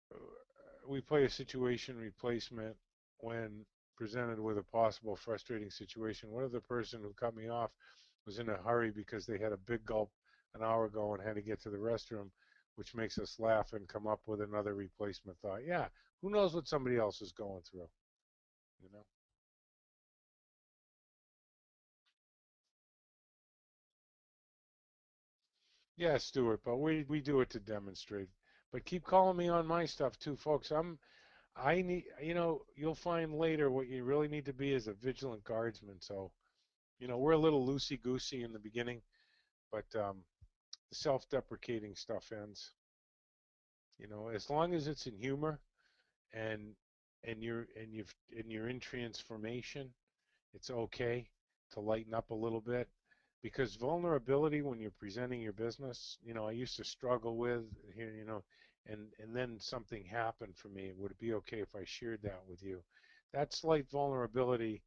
a situation replacement when presented with a possible frustrating situation. One other person who cut me off was in a hurry because they had a big gulp an hour ago and had to get to the restroom, which makes us laugh and come up with another replacement thought. Yeah, who knows what somebody else is going through, you know? Yeah, Stuart, but we do it to demonstrate. But keep calling me on my stuff too, folks. I need, you'll find later what you really need to be is a vigilant guardsman. So, we're a little loosey-goosey in the beginning, but the self-deprecating stuff ends. As long as it's in humor and you're in transformation, it's okay to lighten up a little bit because vulnerability when you're presenting your business, I used to struggle with here, and then something happened for me. Would it be okay if I shared that with you? That slight vulnerability,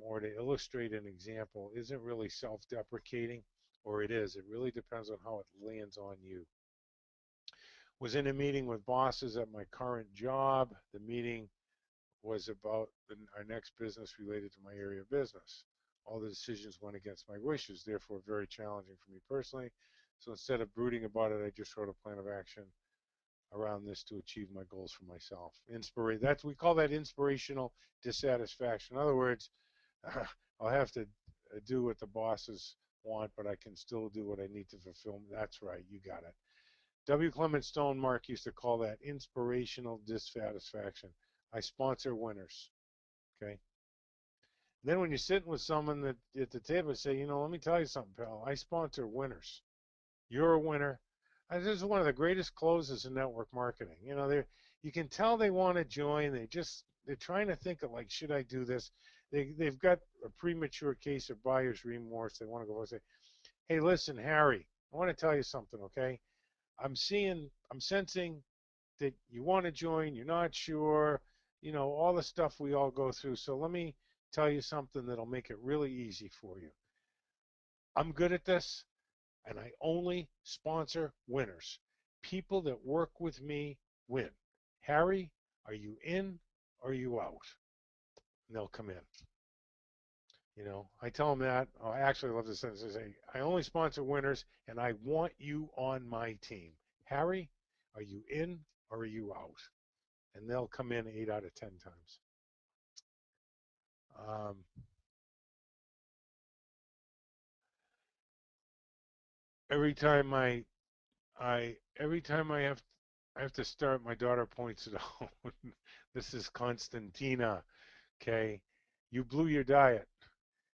or to illustrate an example, isn't really self-deprecating, or it is. It really depends on how it lands on you. Was in a meeting with bosses at my current job. The meeting was about our next business related to my area of business. All the decisions went against my wishes, therefore very challenging for me personally. So instead of brooding about it, I just wrote a plan of action around this to achieve my goals for myself. We call that inspirational dissatisfaction. In other words, I'll have to do what the bosses want, but I can still do what I need to fulfill. That's right, you got it. W. Clement Stone Mark used to call that inspirational dissatisfaction. I sponsor winners. Okay. Then when you're sitting with someone that at the table, say, let me tell you something, pal. I sponsor winners. You're a winner. This is one of the greatest closes in network marketing. You can tell they want to join. They're trying to think of like, should I do this? They've got a premature case of buyer's remorse. They want to go and say, hey, listen, Harry, I want to tell you something, okay? I'm sensing that you want to join, you're not sure, all the stuff we all go through. So let me tell you something that'll make it really easy for you. I'm good at this, and I only sponsor winners. People that work with me win. Harry, are you in or are you out? And they'll come in. I tell them that. Oh, I actually love this sentence. I say, I only sponsor winners, and I want you on my team. Harry, are you in or are you out? And they'll come in 8 out of 10 times. Every time I have to start, my daughter points it out. This is Constantina. Okay, you blew your diet.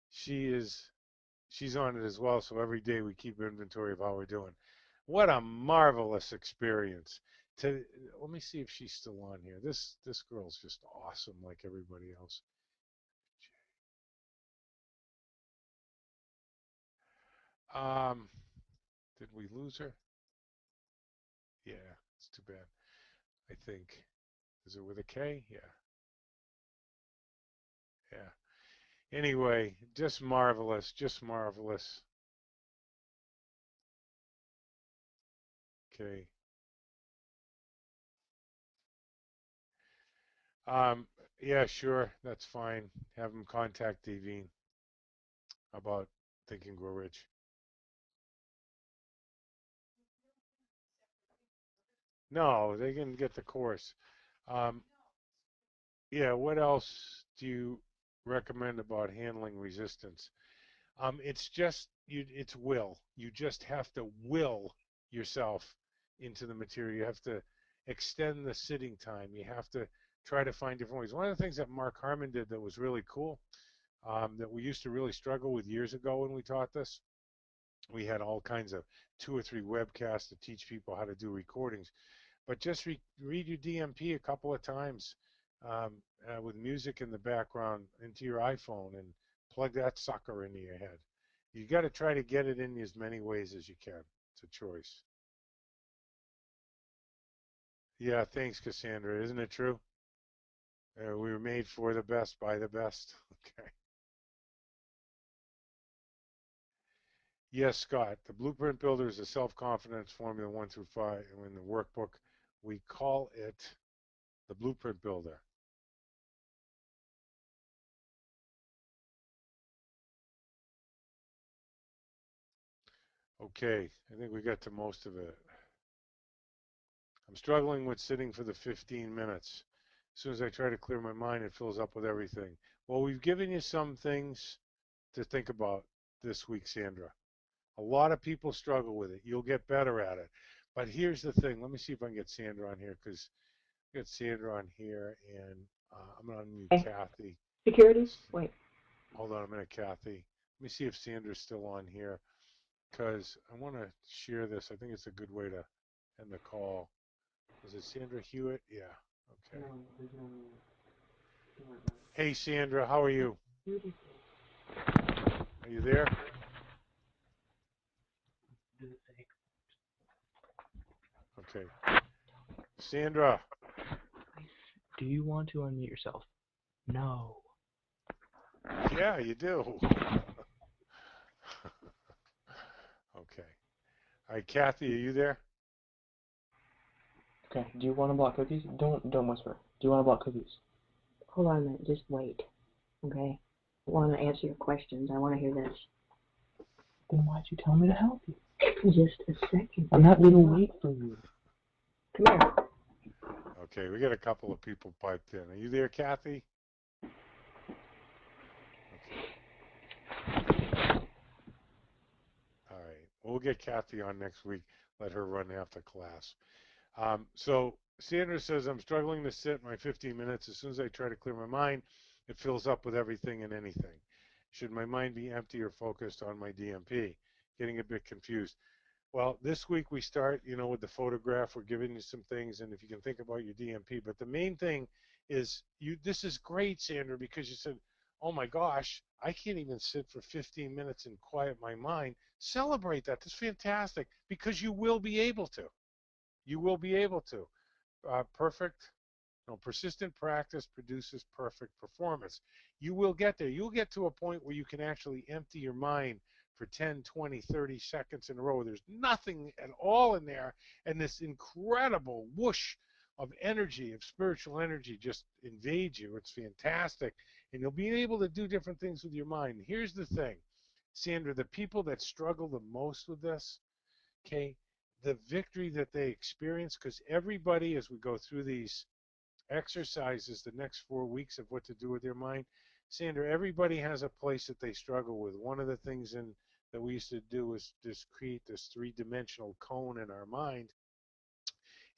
She's on it as well. So every day we keep inventory of how we're doing. What a marvelous experience. Let me see if she's still on here. This girl's just awesome, like everybody else. Did we lose her? Yeah, it's too bad. I think. Is it with a K? Yeah. Yeah. Anyway, just marvelous. Just marvelous. Okay. Um, yeah, sure. That's fine. Have them contact Devine about Think and Grow Rich. No, they can get the course. Um, yeah, what else do you recommend about handling resistance? It's just it's will. You just have to will yourself into the material. You have to extend the sitting time. You have to try to find different ways. One of the things that Mark Harmon did that was really cool, that we used to really struggle with years ago when we taught this. We had all kinds of 2 or 3 webcasts to teach people how to do recordings, but just read your DMP a couple of times, with music in the background into your iPhone and plug that sucker into your head. You got to try to get it in as many ways as you can. It's a choice. Yeah, thanks, Cassandra. Isn't it true? We were made for the best by the best. Okay. Yes, Scott. The Blueprint Builder is a self-confidence formula 1 through 5 in the workbook. We call it the Blueprint Builder. Okay, I think we got to most of it. I'm struggling with sitting for the 15 minutes. As soon as I try to clear my mind, it fills up with everything. Well, we've given you some things to think about this week, Sandra. A lot of people struggle with it. You'll get better at it. But here's the thing. Let me see if I can get Sandra on here, because I got Sandra on here, and I'm going to unmute Kathy. Security? Wait. Hold on a minute, Kathy. Let me see if Sandra's still on here, because I want to share this. I think it's a good way to end the call. Is it Sandra Hewitt? Yeah. Okay. Hey, Sandra, how are you? Are you there? Okay. Sandra. Do you want to unmute yourself? No. Yeah, you do. Okay. All right, Kathy, are you there? Okay. Do you want to block cookies? Don't whisper. Do you want to block cookies? Hold on a minute. Just wait. Okay? I want to answer your questions. I want to hear this. Then why'd you tell me to help you? Just a second. I'm not going to wait for you. Come here. Okay, we got a couple of people piped in. Are you there, Kathy? Okay. All right. We'll get Kathy on next week. Let her run half the class. So Sandra says, I'm struggling to sit my 15 minutes. As soon as I try to clear my mind, it fills up with everything and anything. Should my mind be empty or focused on my DMP? Getting a bit confused. Well, this week we start, with the photograph. We're giving you some things, and if you can think about your DMP. But the main thing is, this is great, Sandra, because you said, oh my gosh, I can't even sit for 15 minutes and quiet my mind. Celebrate that. That's fantastic, because you will be able to. You will be able to. Persistent practice produces perfect performance. You will get there. You'll get to a point where you can actually empty your mind for 10, 20, 30 seconds in a row. There's nothing at all in there, and this incredible whoosh of energy, of spiritual energy, just invades you. It's fantastic, and you'll be able to do different things with your mind. Here's the thing, Sandra, the people that struggle the most with this, okay, the victory that they experience, because everybody, as we go through these exercises the next 4 weeks of what to do with their mind, Sandra, everybody has a place that they struggle with. One of the things that we used to do was just create this three-dimensional cone in our mind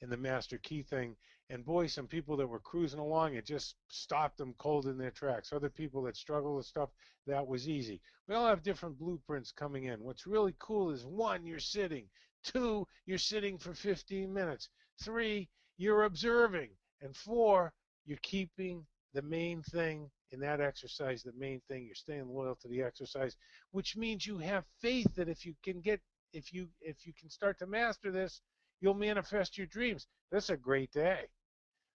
in the master key thing. And boy, some people that were cruising along, it just stopped them cold in their tracks. Other people that struggle with stuff, that was easy. We all have different blueprints coming in. What's really cool is 1, you're sitting. 2, you're sitting for 15 minutes. 3, you're observing. And 4, you're keeping the main thing in that exercise, the main thing, you're staying loyal to the exercise, which means you have faith that if you can start to master this, you'll manifest your dreams. That's a great day.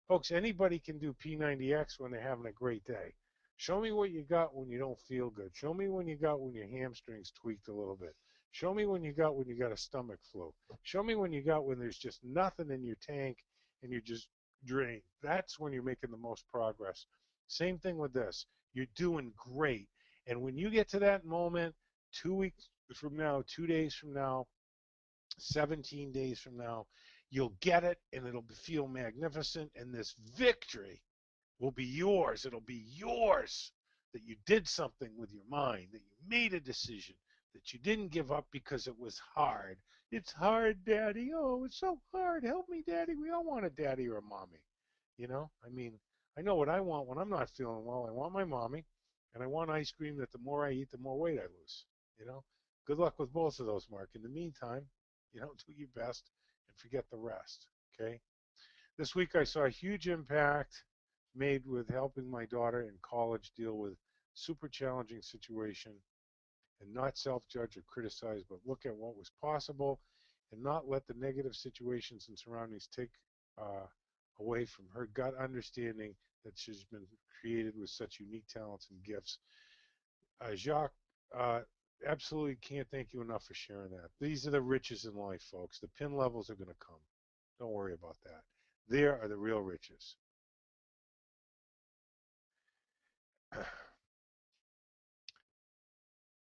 Folks, anybody can do P90X when they're having a great day. Show me what you got when you don't feel good. Show me when you got when your hamstrings tweaked a little bit. Show me when you got a stomach flu. Show me when you got when there's just nothing in your tank and you're just drained. That's when you're making the most progress. Same thing with this. You're doing great. And when you get to that moment, 2 weeks from now, 2 days from now, 17 days from now, you'll get it and it'll feel magnificent, and this victory will be yours. It'll be yours that you did something with your mind, that you made a decision, that you didn't give up because it was hard. It's hard, Daddy. Oh, it's so hard. Help me, Daddy. We all want a daddy or a mommy. I know what I want when I'm not feeling well. I want my mommy, and I want ice cream that the more I eat, the more weight I lose. Good luck with both of those, Mark. In the meantime, do your best and forget the rest, okay? This week I saw a huge impact made with helping my daughter in college deal with super challenging situation and not self-judge or criticize, but look at what was possible and not let the negative situations and surroundings take away from her gut understanding that she's been created with such unique talents and gifts. Jacques, absolutely can't thank you enough for sharing that. These are the riches in life, folks. The pin levels are going to come. Don't worry about that. There are the real riches.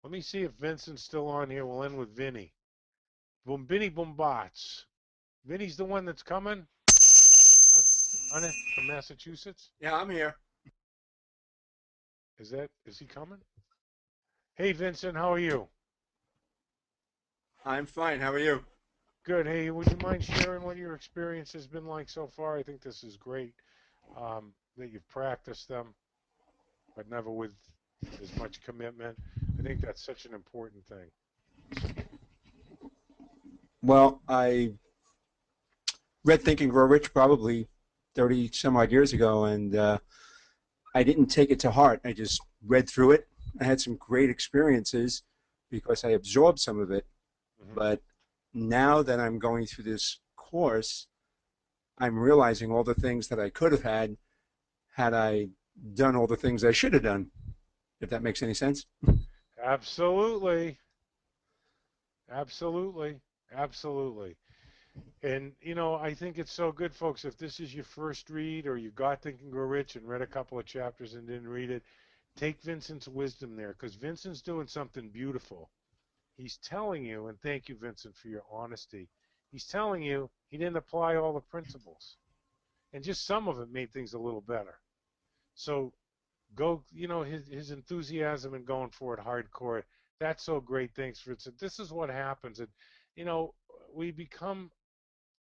Let me see if Vincent's still on here. We'll end with Vinny. Vinny Bombats. Vinny's the one that's coming on it from Massachusetts? Yeah, I'm here. Is he coming? Hey, Vincent, how are you? I'm fine. How are you? Good. Hey, would you mind sharing what your experience has been like so far? I think this is great that you've practiced them, but never with as much commitment. I think that's such an important thing. Well, I read Think and Grow Rich probably 30 some odd years ago, and I didn't take it to heart. I just read through it. I had some great experiences because I absorbed some of it. Hmm. But now that I'm going through this course, I'm realizing all the things that I could have had I done all the things I should have done, if that makes any sense. Absolutely. Absolutely. Absolutely. And I think it's so good, folks. If this is your first read, or you got Think and Grow Rich and read a couple of chapters and didn't read it, take Vincent's wisdom there, because Vincent's doing something beautiful. He's telling you, and thank you, Vincent, for your honesty. He's telling you he didn't apply all the principles, and just some of it made things a little better. So go, his enthusiasm and going for it hardcore. That's so great. Thanks, Vincent. This is what happens, and you know, we become,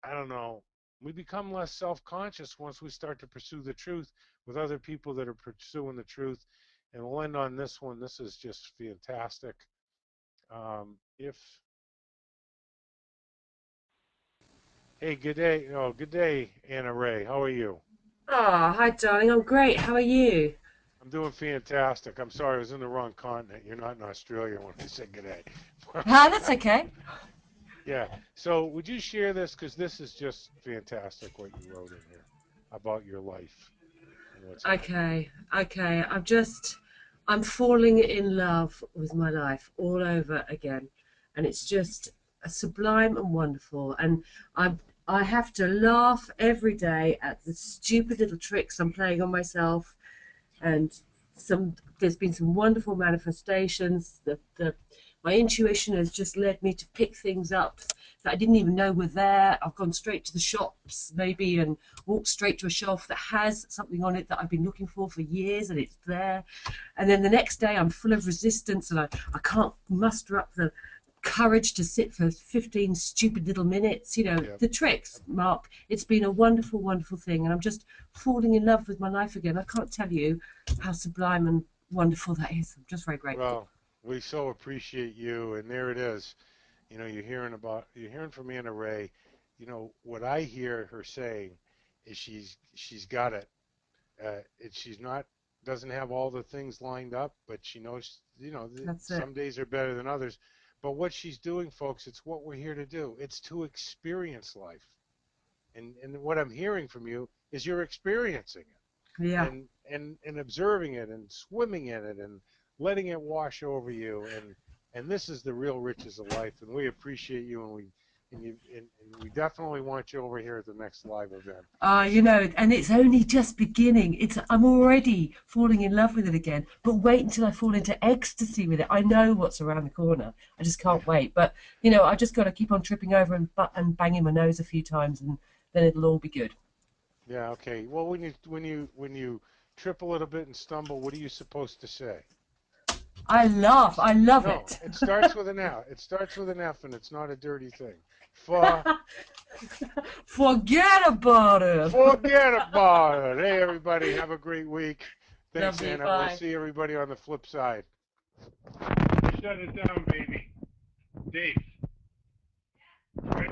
I don't know, we become less self-conscious once we start to pursue the truth with other people that are pursuing the truth. And we'll end on this one. This is just fantastic. If Hey, good day. Oh, good day, Anna Ray. How are you? Oh, hi, darling. I'm great. How are you? I'm doing fantastic. I'm sorry, I was in the wrong continent. You're not in Australia when I said good day. Ah, that's okay. Yeah. So, would you share this? Because this is just fantastic what you wrote in here about your life and what's happening. Okay. I'm falling in love with my life all over again. And it's just sublime and wonderful. And I have to laugh every day at the stupid little tricks I'm playing on myself, and there's been some wonderful manifestations. My intuition has just led me to pick things up that I didn't even know were there. I've gone straight to the shops maybe and walked straight to a shelf that has something on it that I've been looking for years, and it's there. And then the next day I'm full of resistance, and I can't muster up the courage to sit for 15 stupid little minutes. Yep. The tricks, Mark. It's been a wonderful, wonderful thing, and I'm just falling in love with my life again. I can't tell you how sublime and wonderful that is. I'm just very grateful. Well, we so appreciate you, and there it is. You're hearing from Anna Ray. What I hear her saying is she's got it. She's not doesn't have all the things lined up, but she knows That's it. some days are better than others. But what she's doing, folks, it's what we're here to do. It's to experience life, and what I'm hearing from you is you're experiencing it Yeah. and observing it and swimming in it and letting it wash over you, and this is the real riches of life, and we appreciate you, and we definitely want you over here at the next live event. And it's only just beginning. I'm already falling in love with it again. But wait until I fall into ecstasy with it. I know what's around the corner. I just Yeah. can't wait. But I just got to keep on tripping over and banging my nose a few times, and then it'll all be good. Yeah, okay. Well, when you trip a little bit and stumble, what are you supposed to say? I laugh. I love No, it. it starts with an F. It starts with an F, and it's not a dirty thing. Fa Forget about it. Forget about it. Hey, everybody, have a great week. Thanks, Love you. Anna. We'll Bye. see everybody on the flip side. Shut it down, baby. Dave. Right?